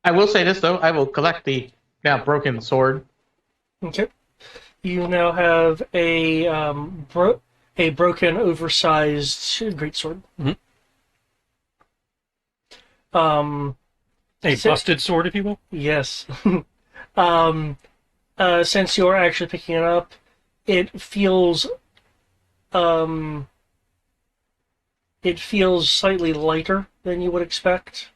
I will say this, though. I will collect the now broken sword. Okay. You now have a broken, oversized greatsword. Mhm. Um, A busted sword, if you will. yes. Since you're actually picking it up, it feels slightly lighter than you would expect.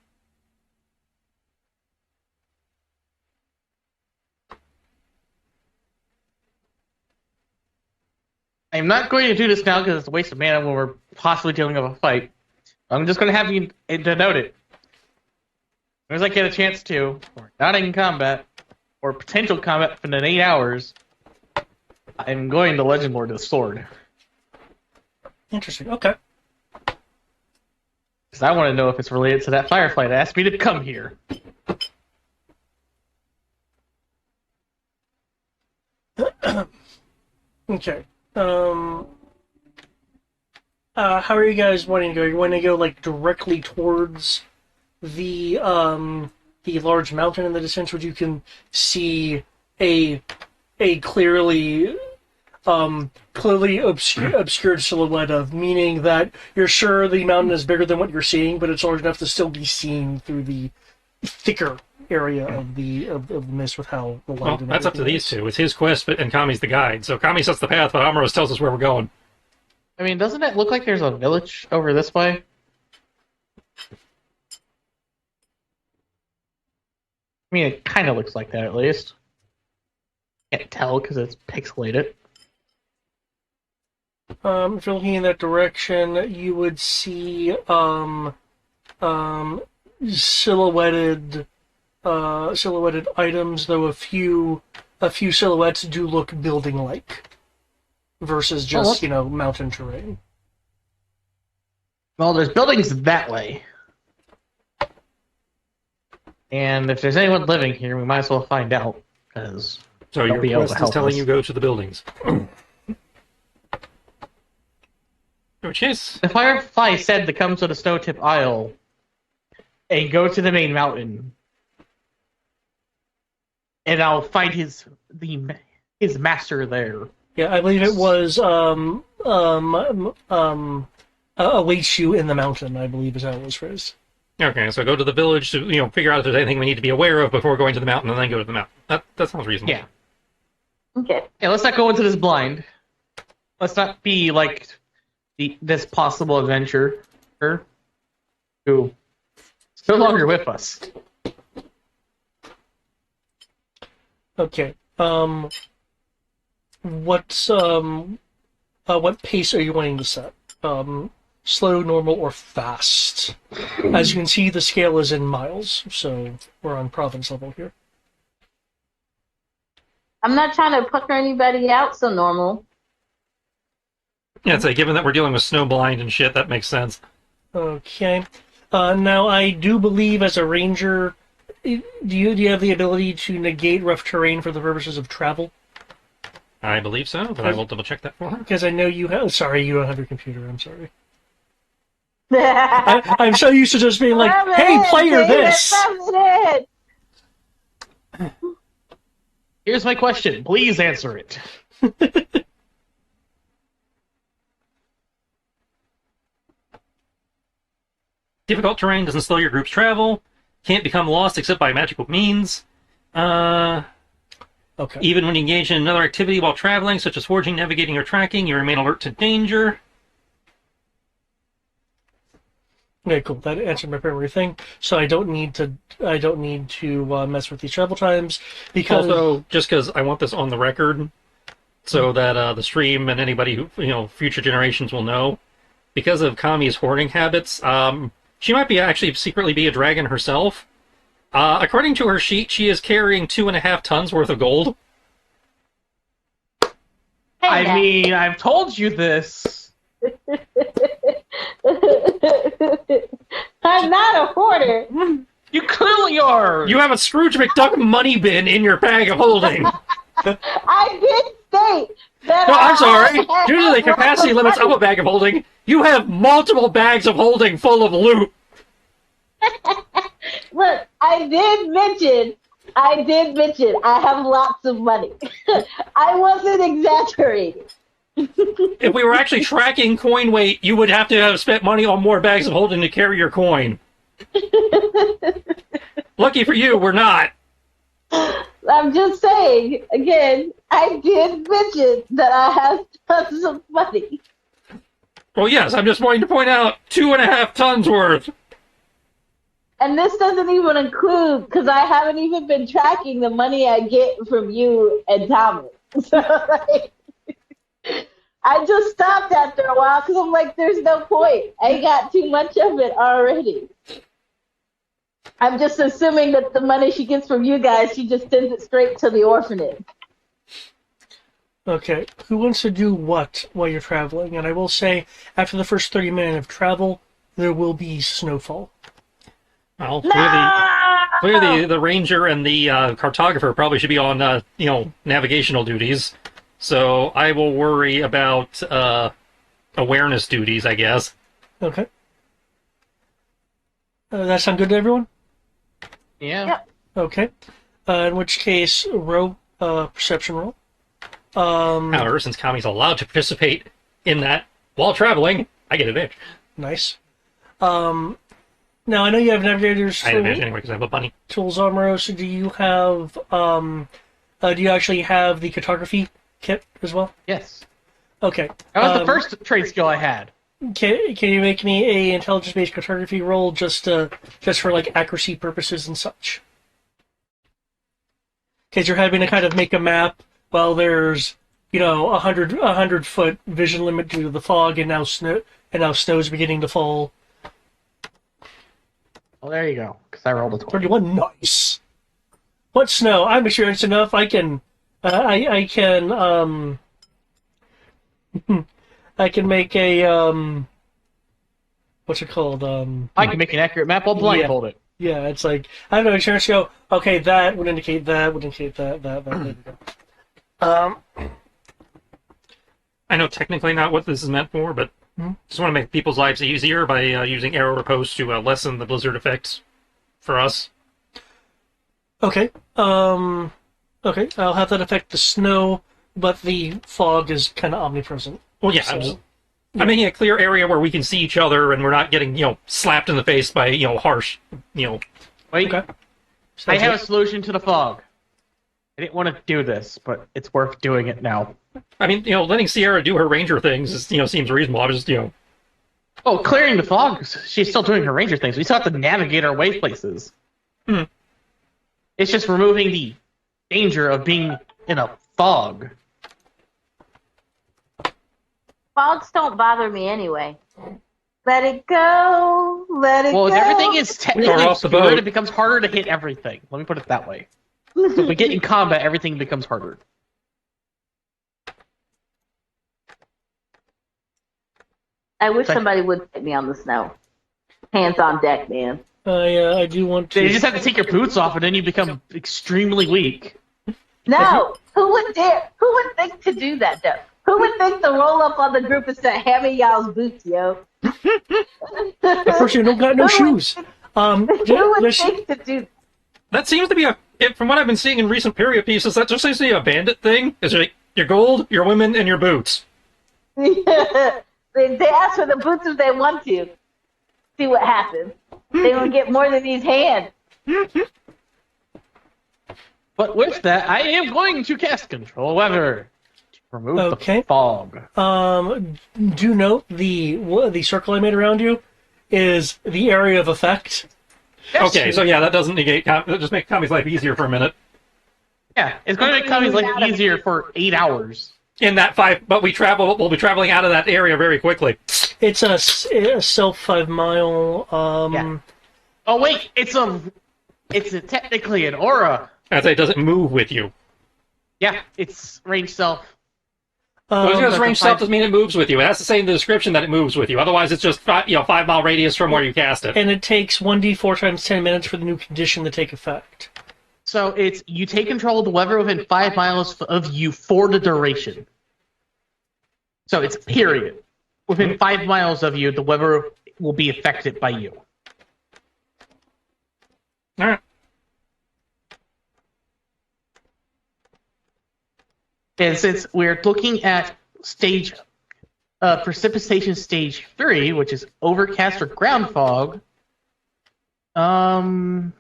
I'm not going to do this now because it's a waste of mana when we're possibly dealing with a fight. I'm just going to have you denote it. As soon as I get a chance to, or not in combat, or potential combat within 8 hours, I'm going to Legend Lord the sword. Interesting. Okay. Because I want to know if it's related to that firefly that asked me to come here. Okay. How are you guys wanting to go? You want to go like directly towards the large mountain in the distance, where you can see a clearly obscured silhouette of, meaning that you're sure the mountain is bigger than what you're seeing, but it's large enough to still be seen through the thicker area of the mist with how the light. Well, and that's up to everything these is. two. It's his quest, and Kami's the guide. So Kami sets the path, but Amoros tells us where we're going. I mean, doesn't it look like there's a village over this way? I mean, it kind of looks like that, at least. Can't tell because it's pixelated. If you're looking in that direction, you would see silhouetted items, though a few silhouettes do look building-like versus just mountain terrain. Well, there's buildings that way. And if there's anyone living here, we might as well find out, because So they'll your be able to quest is help telling us. you go to the buildings. Which is... The Firefly said to come to the Snowtip Isle and go to the main mountain. And I'll find his master there. Yeah, I believe it was awaits you in the mountain, I believe is how it was phrased. Okay, so go to the village to figure out if there's anything we need to be aware of before going to the mountain, and then go to the mountain. That sounds reasonable. Yeah. Okay. Yeah, let's not go into this blind. Let's not be like this possible adventurer who is no longer with us. Okay. What pace are you wanting to set? Slow, normal, or fast? As you can see, the scale is in miles, so we're on province level here. I'm not trying to pucker anybody out, so normal. Yeah, so given that we're dealing with snow blind and shit, that makes sense. Okay. Now, I do believe as a ranger, do you have the ability to negate rough terrain for the purposes of travel? I believe so, but I will double check that for her. Because I know you have. Sorry, you don't have your computer. I'm sorry. I'm so used to just being like, "Hey, player, this." Here's my question. Please answer it. Difficult terrain doesn't slow your group's travel. Can't become lost except by magical means. Okay. Even when you engage in another activity while traveling, such as foraging, navigating, or tracking, you remain alert to danger. Okay, cool. That answered my primary thing. So I don't need to mess with these travel times because Also, just because I want this on the record, so that the stream and anybody who future generations will know, because of Kami's hoarding habits, she might be actually secretly be a dragon herself. According to her sheet, she is carrying 2.5 tons worth of gold. I mean, I've told you this. I'm not a hoarder. You clearly are. You have a Scrooge McDuck money bin in your bag of holding. I did state that. No, I'm sorry. Due to the capacity limits of a bag of holding, you have multiple bags of holding full of loot. Look, I did mention I have lots of money. I wasn't exaggerating. If we were actually tracking coin weight, you would have to have spent money on more bags of holding to carry your coin. Lucky for you, we're not. I'm just saying, again, I did mention that I have tons of money. Well, yes, I'm just wanting to point out 2.5 tons worth. And this doesn't even include, because I haven't even been tracking the money I get from you and Thomas. So, like, I just stopped after a while because I'm like, there's no point. I got too much of it already. I'm just assuming that the money she gets from you guys, she just sends it straight to the orphanage. Okay, who wants to do what while you're traveling? And I will say, after the first 30 minutes of travel, there will be snowfall. Well, No! clearly the ranger and the cartographer probably should be on, navigational duties. So I will worry about awareness duties, I guess. Okay. That sound good to everyone? Yeah. Yep. Okay. In which case, perception roll. However, since Kami's allowed to participate in that while traveling, I get advantage. Nice. Now, I know you have navigators I have advantage anyway because I have a bunny. tools, Armoro, so do you have, do you actually have the cartography kit as well? Yes. Okay. That was the first trade skill I had. Can you make me a intelligence-based cartography roll just for like accuracy purposes and such? Because you're having to kind of make a map while there's 100-foot vision limit due to the fog, and now snow's beginning to fall. Well, there you go. Because I rolled a 20. 31, nice. What snow? I'm experienced enough. I can I can make a what's it called? I can make an accurate map while blindfolded. Yeah, it's like I have no insurance. Go, okay, that would indicate that. There we go. I know technically not what this is meant for, but just want to make people's lives easier by using arrow riposte to lessen the blizzard effects for us. Okay. Okay, I'll have that affect the snow, but the fog is kind of omnipresent. Well, yeah, So, I'm making a clear area where we can see each other and we're not getting, slapped in the face by, harsh, Wait, okay. I have a solution to the fog. I didn't want to do this, but it's worth doing it now. I mean, letting Sierra do her ranger things is, seems reasonable. I was just, Oh, clearing the fog. She's still doing her ranger things. We still have to navigate our way places. It's just removing the danger of being in a fog. Fogs don't bother me anyway. Let it go. Let it go. Well, if everything is technically off the obscured, boat. it becomes harder to hit everything. Let me put it that way. So if we get in combat, everything becomes harder. I wish somebody would put me on the snow. Hands on deck, man. I do want to. You just have to take your boots off, and then you become extremely weak. No, who would dare? Who would think to do that, though? Who would think to roll up on the group and say, "Hand me y'all's boots, yo"? Unfortunately, I don't got no shoes. Who would think to do? That seems to be from what I've been seeing in recent period pieces, that just seems to be a bandit thing. Is like your gold, your women, and your boots. They ask for the boots if they want to. See what happens. They don't get more than these hands. But with that, I am going to cast Control Weather to remove the fog. Do note the circle I made around you is the area of effect. Yes. Okay, so yeah, that doesn't negate. That just makes Kami's life easier for a minute. Yeah, it's going to make Kami's life easier for 8 hours. In that 5, but we'll be traveling out of that area very quickly. It's a self 5 mile. Yeah. Oh wait, it's technically an aura. As it doesn't move with you. Yeah, it's range self. Because range self doesn't mean it moves with you. It has to say in the description that it moves with you. Otherwise, it's just 5 mile radius from where you cast it. And it takes 1d4 times 10 minutes for the new condition to take effect. So it's you take control of the weather within 5 miles of you for the duration. So it's period. Within 5 miles of you, the weather will be affected by you. All right. And since we're looking at precipitation stage 3, which is overcast or ground fog, I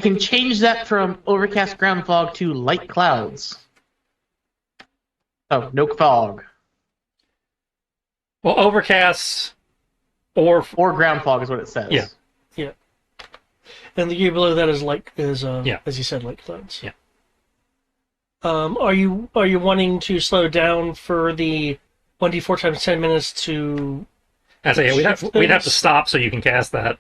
can change that from overcast ground fog to light clouds. Oh, no fog. Well, overcast or ground fog is what it says. Yeah. Yeah. And the year below that is as you said, light clouds. Yeah. Are you wanting to slow down for the 1d4 times 10 minutes to? I say we'd have to stop so you can cast that.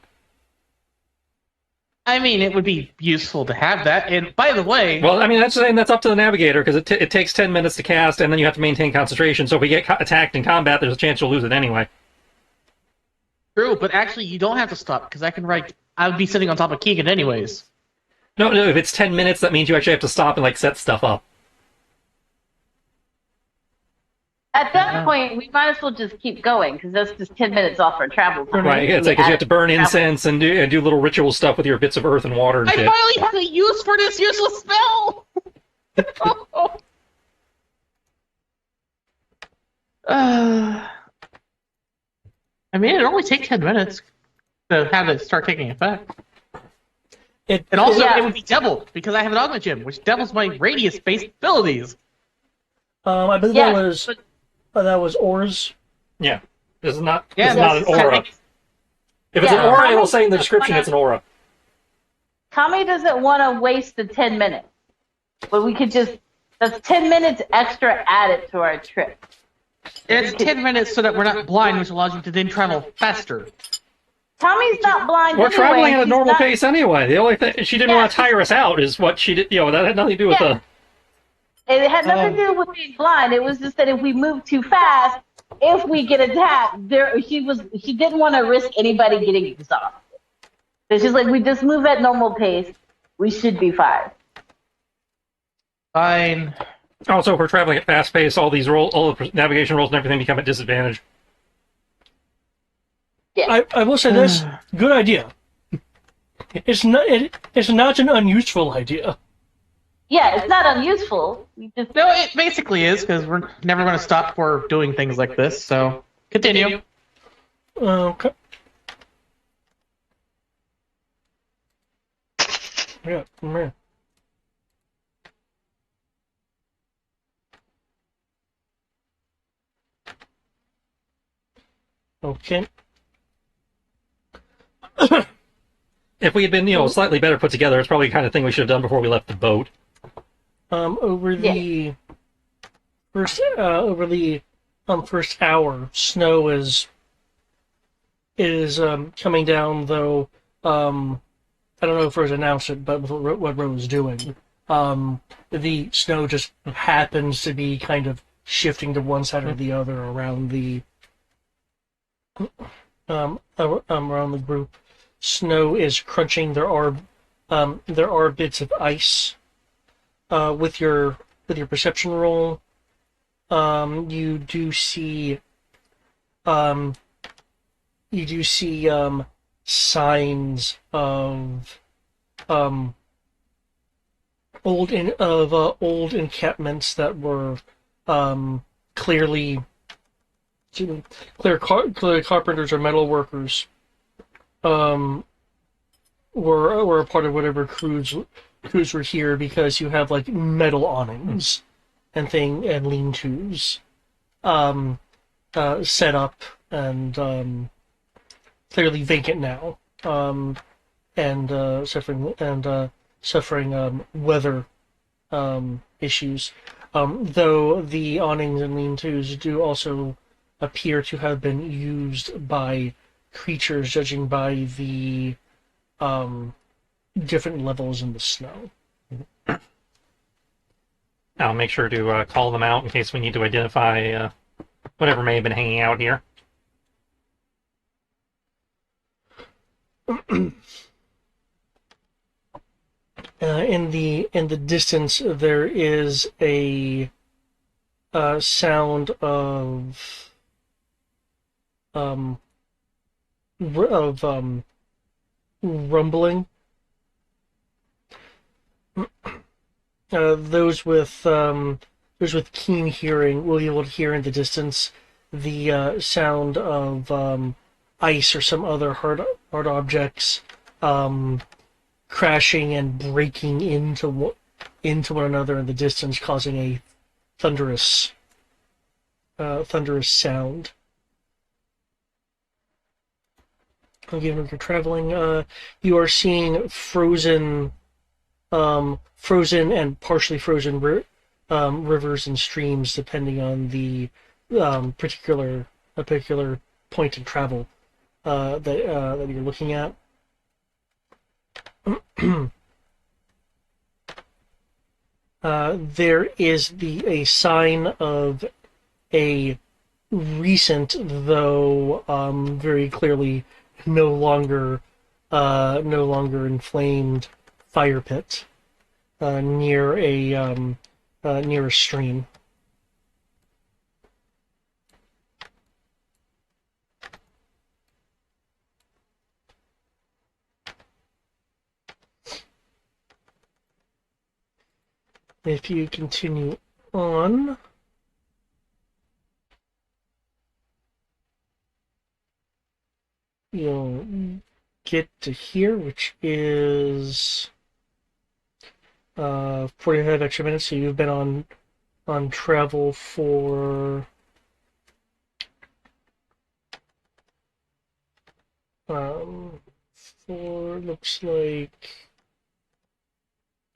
I mean, it would be useful to have that. And by the way, well, I mean that's up to the navigator because it takes 10 minutes to cast, and then you have to maintain concentration. So if we get attacked in combat, there's a chance you'll lose it anyway. True, but actually you don't have to stop because I would be sitting on top of Keegan anyways. No, if it's 10 minutes, that means you actually have to stop and set stuff up. At that point, we might as well just keep going because that's just 10 minutes off our travel time. Right, it's like 'cause you have to burn incense and do little ritual stuff with your bits of earth and water and shit. I finally have a use for this useless spell! I mean, it only takes 10 minutes to have it start taking effect. And also, it would be doubled because I have an Augment Gem, which doubles my radius-based abilities. I believe that was Auras. Yeah, this is not an aura. If it's an Yeah. aura, it will say in the description it's an aura. Kami doesn't want to waste the 10 minutes. But we could that's 10 minutes extra added to our trip. And it's 10 minutes so that we're not blind, which allows you to then travel faster. Tommy's not blind. We're anyway. traveling at a He's normal not- pace anyway. The only thing she didn't want to tire us out is what she did. That had nothing to do with the. It had nothing to do with being blind. It was just that if we move too fast, if we get attacked, she didn't want to risk anybody getting exhausted. So she's like, we just move at normal pace. We should be fine. Fine. Also, if we're traveling at fast pace, all the navigation rolls and everything become at disadvantage. Yeah. I will say this: good idea. It's not an unuseful idea. Yeah, it's not unuseful. We just No, it basically is, because we're never going to stop for doing things like this, so continue. Okay. Yeah. Man. Okay. If we had been, slightly better put together, it's probably the kind of thing we should have done before we left the boat. Over the first hour, snow is coming down. Though I don't know if Rose announced it, but with what Rose is doing, the snow just happens to be kind of shifting to one side or the other around the group. snow is crunching. There are bits of ice. With your perception roll, you do see signs of old encampments that were clearly clear carpenters or metal workers were a part of whatever crews were here, because you have like metal awnings and lean-tos set up and clearly vacant now, and suffering weather issues. Though the awnings and lean-tos do also appear to have been used by creatures, judging by the different levels in the snow. I'll make sure to call them out in case we need to identify whatever may have been hanging out here. In the distance, there is a sound of rumbling. Those with keen hearing will be able to hear in the distance the sound of ice or some other hard objects crashing and breaking into one another in the distance, causing a thunderous sound. Again, when you're traveling, you are seeing frozen and partially frozen rivers and streams, depending on the particular point in travel that you're looking at. There is a sign of a recent, though very clearly no longer inflamed fire pit near a stream. If you continue on, you'll get to here, which is 45 extra minutes. So you've been on travel for looks like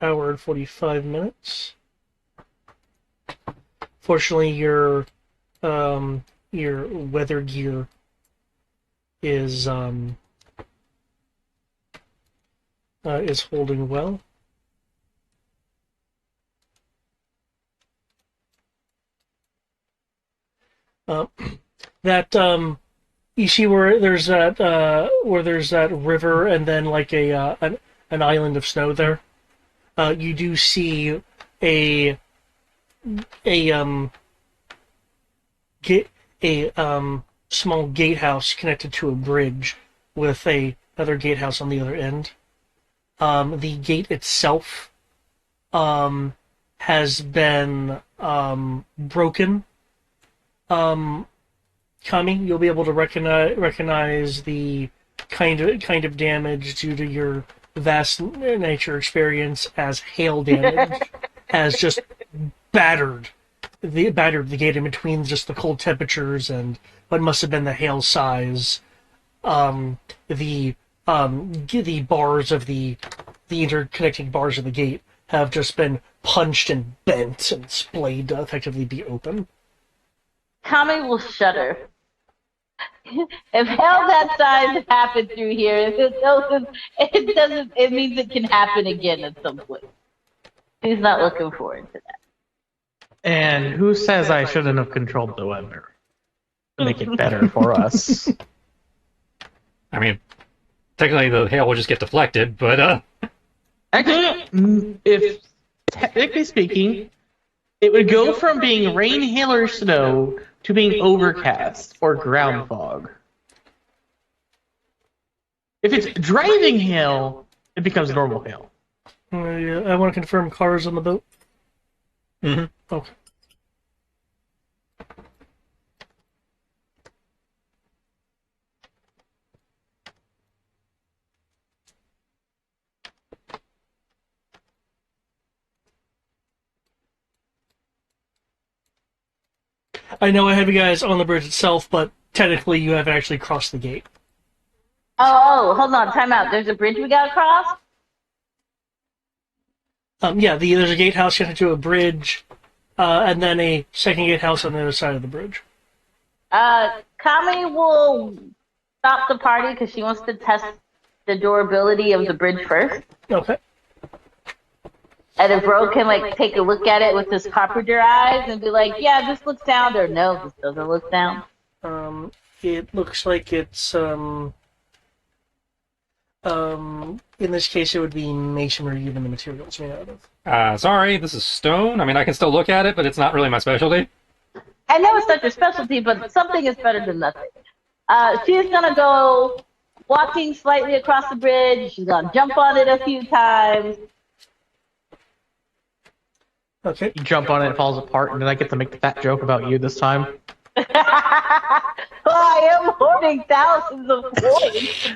hour and 45 minutes. Fortunately, your weather gear is holding well. You see where there's that river and then like an island of snow there. You do see a small gatehouse connected to a bridge with another gatehouse on the other end. The gate itself has been broken. Kami, you'll be able to recognize the kind of damage due to your vast nature experience as hail damage has just battered the gate in between just the cold temperatures and what must have been the hail size. The bars of the interconnecting bars of the gate have just been punched and bent and splayed to effectively be open. Kami will shudder. If hell that size happened through here, it means it can happen again at some point. He's not looking forward to that. And who says I shouldn't have controlled the weather to make it better for us? I mean, technically the hail will just get deflected, but Actually, if technically speaking, it would go from being rain, hail, or snow to being overcast or ground fog. If it's driving hail, it becomes normal hail. Yeah, I want to confirm cars on the boat. Mhm. Okay. I know I have you guys on the bridge itself, but technically you haven't actually crossed the gate. Oh, hold on, time out. There's a bridge we gotta cross? Yeah, there's a gatehouse connected to a bridge, and then a second gatehouse on the other side of the bridge. Kami will stop the party because she wants to test the durability of the bridge first. Okay. And if Ro can like take a look at it with his carpenter eyes and be like, yeah, this looks sound, or no, this doesn't look sound. It looks like it's in this case it would be masonry given the materials made out of. sorry, this is stone. I mean, I can still look at it, but it's not really my specialty. I know it's not your specialty, but something is better than nothing. She's gonna go walking slightly across the bridge. She's gonna jump on it a few times. Okay. You jump on it, it falls apart, and then I get to make the fat joke about you this time. Well, I am hoarding thousands of coins.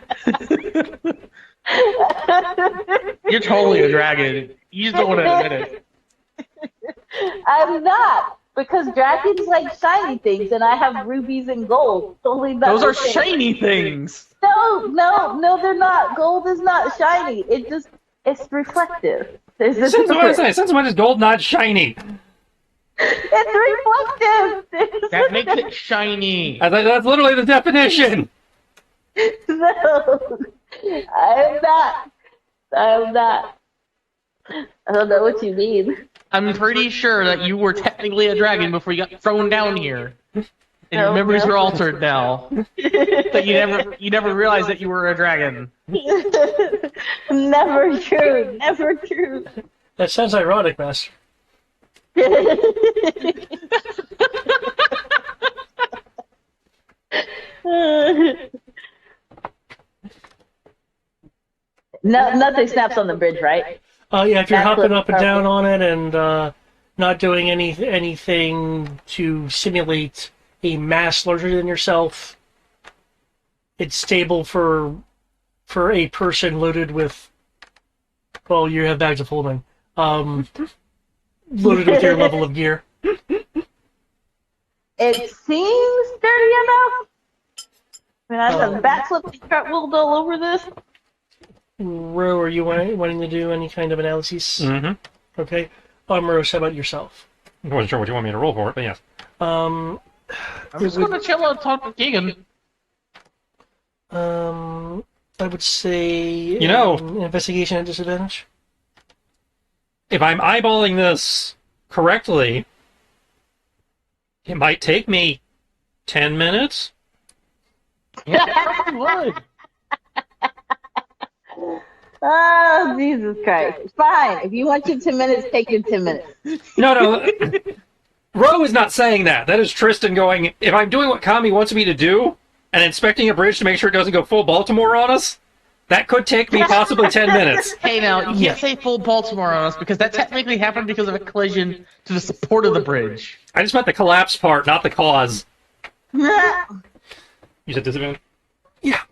You're totally a dragon. You just don't want to admit it. I'm not, because dragons like shiny things, and I have rubies and gold. Totally not. Those are the same. shiny things. No, they're not. Gold is not shiny. It's reflective. There's a Since when difference. is gold not shiny? It's reflective. That makes it shiny. That's literally the definition. No, I'm not. I don't know what you mean. I'm pretty sure that you were technically a dragon before you got thrown down here. And your No, memories no. are altered now. That you never realized that you were a dragon. Never true. Never true. That sounds ironic, Master. Nothing snaps on the bridge, right? Yeah, if you're That's hopping what's up and down perfect. on it and not doing anything to simulate a mass larger than yourself, it's stable for a person loaded with. Well, you have bags of holding. Loaded with your level of gear. It seems sturdy enough. I mean, I've done backflips and cartwheeled all over this. Ro, are you wanting to do any kind of analysis? Mm-hmm. Okay. Rose, how about yourself? I wasn't sure what you want me to roll for it, but yes. I'm just going to chill and talk to Keegan. I would say You know- investigation at disadvantage. If I'm eyeballing this correctly, it might take me 10 minutes. Yeah, it would. Oh, Jesus Christ. Fine. If you want your 10 minutes, take your 10 minutes. No. Ro is not saying that. That is Tristan going, if I'm doing what Kami wants me to do, and inspecting a bridge to make sure it doesn't go full Baltimore on us, that could take me possibly 10 minutes. Hey, now, you can't say full Baltimore on us, because that technically happened because of a collision to the support of the bridge. I just meant the collapse part, not the cause. when, You said disadvantage? Yeah.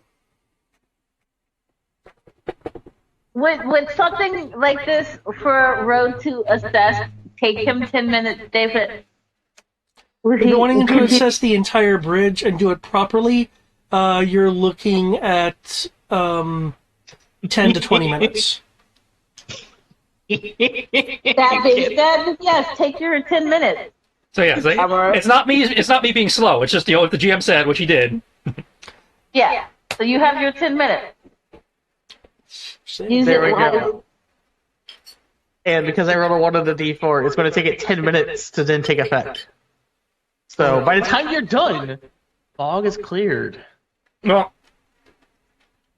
when something like this for Road to assess, take him 10 minutes, David. If you're wanting to assess the entire bridge and do it properly, you're looking at 10 to 20 minutes. That being said, yes, take your 10 minutes. So yeah, it's not me. It's not me being slow. It's just what the GM said, which he did. Yeah. So you have your 10 minutes. Use There it we go. And because I rolled a 1 on the D4, it's going to take it 10 minutes to then take effect. So by the time you're done, fog is cleared. Well,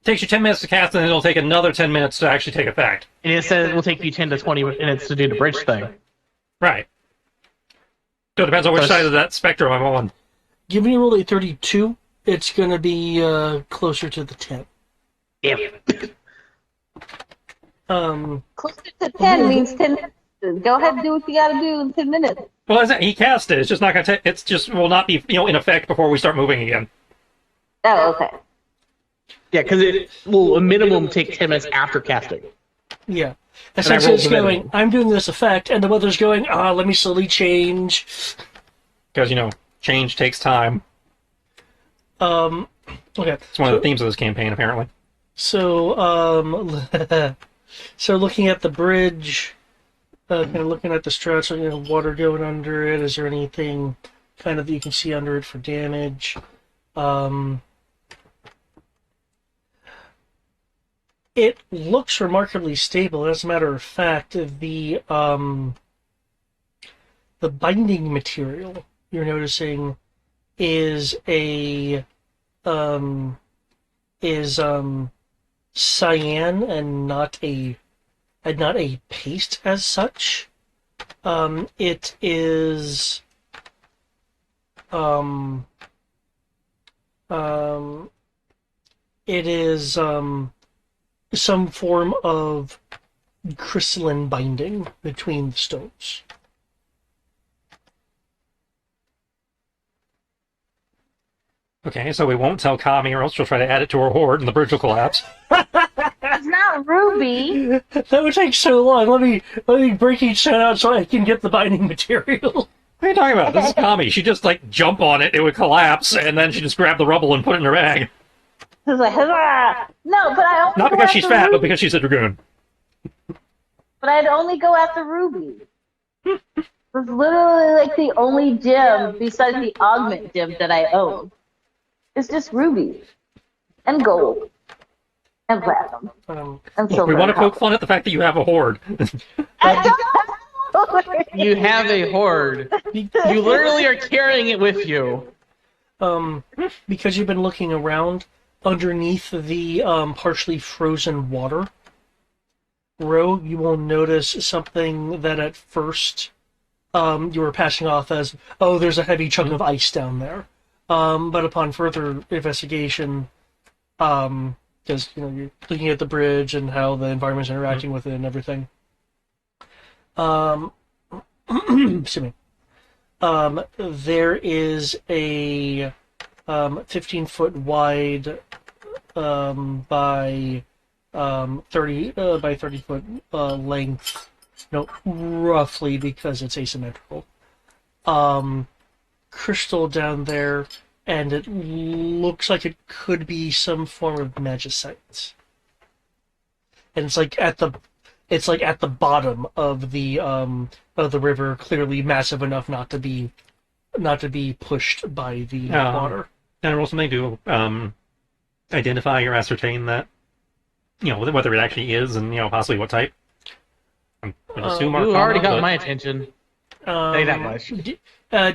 takes you 10 minutes to cast, and then it'll take another 10 minutes to actually take effect. And it says it will take you 10 to 20 minutes to do the bridge thing. Right. So it depends on which Plus- side of that spectrum I'm on. Given you roll a 32, it's going to be closer to the 10. Yeah. Closer to 10 means 10 minutes. Go ahead and do what you gotta do in 10 minutes. Well, he cast it. It's just not going to take... It's just will not be, in effect before we start moving again. Oh, okay. Yeah, because it will a minimum take 10 minutes after casting. Yeah. I Essentially, rolled it's the going, minimum. I'm doing this effect, and the weather's going, let me slowly change. Because, change takes time. Okay. It's one of the themes of this campaign, apparently. So, so looking at the bridge, kind of looking at the struts, water going under it. Is there anything kind of that you can see under it for damage? It looks remarkably stable. As a matter of fact, the binding material you're noticing is cyan and not a paste as such. It is some form of crystalline binding between the stones. Okay, so we won't tell Kami, or else she'll try to add it to her hoard, and the bridge will collapse. It's not ruby. That would take so long. Let me break each stone out so I can get the binding material. What are you talking about? This is Kami. She'd just, jump on it, it would collapse, and then she'd just grab the rubble and put it in her bag. It's like, huzzah! No, but I only Not go because she's after fat, but ruby. because she's a dragoon. But I'd only go after ruby. It's literally like the only gem besides the augment gem that I own. It's just ruby and gold and platinum and silver. We want to and poke copper. fun at the fact that you have a hoard. I don't know. You have a hoard. You literally are carrying it with you. Because you've been looking around underneath the partially frozen water, Ro, you will notice something that at first you were passing off as, oh, there's a heavy chunk of ice down there. But upon further investigation, because you're looking at the bridge and how the environment's interacting with it and everything. Excuse me. There is a 15-foot wide by 30-foot length. No, roughly, because it's asymmetrical. Crystal down there, and it looks like it could be some form of magicite. And it's at the bottom of the river, clearly massive enough not to be pushed by the water. Can I roll something to identify or ascertain that, whether it actually is and, possibly what type? I'm going to assume You Arcana, already got but- my attention. Say that much.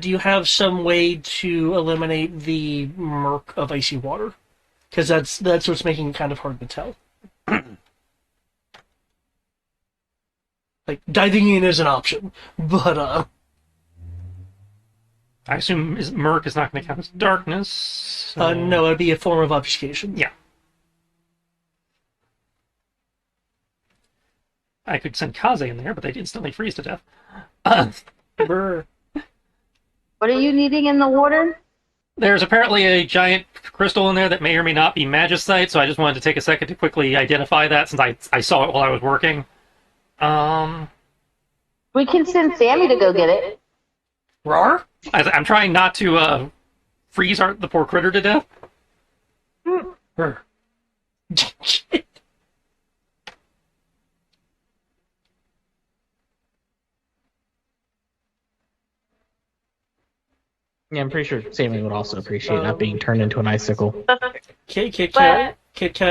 Do you have some way to eliminate the murk of icy water? Because that's what's making it kind of hard to tell. Diving in is an option, but I assume murk is not going to count as darkness. So... no, it'd be a form of obfuscation. Yeah. I could send Kaze in there, but they'd instantly freeze to death. Brr. What are you needing in the water? There's apparently a giant crystal in there that may or may not be magicite, so I just wanted to take a second to quickly identify that since I saw it while I was working. We can send Sammy to go get it. Rar? I'm trying not to freeze the poor critter to death. Brr. Yeah, I'm pretty sure Sammy would also appreciate not being turned into an icicle. Kit Kat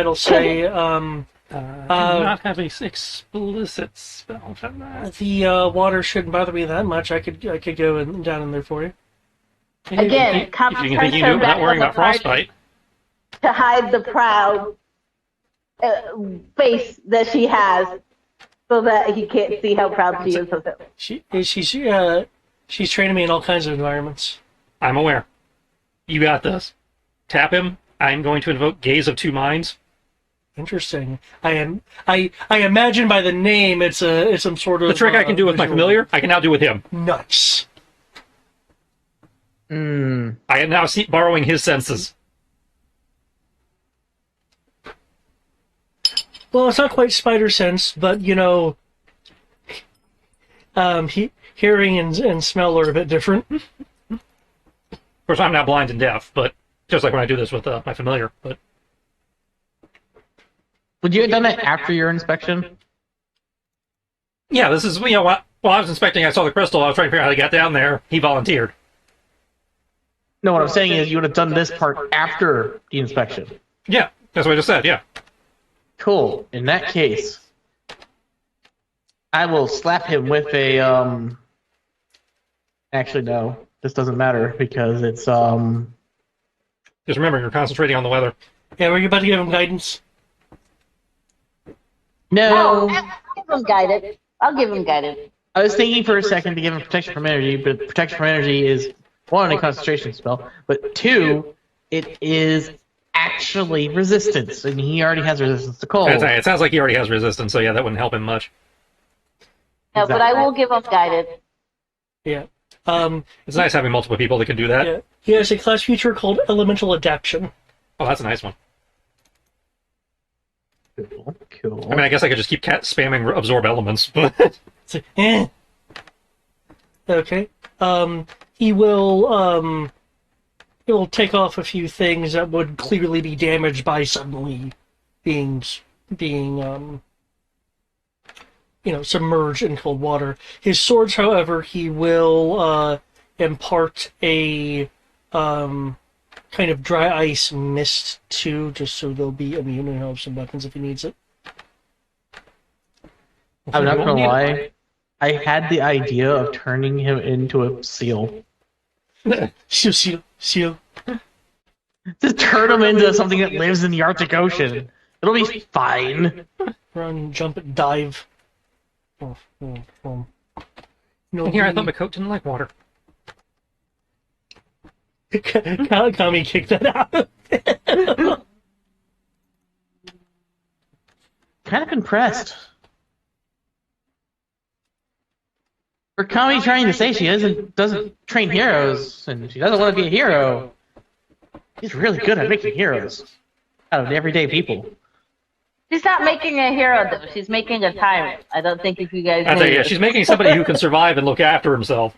will say, Do not have a explicit spell for that. the water shouldn't bother me that much. I could go down in there for you. Again, if you Kami can think turns you can do her it back without worrying on about the party frostbite. to hide the proud face that she has, so that he can't see how proud she is of him. She's training me in all kinds of environments. I'm aware. You got this. Tap him. I'm going to invoke Gaze of Two Minds. Interesting. I imagine by the name it's some sort of The trick I can do with my visual. familiar, I can now do with him. Nice. I am now borrowing his senses. Well, it's not quite spider sense, but hearing and smell are a bit different. Of course, I'm now blind and deaf, but just like when I do this with my familiar. But Would you have done it after your inspection? yeah, this is while I was inspecting, I saw the crystal. I was trying to figure out how to get down there. He volunteered. No, what I'm saying is you would have done this part after the inspection. Yeah, that's what I just said. Yeah. Cool. In that case, I will slap him with a Actually, no. This doesn't matter because it's Just remember, you're concentrating on the weather. Yeah, were you about to give him guidance? No. I'll give him guidance. I'll give him guidance. I was thinking for a second to give him protection from energy, but protection from energy is one, a concentration spell, but two, it is actually resistance, and he already has resistance to cold. It sounds like he already has resistance, so yeah, that wouldn't help him much. No, but I will give him guidance. Yeah. It's nice having multiple people that can do that. Yeah. He has a class feature called Elemental Adaptation. Oh, that's a nice one. Cool. I mean, I guess I could just keep spamming absorb elements, but It's like, eh. Okay. He will take off a few things that would clearly be damaged by suddenly being submerged in cold water. His swords, however, he will impart a kind of dry ice mist to, just so they'll be immune and have some weapons if he needs it. I'm not gonna lie. I had the idea of turning him into a seal. Seal. Just turn him into something that lives in the Arctic Ocean. It'll be fine. Run, jump, dive. here I thought my coat didn't like water. Kami kicked that out. Kind of impressed. For Kami trying to say she doesn't train heroes, and she doesn't want to be a hero. She's really good at making heroes out of everyday people. She's not making a hero, though. She's making a tyrant. I don't think if you guys I knew think, yeah, this. she's making somebody who can survive and look after himself.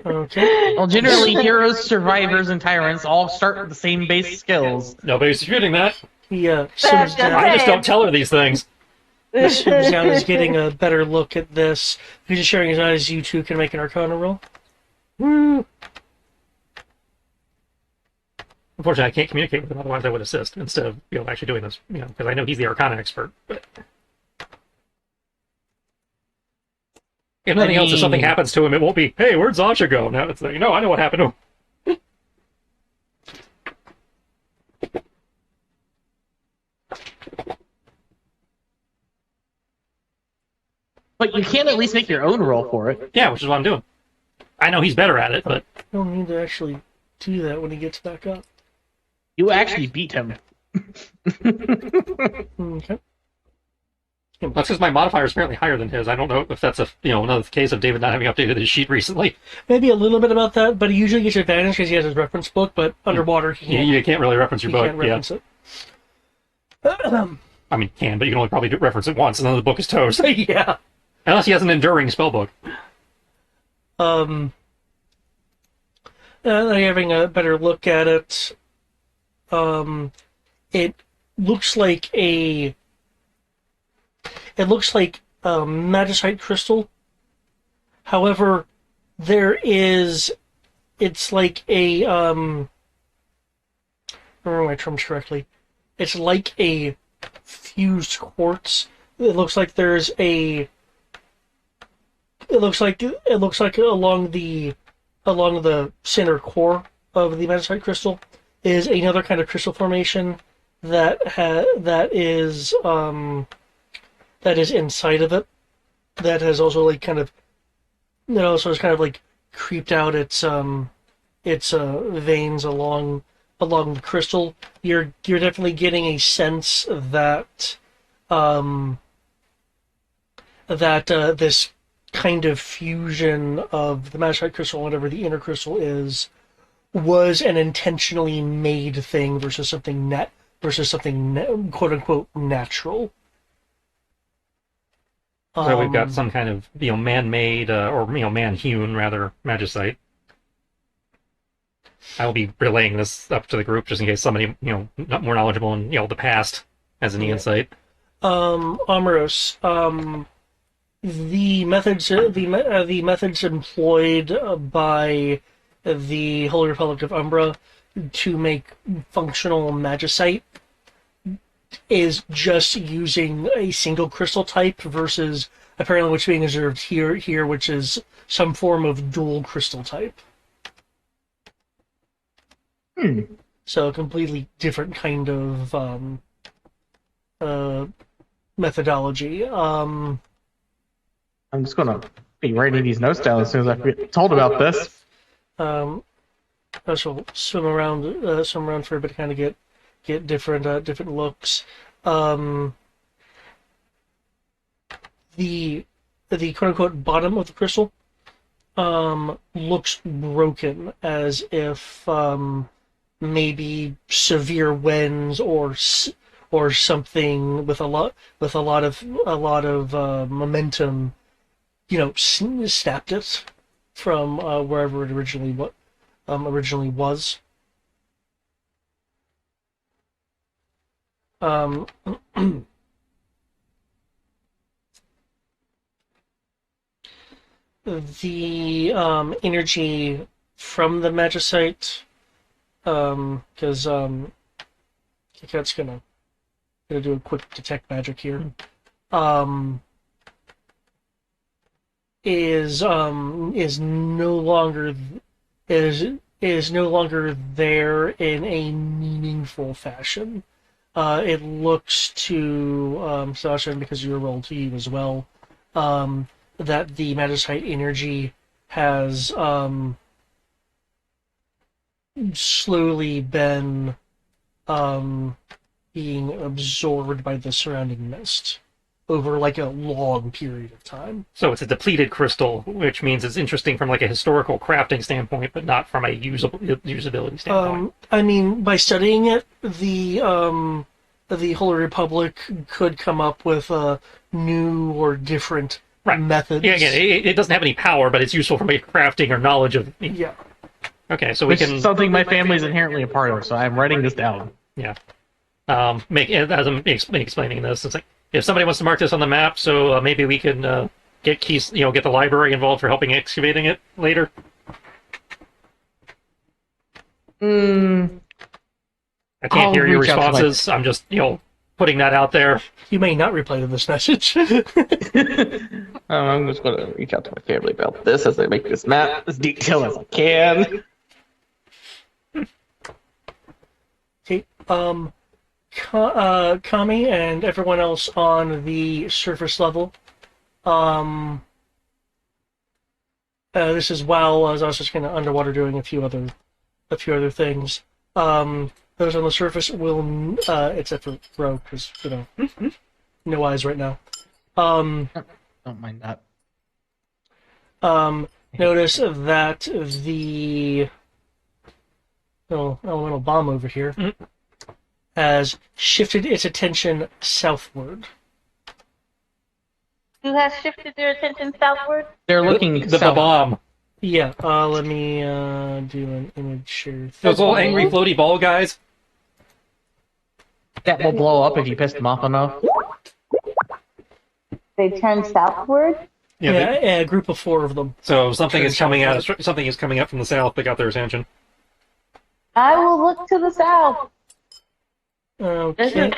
Okay. Well, generally, heroes, survivors, and tyrants all start with the same base skills. Nobody's disputing that. He zooms down. I just don't tell her these things. He zooms down is getting a better look at this. He's just sharing his eyes. You two can make an Arcana roll. Woo. Unfortunately, I can't communicate with him, otherwise I would assist instead of actually doing this, because I know he's the Arcana expert. But if nothing else, if something happens to him, it won't be, hey, where'd Zasha go? Now it's like, I know what happened to him. But you can at least make your own roll for it. Yeah, which is what I'm doing. I know he's better at it, but He'll need to actually do that when he gets back up. You actually beat him. Okay. that's because my modifier is apparently higher than his. I don't know if that's another case of David not having updated his sheet recently. Maybe a little bit about that, but he usually gets advantage because he has his reference book, but underwater You can't really reference your he book. can't reference it. I mean, but you can only probably reference it once, and then the book is toast. Yeah. Unless he has an enduring spell book. Having a better look at it, it looks like a magicite crystal. However, it's like a remember my terms correctly. It's like a fused quartz. It looks like along the center core of the magicite crystal is another kind of crystal formation that is inside of it. That has also like kind of that also has kind of like creeped out its veins along the crystal. You're definitely getting a sense that this kind of fusion of the magicite crystal and whatever the inner crystal is was an intentionally made thing versus something quote unquote natural. So we've got some kind of man-made or man-hewn rather magicite. I will be relaying this up to the group just in case somebody not more knowledgeable in the past has any insight. Amaros, the methods employed by the Holy Republic of Umbra to make functional magicite is just using a single crystal type versus apparently what's being observed here, which is some form of dual crystal type. So a completely different kind of methodology. I'm just gonna be writing these notes down as soon as I get told about this. I shall swim around for a bit to kind of get different looks. The quote unquote bottom of the crystal looks broken, as if maybe severe winds or something with a lot of momentum, snapped it from wherever it originally was. The energy from the magicite, because Kiket's gonna do a quick detect magic here. Is no longer there in a meaningful fashion. It looks to Sasha, and because you rolled to you as well, that the magicite energy has slowly been being absorbed by the surrounding mist over like a long period of time. So it's a depleted crystal, which means it's interesting from like a historical crafting standpoint, but not from a usability standpoint. I mean, by studying it, the Holy Republic could come up with new or different methods. Yeah, again, it doesn't have any power, but it's useful from a crafting or knowledge of. Yeah. Okay, so Which is something my family is inherently a part of, so I'm writing this down. Yeah. As I'm explaining this, it's like if somebody wants to mark this on the map, so maybe we can get keys, get the library involved for helping excavating it later. I can't hear your responses. I'm just, putting that out there. You may not reply to this message. I'm just going to reach out to my family about this as I make this map as detailed as I can. Okay, Kami and everyone else on the surface level. This is while I was just kind of underwater doing a few other things. Those on the surface will, except for Ro, because no eyes right now. Don't mind that. Notice that the little elemental bomb over here has shifted its attention southward. Who has shifted their attention southward? They're looking the bomb. Yeah, let me do an image share. Those little angry floaty ball guys. That will blow up if you piss them off enough. They turn southward? Yeah, a group of 4 of them. So something is coming out from the south that got their attention. I will look to the south. Okay.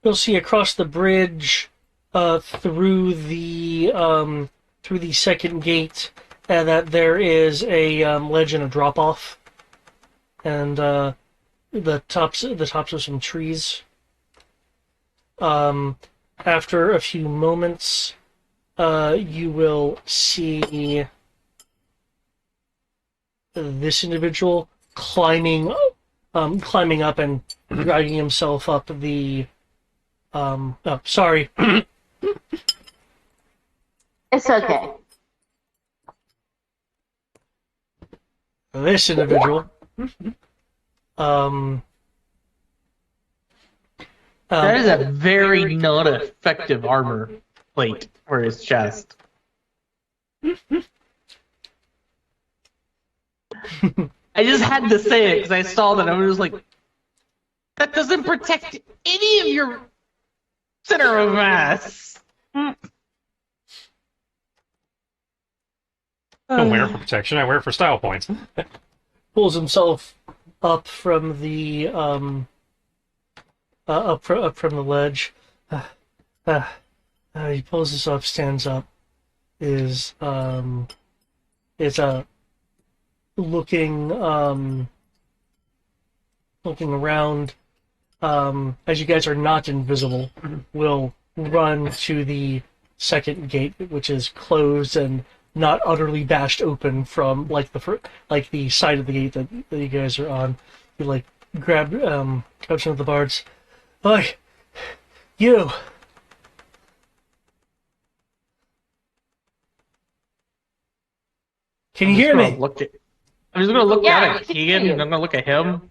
You'll see across the bridge, through the second gate, that there is a ledge and a drop off, and the tops of some trees. After a few moments, you will see this individual climbing up and dragging himself up the. Oh, sorry. It's okay. This individual. That is a very not effective armor plate for his chest. I just had to say it because I saw that. I was like, that doesn't protect any of your center of mass. I don't wear it for protection. I wear it for style points. Pulls himself up from the up from the ledge. He pulls himself up, stands up, is looking around. As you guys are not invisible, will run to the second gate, which is closed and not utterly bashed open from like the side of the gate that you guys are on. You like grab some of the bards. Oi, you! Can you hear me? I'm just gonna look Yeah, at we can Keegan, hear and you. I'm gonna look at him.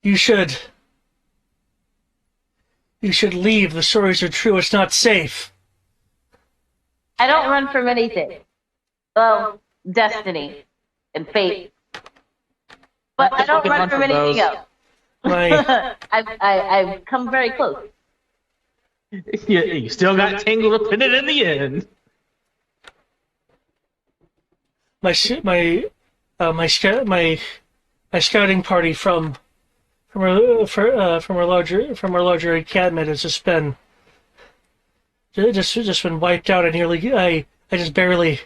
You should leave. The stories are true. It's not safe. I don't run from anything. Well, destiny and fate. But I don't can run run from from anything those. else. My I've come very close. You still got tangled up in it in the end. my scouting party from our larger encampment has just been wiped out. I just barely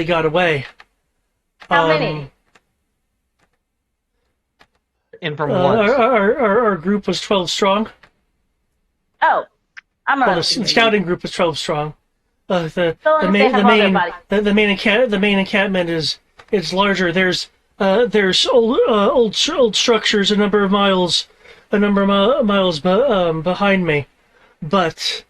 got away. How many? And from what? Our group was 12 strong. Oh, I'm Well, not. the scouting group was 12 strong. The long as they have all their bodies. main encampment is larger. There's old structures a number of miles behind me, but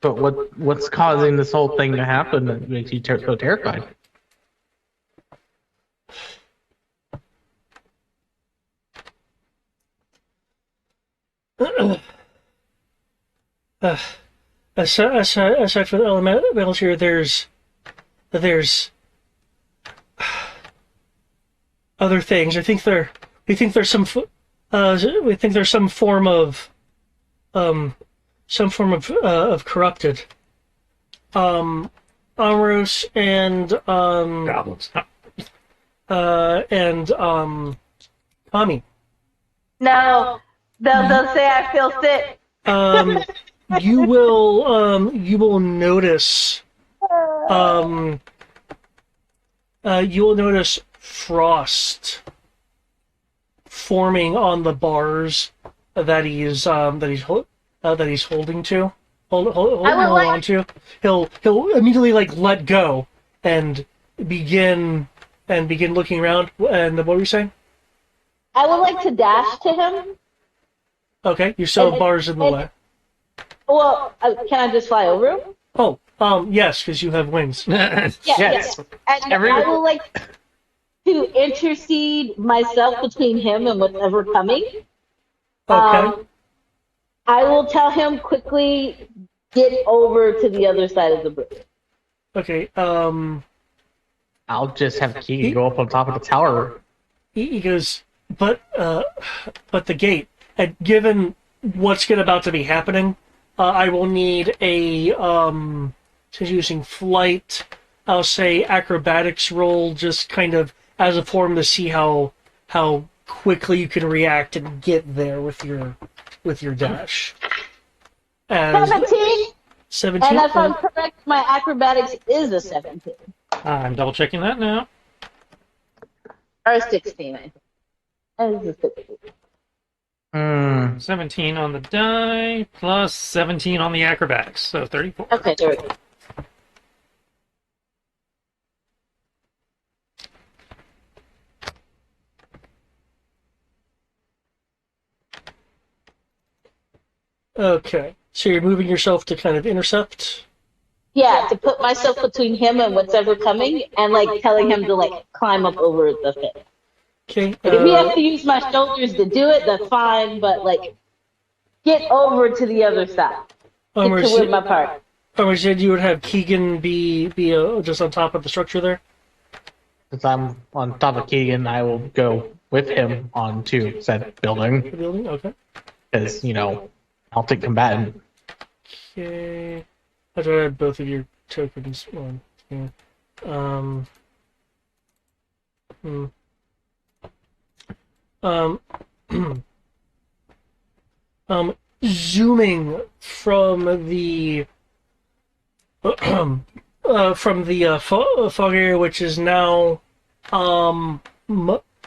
But what's causing this whole thing to happen that makes you so terrified? aside from the elementals here, there's other things. We think there's some form of corrupted. Amros and Goblins. Tommy. No, they'll say I feel sick. You will notice frost forming on the bars that he's holding to. Holding on to. He'll immediately let go and begin looking around. And what were you saying? I would like to dash to him. Okay, you still have bars in the way. Well, can I just fly over him? Oh, yes, because you have wings. Yes. And I would like to intercede myself between him and whatever coming. Okay. I will tell him quickly, get over to the other side of the bridge. Okay. I'll just have Keegan go up on top of the tower. He goes, but the gate. And given what's about to be happening, I will need a since using flight, I'll say acrobatics roll, just kind of as a form to see how quickly you can react and get there with your dash. As 17. 17. And if I'm correct, my acrobatics is a 17. I'm double checking that now. Or a 16, I think. It is a 16. 17 on the die, plus 17 on the acrobatics, so 34. Okay, there we go. Okay, so you're moving yourself to kind of intercept. Yeah, to put myself between him and what's ever coming, and like telling him to like climb up over the fence. Okay. Like, if he has to use my shoulders to do it, that's fine. But like, get over to the other side. Get to where my part. You said you would have Keegan be just on top of the structure there. Since I'm on top of Keegan, I will go with him onto said building. The building. Okay. Because, I'll take combatant. Okay. I thought I had both of your tokens. One. Yeah. Zooming from the fog area, which is now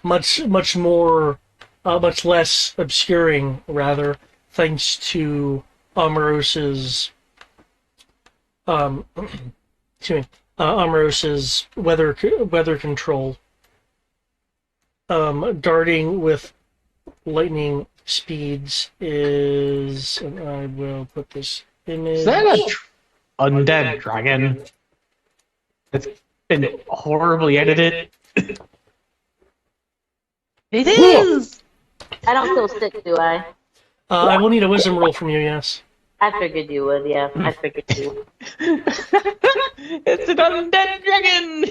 much more much less obscuring, rather, thanks to Omarosa's Omarosa's weather control, darting with lightning speeds is, and I will put this image. Is that a undead dragon? It's been horribly edited. It is! I don't feel sick, do I? I will need a wisdom roll from you, yes. I figured you would, yeah. I figured you would. It's an undead dragon!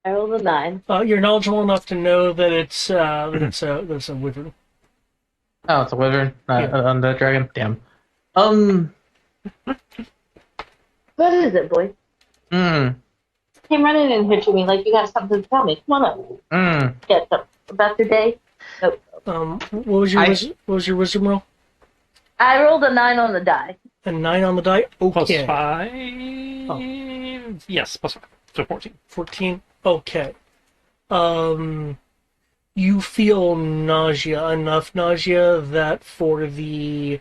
I rolled a 9. You're knowledgeable enough to know that it's that's a wyvern. Oh, it's a wyvern, not Yeah. an undead dragon? Damn. What is it, boy? Came running in here to me like you got something to tell me. Come on up. Yeah, something about your day? Nope. What was your wisdom roll? I rolled a 9 on the die. A 9 on the die. Plus Okay. 5. Oh. Yes, plus 5. So 14. 14. Okay. You feel nausea, enough nausea that for the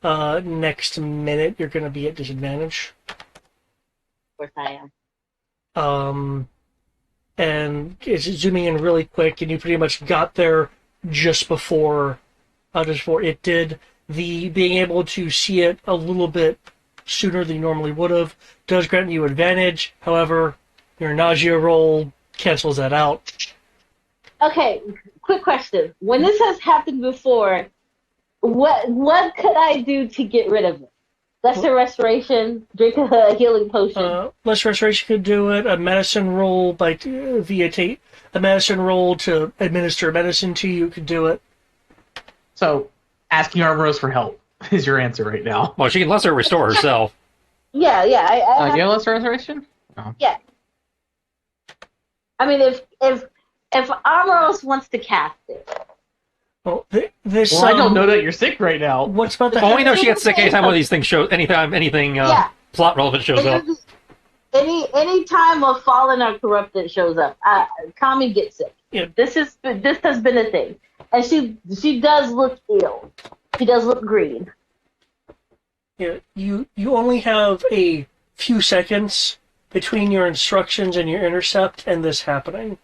next minute you're going to be at disadvantage. Of course I am. And it's zooming in really quick, and you pretty much got there just before it did. The being able to see it a little bit sooner than you normally would have does grant you advantage. However, your nausea roll cancels that out. Okay, quick question. When this has happened before, what could I do to get rid of it? Lesser restoration, drink a healing potion. Less restoration could do it. A medicine roll a medicine roll to administer medicine to you could do it. So, asking Armoros for help is your answer right now. Well, she can lesser restore herself. Yeah. You have lesser restoration? Yeah. I mean, if Amoros wants to cast it. Well, this. Well, I don't know that you're sick right now. What's about the? Well, we know she gets sick anytime one of these things shows. Anytime anything plot relevant shows up. Any time a fallen or corrupted shows up, Kami gets sick. Yeah. This has been a thing, and she does look ill. She does look green. Yeah, you only have a few seconds between your instructions and your intercept and this happening.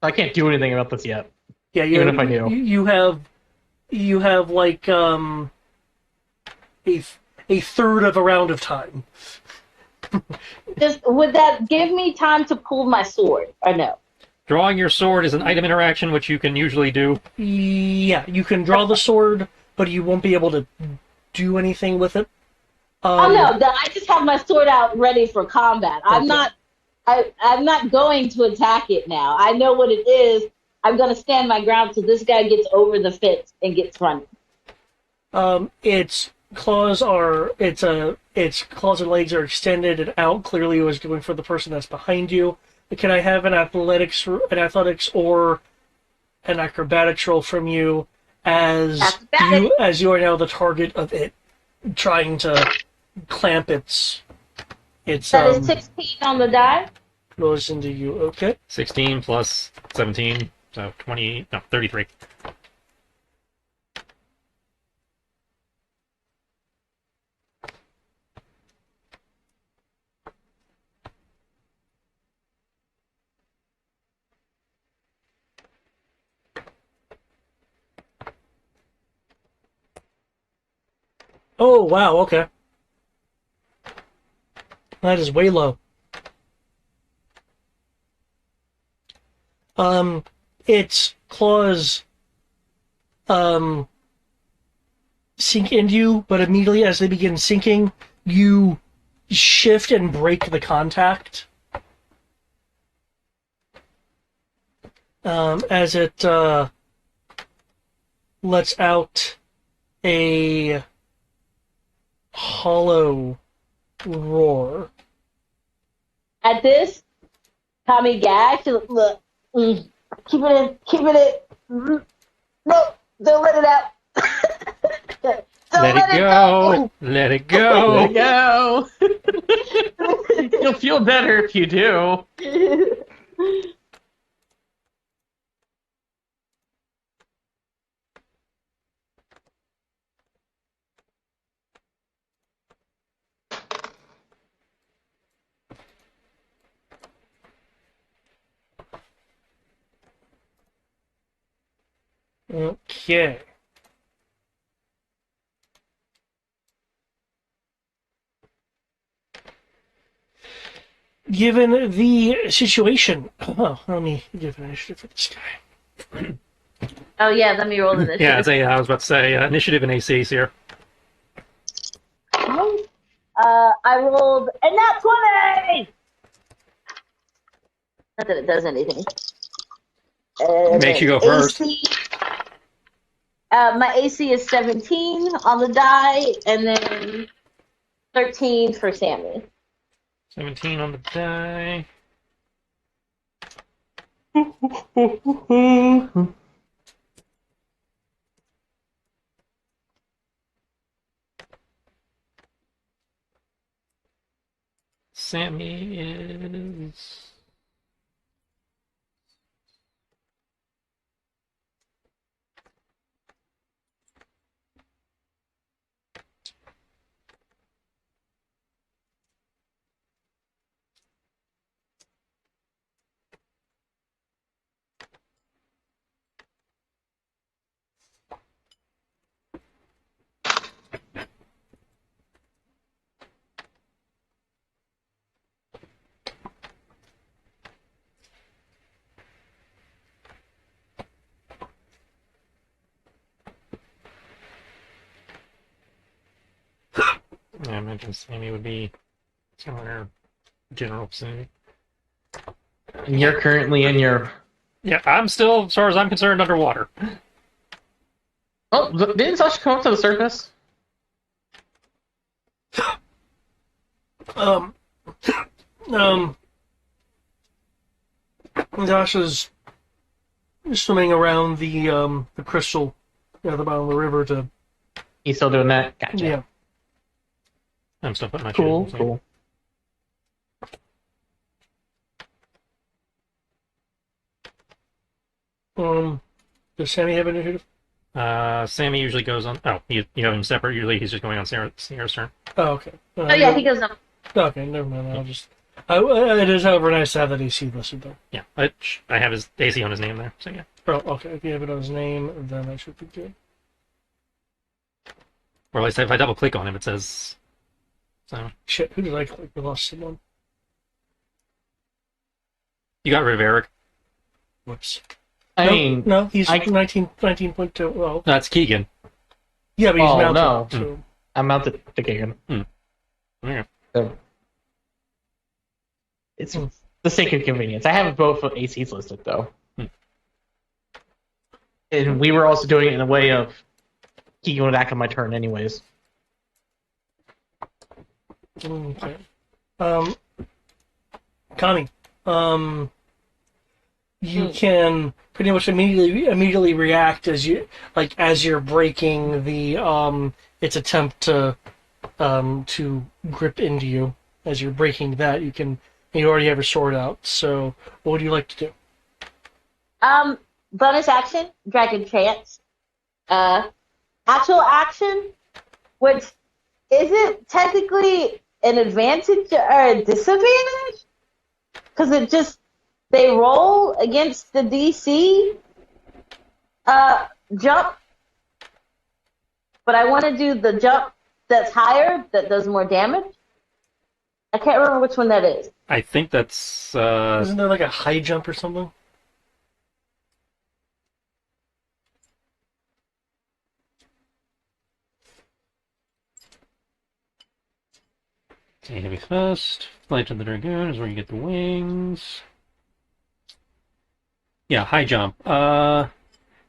I can't do anything about this yet. Yeah, even if I knew. You have like a third of a round of time. Would that give me time to pull my sword, or no? Drawing your sword is an item interaction, which you can usually do. Yeah, you can draw the sword, but you won't be able to do anything with it. Oh no, I just have my sword out ready for combat. I'm not going to attack it now. I know what it is. I'm going to stand my ground so this guy gets over the fence and gets running. Its claws and legs are extended and out. Clearly, it was going for the person that's behind you. Can I have an athletics or an acrobatics roll from you as Acrobatic. you are now the target of it trying to clamp its That is 16 on the die. goes into you. Okay. 16 plus 17, so 20. No, 33. Oh wow. Okay. That is way low. Its claws sink into you, but immediately as they begin sinking, you shift and break the contact. As it lets out a hollow roar. At this, Tommy gagged. Look, keep it in, keep it in. No, don't let it out. Don't Let it go. Let it There you go. go. You'll feel better if you do. Okay. Given the situation, let me give an initiative for this guy. Oh yeah, let me roll the initiative. Yeah, I was about to say initiative and ACs here. I rolled a nat 20. Not that it does anything. Makes you go first. My AC is 17 on the die, and then 13 for Sammy. 17 on the die. Sammy is... I imagine Sammy would be somewhere general vicinity. And you're currently in your. Yeah, I'm still, as far as I'm concerned, underwater. Oh, didn't Sasha come up to the surface? Um, Dasha's swimming around the crystal at the bottom of the river to He's still doing that? Gotcha. yeah. I'm still putting my Cool, shit in. cool. Does Sammy have initiative? Sammy usually goes on... Oh, you have him separate. Usually he's just going on Sierra's turn. Oh, okay. Oh yeah, he goes up. Okay, never mind. I'll just. It is, however, nice to have that AC listed though. Yeah, I have his AC on his name there, so yeah. Oh, okay. If you have it on his name, then that should be good. Or at least if I double click on him, it says... So, Shit, who did I click? We lost someone. you got rid of Eric. Whoops. No, he's 19.2. Well, That's Keegan. yeah, but he's Oh, mounted. no. So. I'm mounted to Gigan. Okay. So it's the sake of convenience. I have both ACs listed though. And we were also doing it in a way of Keegan would act on my turn anyways. Okay. Connie, you can pretty much immediately react as you're breaking the its attempt to grip into you. As you're breaking that, you already have your sword out. So what would you like to do? Bonus action, Dragon Chance. Actual action, which isn't technically an advantage or a disadvantage, because they roll against the DC jump, but I want to do the jump that's higher, that does more damage. I can't remember which one that is. I think that's... Isn't there like a high jump or something? Heavy Fist. Flight of the Dragoon is where you get the wings. Yeah, high jump.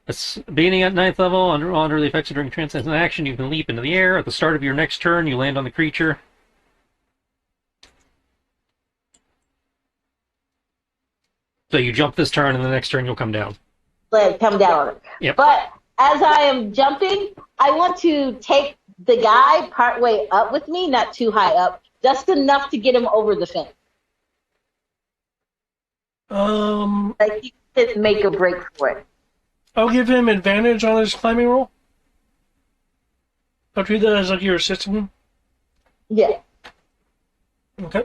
It's beginning at 9th level, under the effects of during transcendence action, you can leap into the air. At the start of your next turn, you land on the creature. So you jump this turn, and the next turn you'll come down. Come down on it. Yep. But as I am jumping, I want to take the guy partway up with me, not too high up, just enough to get him over the fence. Like he could make a break for it. I'll give him advantage on his climbing roll. I'll treat that as like you're assisting him. Yeah. Okay.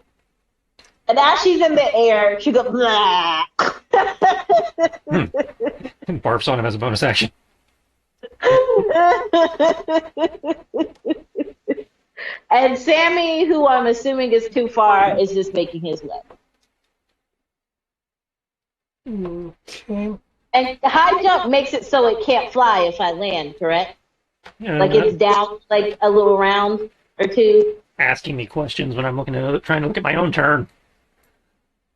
And as she's in the air, she goes, blah. And barfs on him as a bonus action. And Sammy, who I'm assuming is too far, is just making his way. Okay. And high jump makes it so it can't fly if I land, correct? Yeah, Like it's down like a little round or two. asking me questions when I'm trying to look at my own turn.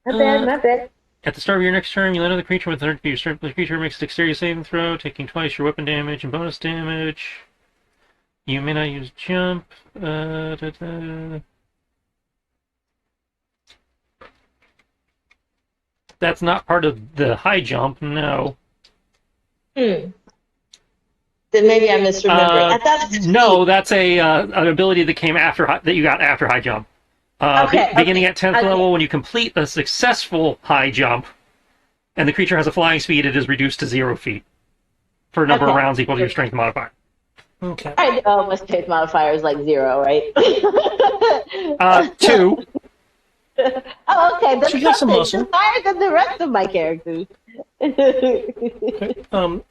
Not bad, not bad. At the start of your next turn, you land on the creature with an the creature makes a dexterity saving throw, taking twice your weapon damage and bonus damage. You may not use jump. That's not part of the high jump, no. Then maybe I misremembered. I thought No, that's an ability that came after that you got after high jump. Beginning at 10th level, when you complete a successful high jump, and the creature has a flying speed, it is reduced to 0 feet for a number of rounds equal to your strength modifier. Okay. My strength modifier is like 0, right? 2. Oh, okay. That's She got some muscle. higher than the rest of my characters.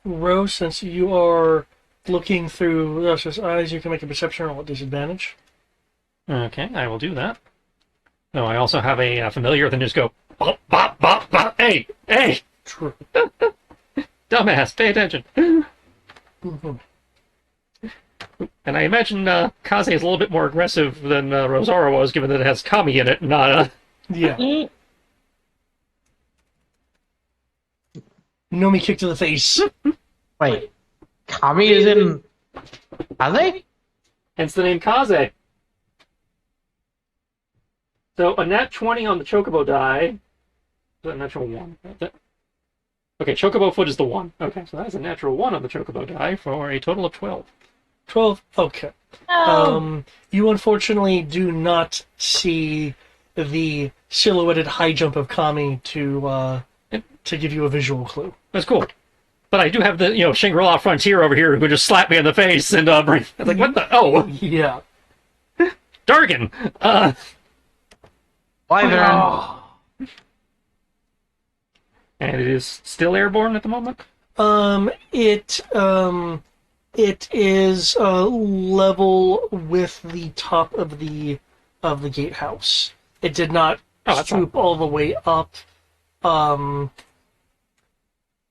Rose, since you are looking through Russia's eyes, you can make a perception roll at disadvantage. Okay, I will do that. No, I also have a familiar that just go bop bop bop bop. Hey, hey, True. dumbass, pay attention. Mm-hmm. And I imagine Kaze is a little bit more aggressive than Rosara was, given that it has Kami in it, not Yeah. Nomi kick to the face. Wait, Kami is in. Are they? hence the name Kaze. So a nat 20 on the Chocobo die. Is that a natural 1? Okay, Chocobo foot is the 1. Okay, so that's a natural 1 on the Chocobo die for a total of 12. 12? Okay. You unfortunately do not see the silhouetted high jump of Kami to give you a visual clue. That's cool. But I do have the, Shangri-La Frontier over here who would just slap me in the face and bring... I was like, what the... Oh! Yeah. Dargan! Wyvern. And it is still airborne at the moment? It is level with the top of the gatehouse. It did not swoop all the way up.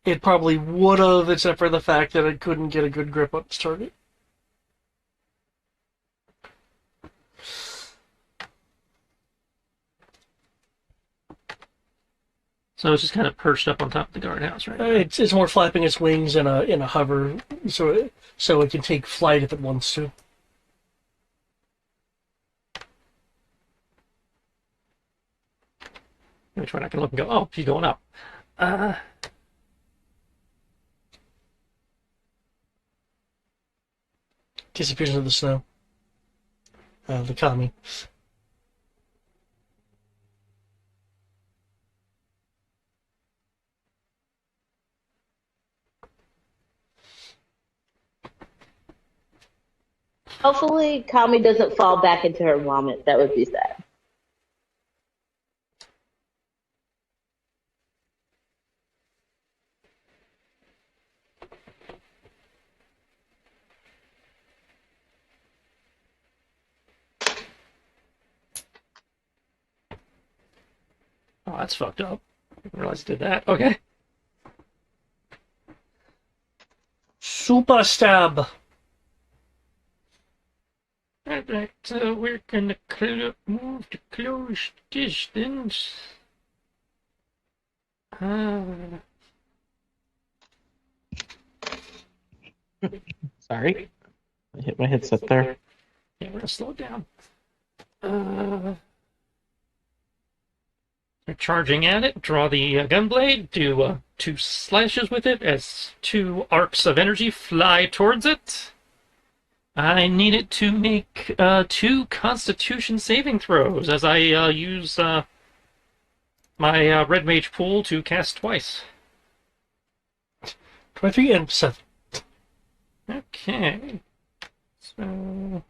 It probably would have, except for the fact that it couldn't get a good grip on its target. So it's just kind of perched up on top of the guardhouse, right? It's more flapping its wings in a hover, so it can take flight if it wants to. Which one I can look and go, oh, she's going up. disappears into the snow. The Kami. Hopefully, Kami doesn't fall back into her vomit. That would be sad. Oh, that's fucked up. I didn't realize I did that. Okay. Super stab. Alright, we're gonna move to close distance. Sorry. I hit my headset there. Yeah, we're gonna slow it down. We're charging at it, draw the gunblade, do 2 slashes with it as 2 arcs of energy fly towards it. I need it to make 2 Constitution saving throws as I use my Red Mage pool to cast twice. 23 and 7. Okay. So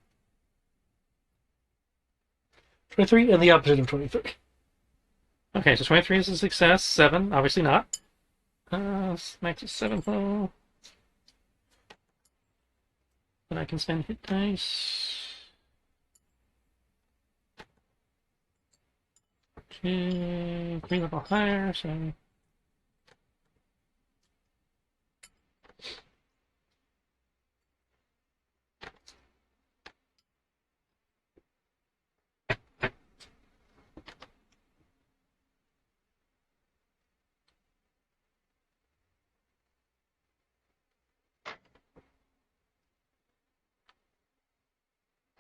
23 and the opposite of 23. okay, so 23 is a success. 7, obviously not. Max is 7 though. But I can spend hit dice. 3 level higher, so.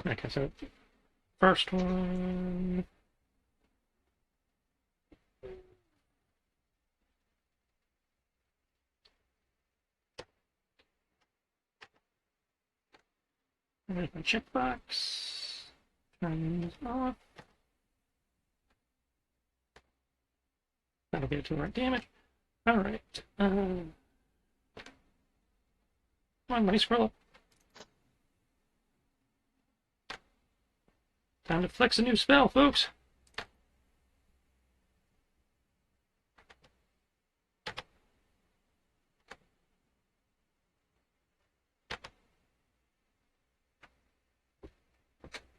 Okay, so first one. There's my checkbox. Turn this off. That'll get to the right damage. Alright. Come on, buddy, scroll up. Time to flex a new spell, folks.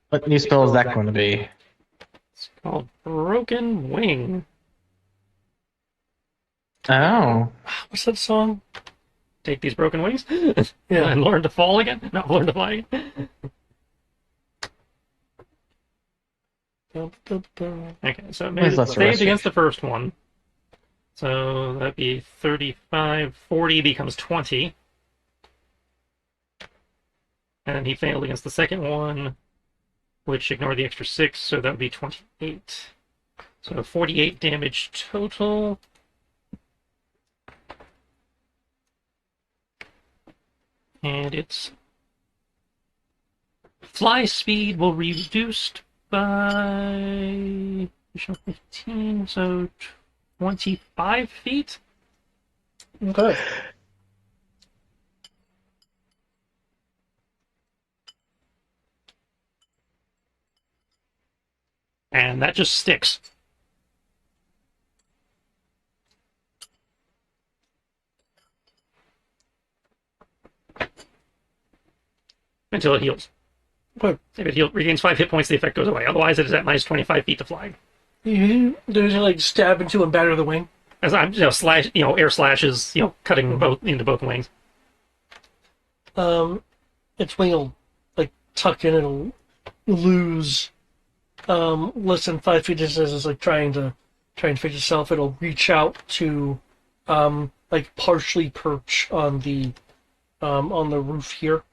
What new spell is that going to be? It's called Broken Wing. Oh. What's that song? Take these broken wings Yeah. and learn to fall again. No, learn to fly again. Okay, so it made Less it saved restriction. against the first one. So that'd be 35, 40 becomes 20. And he failed against the second one, which ignored the extra 6, so that would be 28. So 48 damage total. And its fly speed will be reduced by 15, so 25 feet. Okay. And that just sticks. Until it heals. But If it regains 5 hit points, the effect goes away. Otherwise, it is at minus 25 feet to fly. there's like stab into and batter the wing. As I'm, slash, air slashes, cutting both into both wings. Its wing will like tuck in and it'll lose less than 5 feet distance. It's like trying to fix itself. It'll reach out to like partially perch on the roof here,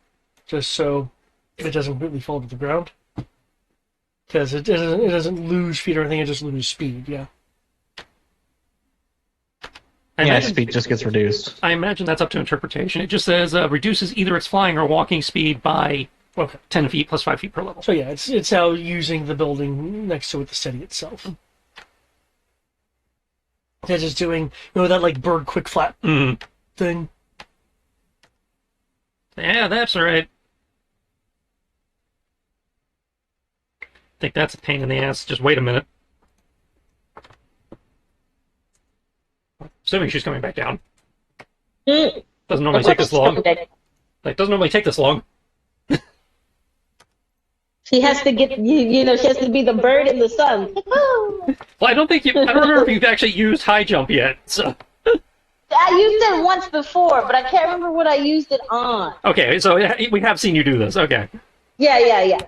just so it doesn't really fall to the ground. Because it doesn't lose feet or anything. It just loses speed. Yeah. Speed just gets reduced. I imagine that's up to interpretation. It just says reduces either its flying or walking speed by Okay. 10 feet plus 5 feet per level. So yeah, it's now using the building next to it, the city itself. They're just doing, that like bird quick flap Mm. thing. Yeah, that's right. I think that's a pain in the ass. Just wait a minute. Assuming she's coming back down. Mm. Doesn't normally Of take course this long. she's Like, doesn't normally take this long. She has to get, she has to be the bird in the sun. Well, I don't remember if you've actually used high jump yet, so. I used it once before, but I can't remember what I used it on. Okay, so we have seen you do this, okay. Yeah.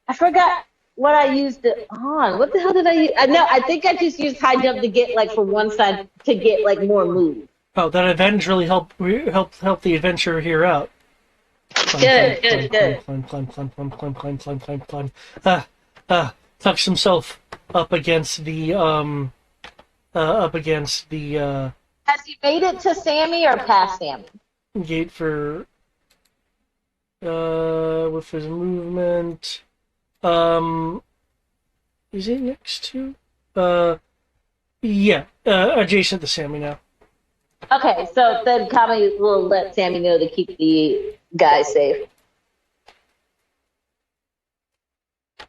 I forgot what I used it on. What the hell did I use? I think I just used high jump to get, like, from one side to get, like, more move. Oh, that advantage really helped the adventure here out. Good. Climb. Tucks himself up against the Has he made it to Sammy or past Sammy? gate for with his movement. Is it next to? Yeah, adjacent to Sammy now. Okay, so then Kami will let Sammy know to keep the guys safe.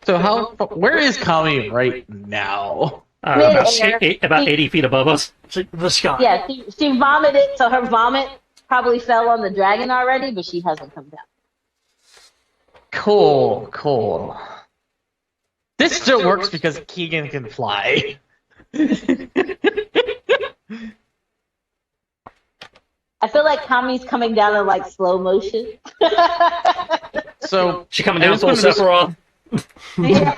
So where is Kami right now? About 80 feet above us. It's like the sky. Yeah, she vomited, so her vomit probably fell on the dragon already, but she hasn't come down. Cool. This still works because Keegan can fly. I feel like Kami's coming down in, like, slow motion. So She coming down full Sephiroth. Yeah.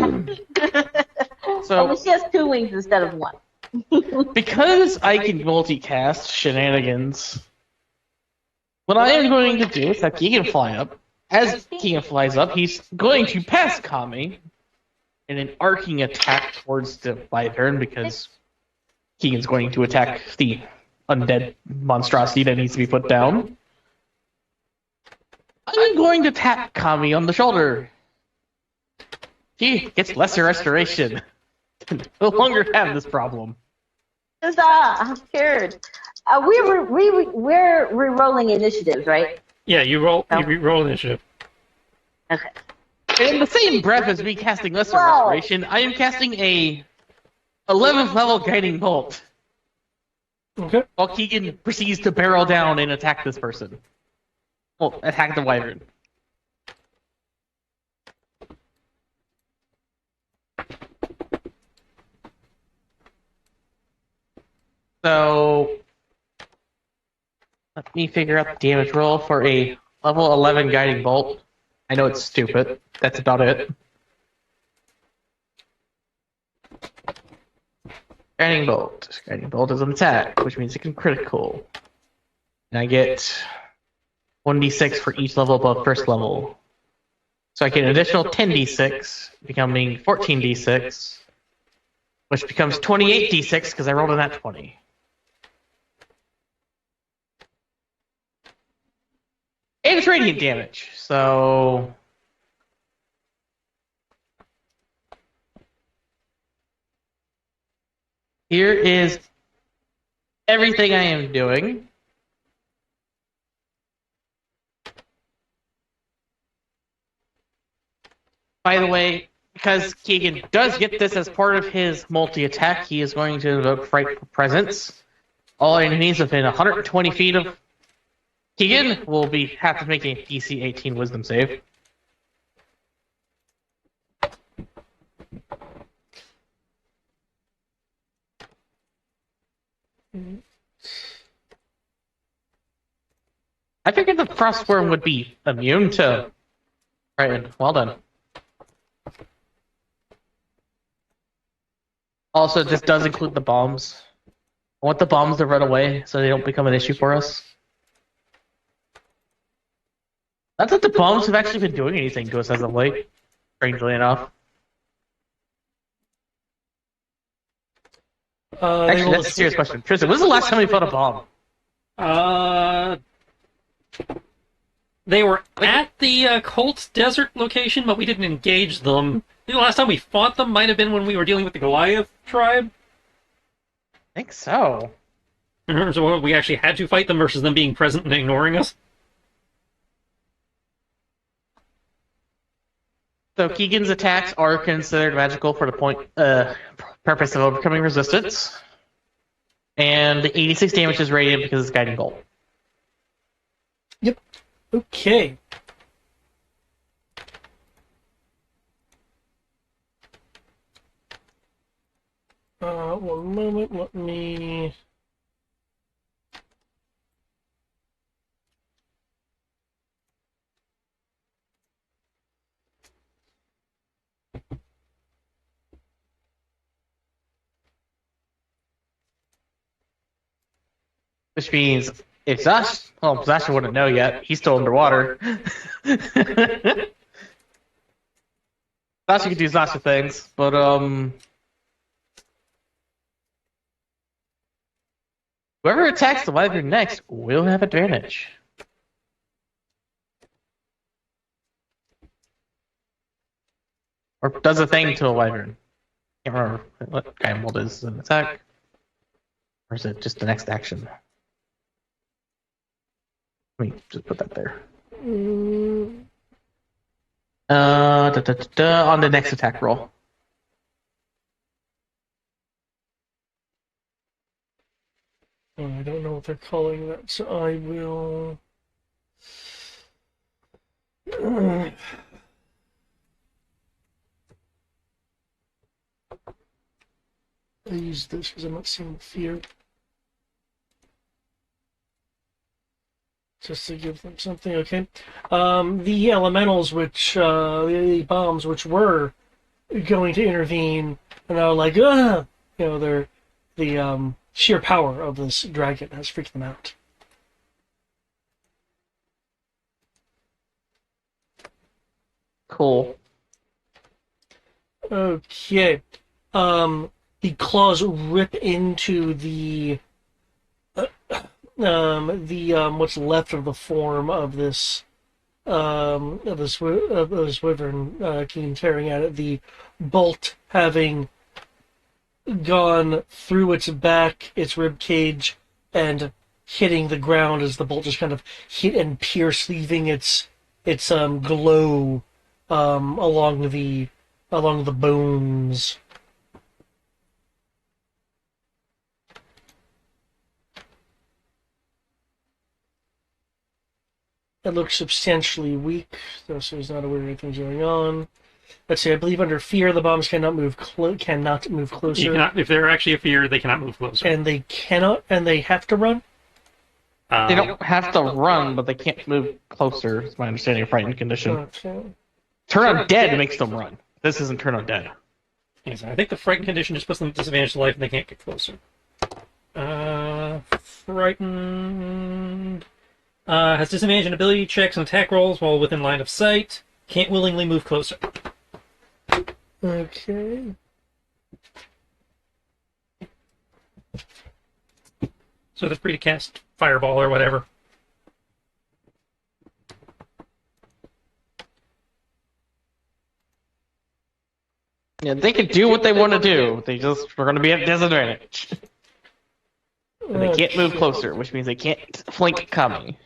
So Only she has 2 wings instead of 1. because I can multicast shenanigans, what I am going to do is have Keegan fly up. As Keegan flies up, he's going to pass Kami in an arcing attack towards the Wyvern because Keegan's going to attack the undead monstrosity that needs to be put down. I'm going to tap Kami on the shoulder. He gets lesser restoration. No longer have this problem. I'm scared. We're re-rolling initiatives, right? Yeah, you roll initiative. Okay. And in the same breath as me casting lesser Whoa. restoration, I am casting a 11th level guiding bolt. Okay. While Keegan proceeds to barrel down and attack this person. Well, attack the Wyvern. So, let me figure out the damage roll for a level 11 guiding bolt. I know it's stupid. That's about it. Guiding bolt. Guiding bolt is an attack, which means it can critical. And I get 1d6 for each level above first level. So I get an additional 10d6, becoming 14d6, which becomes 28d6 because I rolled a nat 20. And it's radiant damage, so here is everything I am doing. By the way, because Keegan does get this as part of his multi-attack, he is going to invoke Fright Presence. All enemies within 120 feet of Keegan will have to make a DC 18 Wisdom save. I figured the Frostworm would be immune to Frightened. Well done. Also, this does include the bombs. I want the bombs to run away so they don't become an issue for us. Not that the bombs have actually been doing anything to us as of late, strangely enough. Actually, that's a serious question. Tristan, when was the last time you fought a bomb? They were at the Colt Desert location, but we didn't engage them. I think the last time we fought them might have been when we were dealing with the Goliath tribe. I think so. So we actually had to fight them versus them being present and ignoring us. So Keegan's attacks are considered magical for the purpose of overcoming resistance. And the 86 damage is radiant because it's guiding bolt. Yep. Okay. One moment, let me... Which means if Zash, well, Zasha wouldn't know yet. He's still underwater. Zasha can do Zasha things, but whoever attacks the Wyvern next will have advantage. Or does a thing to a Wyvern. Can't remember what Guiding Bolt is an attack. Or is it just the next action? Let me just put that there. On the next attack roll. Oh, I don't know what they're calling that, so I will... I use this because I'm not seeing the fear. Just to give them something, okay. The elementals, which, the bombs, which were going to intervene, and are like, ah! You know, they're, the, sheer power of this dragon has freaked them out. Cool. Okay. The claws rip into the what's left of the form of this wyvern, Keen tearing at it. The bolt having gone through its back, its rib cage, and hitting the ground as the bolt just kind of hit and pierced, leaving its glow along the bones. It looks substantially weak, so he's not aware of anything's going on. Let's see. I believe under fear, the bombs cannot move closer. You cannot, if they're actually a fear, they cannot move closer. And they cannot, and they have to run. They don't have to run, but they can't move closer. Is my understanding of frightened condition. Okay. Turn on dead makes them run. This isn't turn on dead. Yes, I think the frightened condition just puts them at disadvantage to life and they can't get closer. Frightened... has disadvantage in ability checks and attack rolls while within line of sight. Can't willingly move closer. Okay. So they're free to cast Fireball or whatever. Yeah, they can do what they want to do. They just are going to be at disadvantage. And they can't move closer, which means they can't flank coming.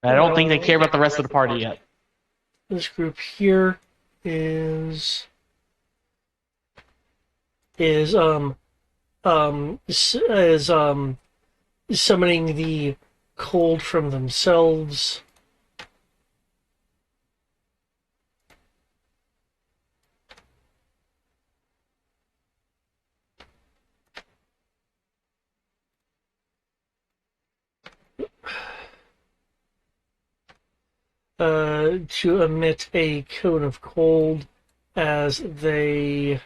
I don't think they care about the rest of the party yet. This group here is summoning the cold from themselves. To emit a cone of cold as they,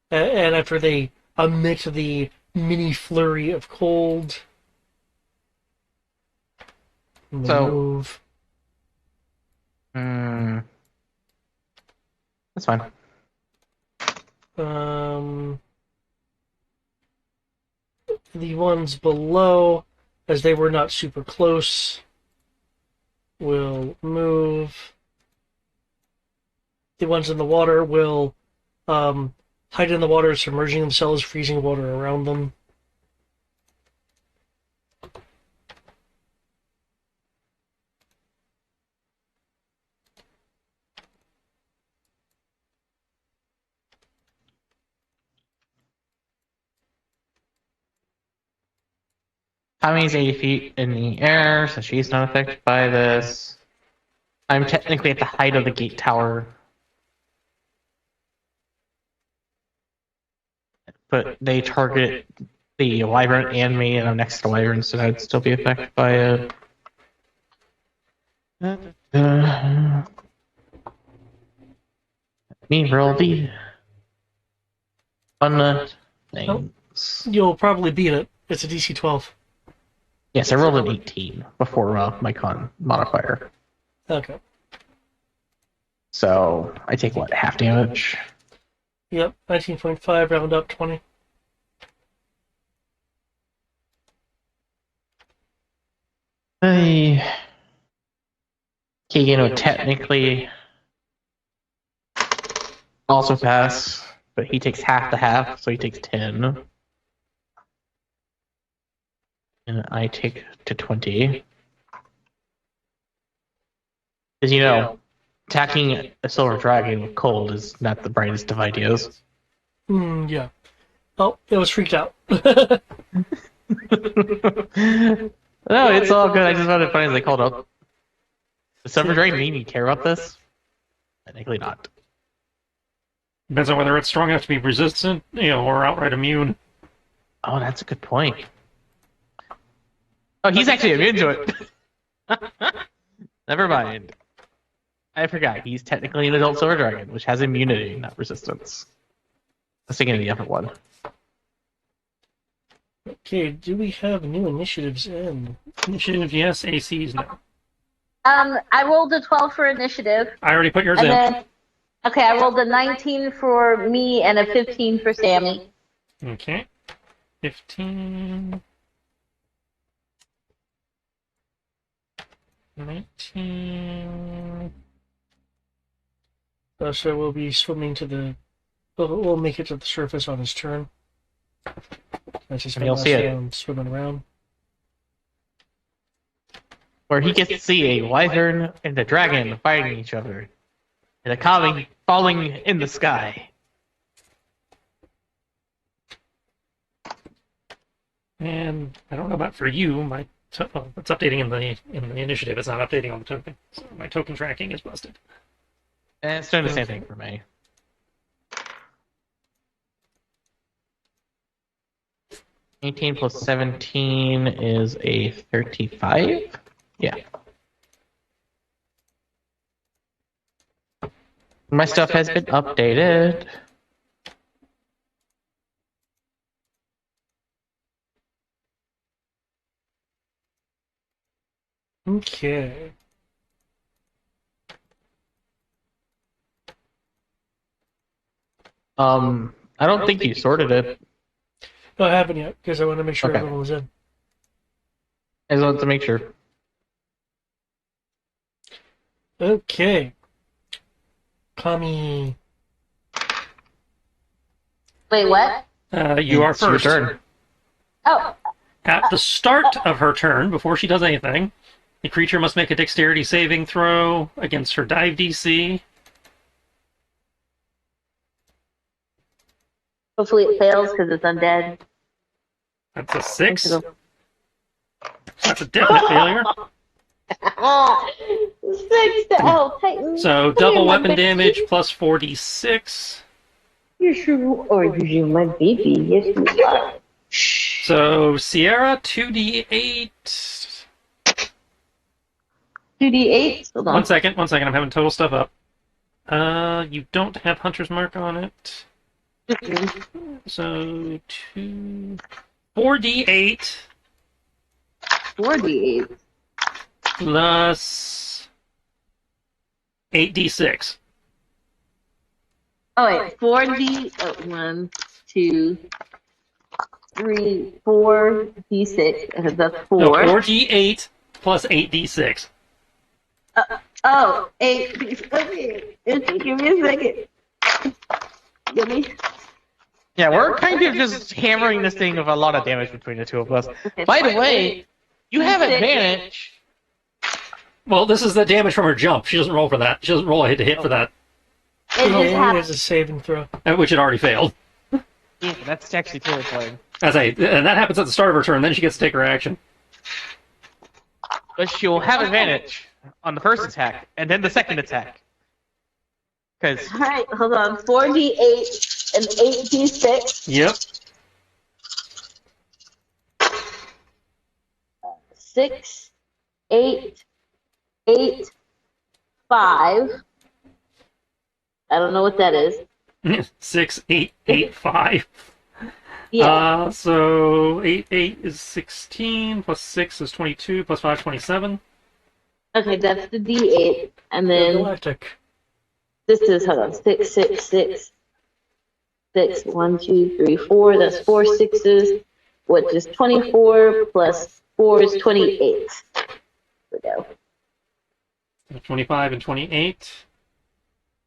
and after they emit the mini flurry of cold, move. That's fine. the ones below, as they were not super close, will move. The ones in the water will hide in the water, submerging themselves, freezing water around them. Tommy's 80 feet in the air, so she's not affected by this. I'm technically at the height of the gate tower. But they target the wyvern and me, and I'm next to the wyvern, so I'd still be affected by it. Me roll the fun things. You'll probably beat it. It's a DC 12. Yes, I rolled an 18 before my con modifier. Okay. So I take what, half damage? Yep, 19.5, round up 20. Keegan would technically also pass, but he takes half the half, so he takes 10. And I take to 20. Because, you know, attacking a silver dragon with cold is not the brightest of ideas. Yeah. Oh, it was freaked out. No, it's all good. I just found it funny as they called up. Does silver dragon even care about this? Technically not. Depends on whether it's strong enough to be resistant, or outright immune. Oh, that's a good point. Oh, he's actually immune to it. Never mind. I forgot. He's technically an adult silver dragon, which has immunity, not resistance. Let's take the other one. Okay, do we have new initiatives in? Initiative, yes. ACs, no. I rolled a 12 for initiative. I already put yours And in. then, okay, I rolled a 19 for me and a 15 for Sammy. Okay. 15. 19. So we'll be swimming to the... We'll make it to the surface on his turn. That's just And you'll see it. Swimming around. Where he gets to see a wyvern and a dragon fighting each other. And a comet falling in the sky. And I don't know about for you, it's updating in the initiative. It's not updating on the token. So my token tracking is busted. And it's doing the same thing for me. $18 plus 17 is a 35? Yeah. My stuff has been updated. Okay. I don't think you sorted it. No, I haven't yet, because I want to make sure Okay. everyone was in. I just wanted to make sure. Okay. Kami. Wait, what? You are It's your first. turn. Oh, At the start of her turn, before she does anything, the creature must make a dexterity saving throw against her dive DC. hopefully it fails because it's undead. That's a 6. That's a definite failure. 6 to Titan. So double weapon damage plus 4d6. Yes, you are. You my baby. Yes, you are. So Sierra 2d8. 2d8. Hold on. One second. I'm having total stuff up. You don't have Hunter's Mark on it. So 4d8 4d8. plus 8d6. Oh wait, 4d. 1, 2, 3, 4 d6. And that's No, 4. 4d8 plus 8d6. Oh, 8 d6. Okay. Give me a second. Give me. Yeah, we're kind of just hammering this thing with a lot of damage between the two of us. Okay. By the way, you have advantage. Well, this is the damage from her jump. She doesn't roll for that. She doesn't roll a hit for that, It just It happens. is a saving throw. which had already failed. Yeah, that's actually terrifying. And that happens at the start of her turn. Then she gets to take her action. But she will have advantage on the first attack, and then the second attack. Because Alright, hold on. 4d8 and 8d6. Yep. 6, 8, 8, 5. I don't know what that is. 6, 8, 8, 5. Yeah. So 8, 8 is 16, plus 6 is 22, plus 5, 27. Okay, that's the d8. And then Galactic. this is, hold on, 6, 6, 6. 6, 1, 2, 3, 4. That's 4 sixes, which is 24, plus 4 is 28. There we go. 25 and 28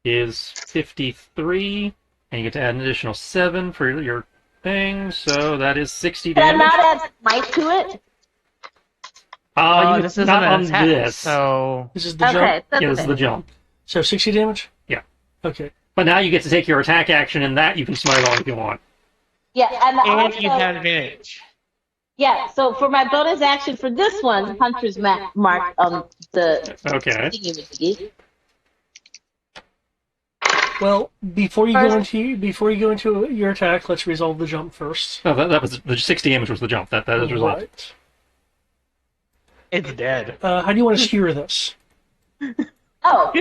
is 53, and you get to add an additional 7 for your thing, so that is 60 Can I damage. not add smite to it? this isn't not an on attack, this. so This is the Okay, jump. that's Yeah, this is okay. the jump. So 60 damage? Yeah. Okay. But now you get to take your attack action, and that you can smite all if you want. Yeah, and and also, you have advantage. yeah, so for my bonus action for this one, Hunter's mark on the Okay. thingy-majiggy. Well, before you go First- into your attack, let's resolve the jump first. No, that was the 60 damage was the jump. That is resolved. Right. It's dead. How do you want to skewer this? Oh.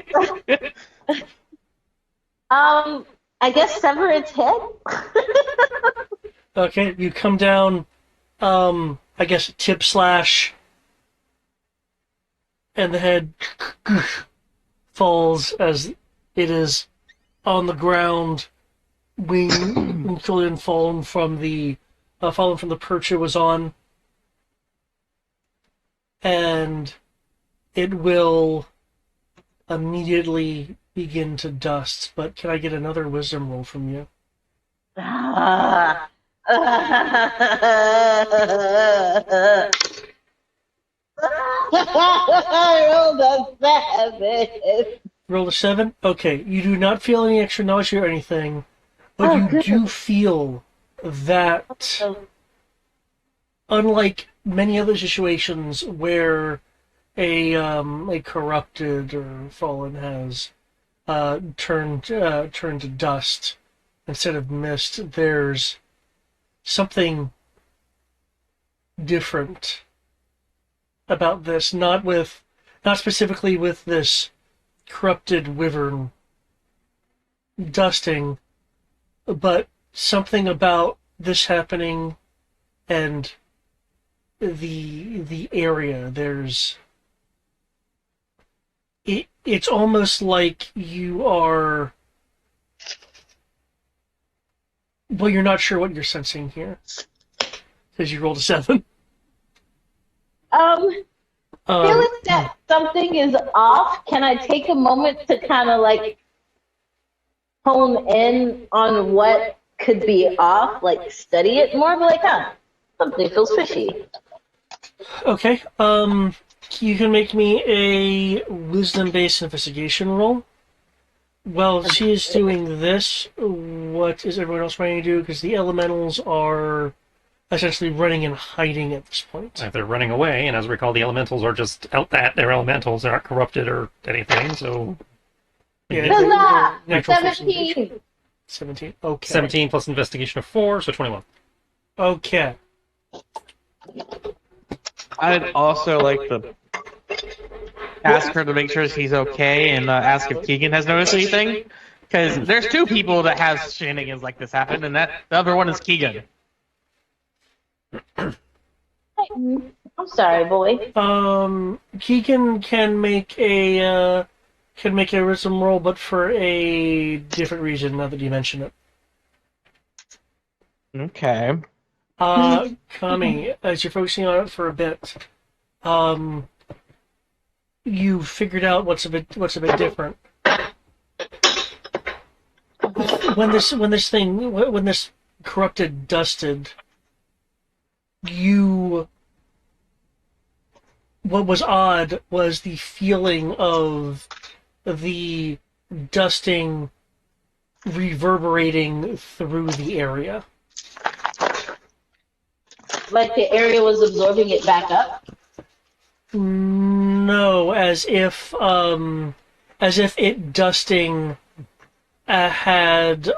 I guess sever its head? Okay, you come down, I guess tip slash, and the head falls as it is on the ground, wing fallen from the perch it was on, and it will immediately begin to dust. But can I get another wisdom roll from you? Ah. I rolled a 7. Roll a 7? Okay, you do not feel any extra nausea or anything, but Oh, you good. do feel that, unlike many other situations where a corrupted or fallen has turned to dust instead of mist, there's something different about this. Not specifically with this corrupted wyvern dusting, but something about this happening and the area. It's almost like you are, well, you're not sure what you're sensing here because you rolled a 7. Feeling that something is off, can I take a moment to kind of like hone in on what could be off, like study it more? Be like, something feels fishy. Okay. You can make me a wisdom-based investigation roll. While she is doing this, what is everyone else trying to do? Because the elementals are essentially running and hiding at this point. If they're running away, and as we recall, the elementals are just out that. They're elementals. They're not corrupted or anything, so... Yeah, Huzzah! natural force 17! 17. Okay. 17 plus investigation of 4, so 21. Okay. I'd also like to ask her to make sure he's okay and ask if Keegan has noticed anything. Because there's two people that has shenanigans like this happen, and the other one is Keegan. I'm sorry, boy. Keegan can make a wisdom roll, but for a different reason. Now that you mention it. Okay. Kami, as you're focusing on it for a bit, you figured out what's a bit different. When this corrupted dusted, what was odd was the feeling of the dusting reverberating through the area. Like the area was absorbing it back up? No, as if it dusting had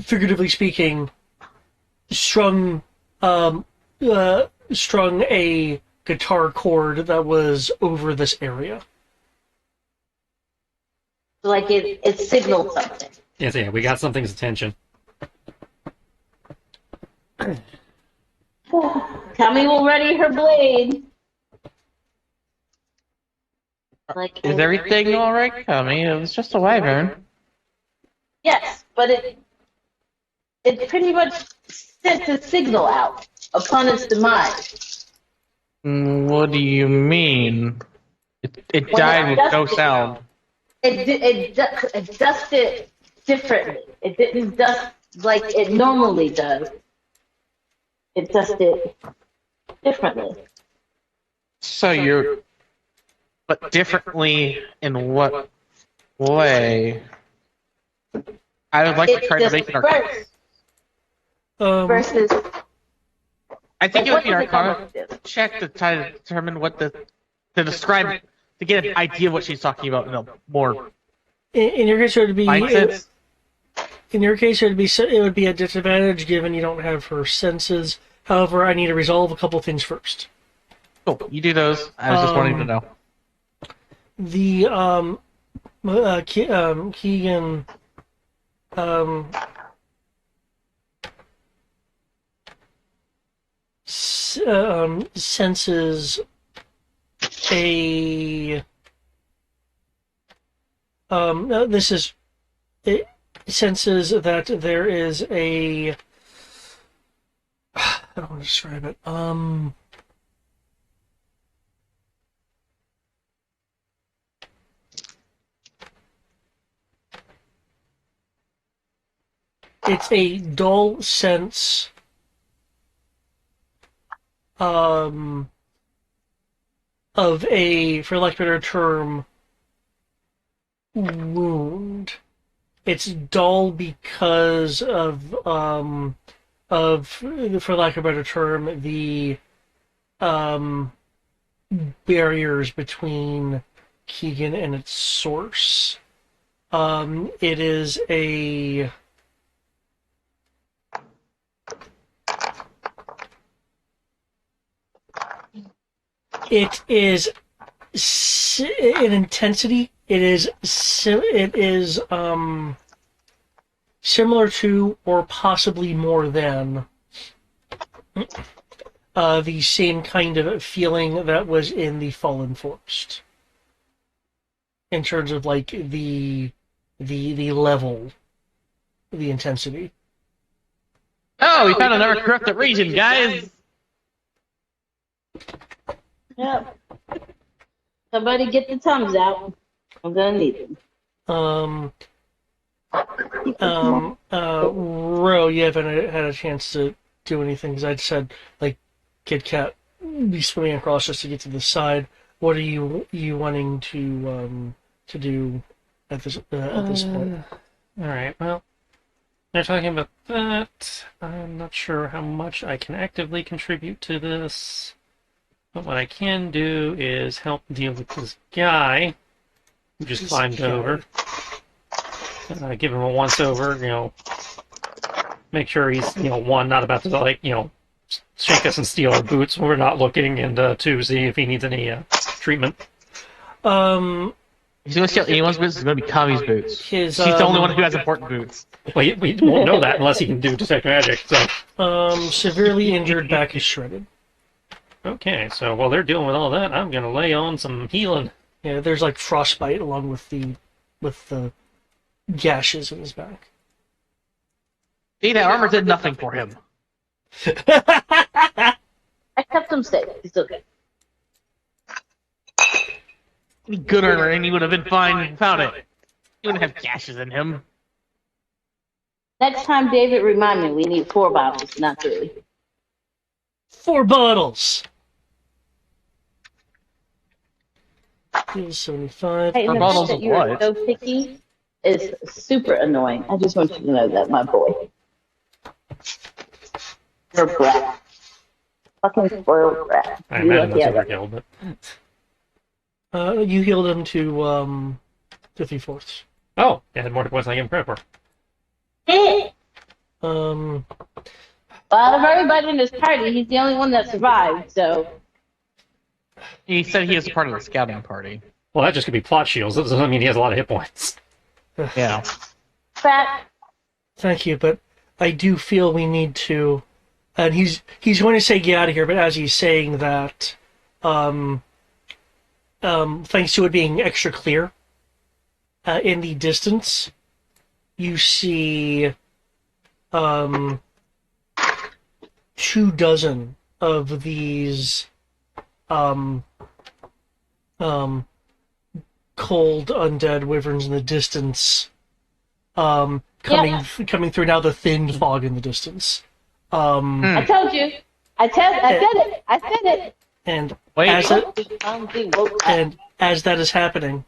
figuratively speaking, strung a guitar chord that was over this area. Like it signaled something. Yes, yeah, we got something's attention. Kami will ready her blade. Like, Is everything all right, Kami? It was just a wyvern. yes, but it pretty much sent a signal out upon its demise. What do you mean? It When died it with no dusted- sound. It dusted differently. It didn't dust like it normally does. It dusted differently. So you're... But differently in what way? I would like to It try to make it... dispersed versus I think it would be what our did it come common up with? check to try to determine what to describe, to get an idea of what she's talking about in a more In your case, it would be mindset. it would be a disadvantage given you don't have her senses. However, I need to resolve a couple things first. Cool, you do those. I was just wanting to know. The Keegan senses a this is it senses that there is a I don't want to describe it. It's a dull sense of a, for lack of a better term, wound. It's dull because of, for lack of a better term, the barriers between Keegan and its source. It is a It is in intensity. It is similar to, or possibly more than, the same kind of feeling that was in the Fallen Forest. In terms of like the level, the intensity. Oh, we found another corrupted region, guys! Yep. Somebody get the Tums out. I'm gonna need them. Ro, you haven't had a chance to do anything, because I'd said, like, Kid Cat be swimming across just to get to the side. What are you wanting to do at this point? All right. Well, they're talking about that. I'm not sure how much I can actively contribute to this, but what I can do is help deal with this guy who just climbed over. Give him a once over. Make sure he's one, not about to shake us and steal our boots when we're not looking, and two, see if he needs any treatment. He's going to steal anyone's boots, it's going to be Kami's boots. His, She's the only one who has important boots. Well, we won't know that unless he can do detect magic. So. Severely injured, back is shredded. Okay, so while they're dealing with all that, I'm gonna lay on some healing. Yeah, there's like frostbite along with the gashes in his back. See, that armor did nothing for him. I kept him safe. He's okay. Good armor, and he would have been fine without it. He wouldn't have gashes in him. Next time, David, remind me we need 4 bottles, not 3. 4 bottles. 75. Hey, For the bottles fact of that you're what? so picky is super annoying. I just want you to know that, my boy. You're a brat. Fucking spoiled brat. I You imagine lucky that's I got overkill, but... You healed him to 3/4. Oh, it had more points than I gave him credit for. it. Um, Well, of everybody in this party, he's the only one that survived, so... He said he was part of the scouting party. Well, that just could be plot shields. That doesn't mean he has a lot of hit points. Yeah. Fat. Thank you, but I do feel we need to... And he's going to say get out of here, but as he's saying that, thanks to it being extra clear, in the distance, you see 2 dozen of these cold undead wyverns in the distance, coming through now the thin fog in the distance. I told you. I said it. I said it. And Wait. and as that is happening,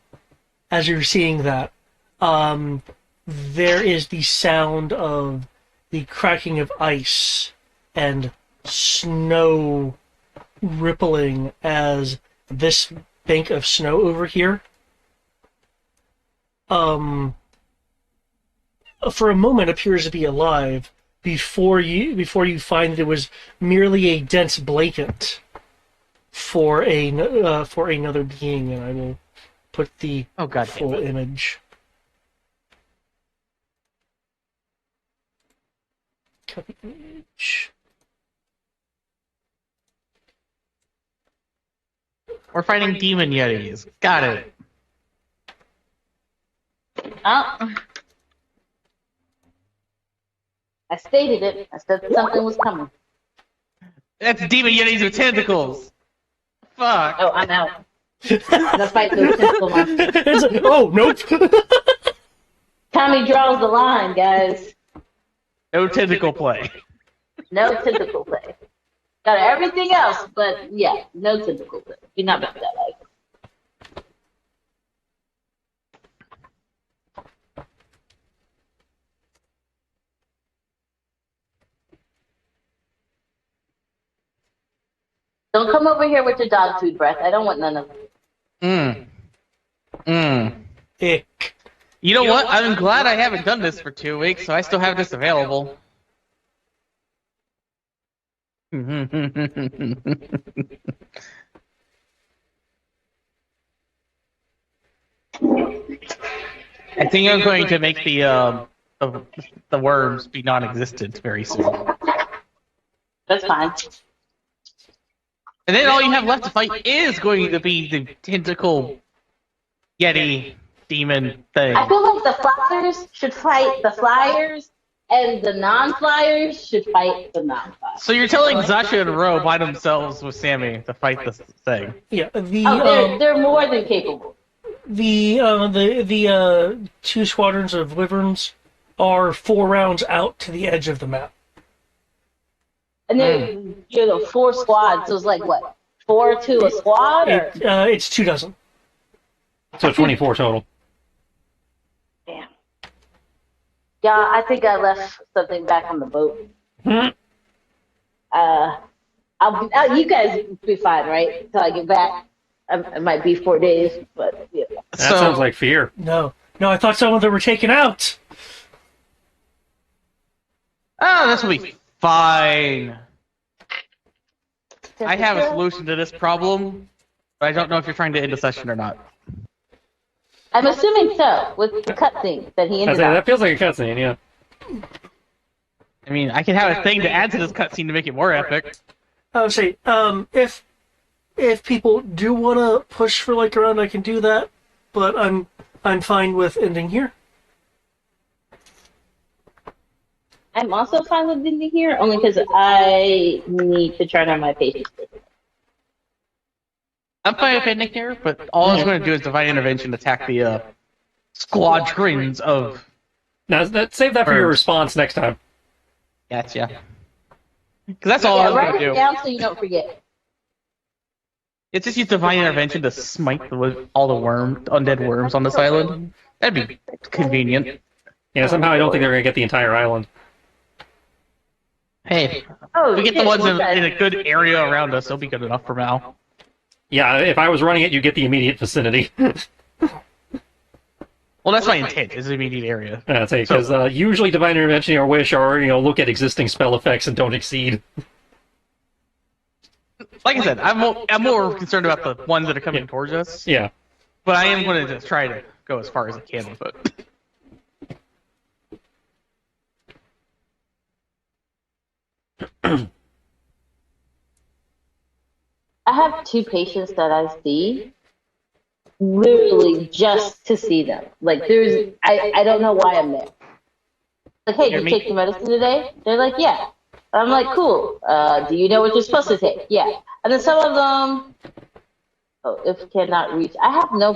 as you're seeing that, there is the sound of the cracking of ice and snow rippling as this bank of snow over here, for a moment appears to be alive before you find that it was merely a dense blanket for another being, and I will put the full image. Copy image. We're fighting demon yetis. Got it. Oh. I stated it. I said something was coming. That's demon yetis with tentacles. Fuck. Oh, I'm out. I'm gonna fight those tentacle monsters. Oh, nope. Tommy draws the line, guys. No tentacle play. No tentacle play. Got everything else, but yeah, no tentacle play. You're not about that life. Don't come over here with your dog food breath. I don't want none of it. Ick. You know what? I'm glad I haven't done this for 2 weeks, so I still have this available. I think I'm going to make the worms be non-existent very soon. That's fine. And then all you have left to fight is going to be the tentacle yeti demon thing. I feel like the flyers should fight the flyers, and the non-flyers should fight the non-flyers. So you're telling Zasha and Ro by themselves with Sammy to fight this thing? Yeah, They're more than capable. The 2 squadrons of wyverns are 4 rounds out to the edge of the map. And then, 4 squads, so it's like, what, 4 to a squad? Or? It's 2 dozen. So 24 total. Damn. Yeah, I think I left something back on the boat. You guys will be fine, right? Until I get back. It might be 4 days, but yeah. That sounds like fear. No, I thought some of them were taken out. Oh, this will be fine. I have a solution to this problem, but I don't know if you're trying to end the session or not. I'm assuming so, with the cutscene that he ended That up. feels like a cutscene, yeah. I mean, I can have a thing to add to this cutscene to make it more epic. I would say, if people do want to push for like a round, I can do that, but I'm fine with ending here. I'm also fine with ending here, only because I need to turn on my patience. I'm fine with ending here, but all I was going to do is divine intervention attack the squadrons of. Now, save that for your Birds. response next time. Gotcha. Because that's all I was Write going to it do. down so you don't forget. It's just use divine intervention to smite all the undead worms on this island. That'd be convenient. Yeah, somehow I don't think they're going to get the entire island. Hey, Oh, if we get the shit, ones in okay. a good area around us, it'll be good enough for now. Yeah, if I was running it, you get the immediate vicinity. Well, that's my intent, is the immediate area. I'd say, because usually Divine Intervention or Wish are, look at existing spell effects and don't exceed. Like I said, I'm more concerned about the ones that are coming towards us. Yeah. But I am going to just try to go as far as I can with it. I have 2 patients that I see literally just to see them. Like, I don't know why I'm there. Like, hey, did you take your medicine today? They're like, yeah. I'm like, cool. Do you know what you're supposed to take? Yeah. And then some of them, if cannot reach. I have no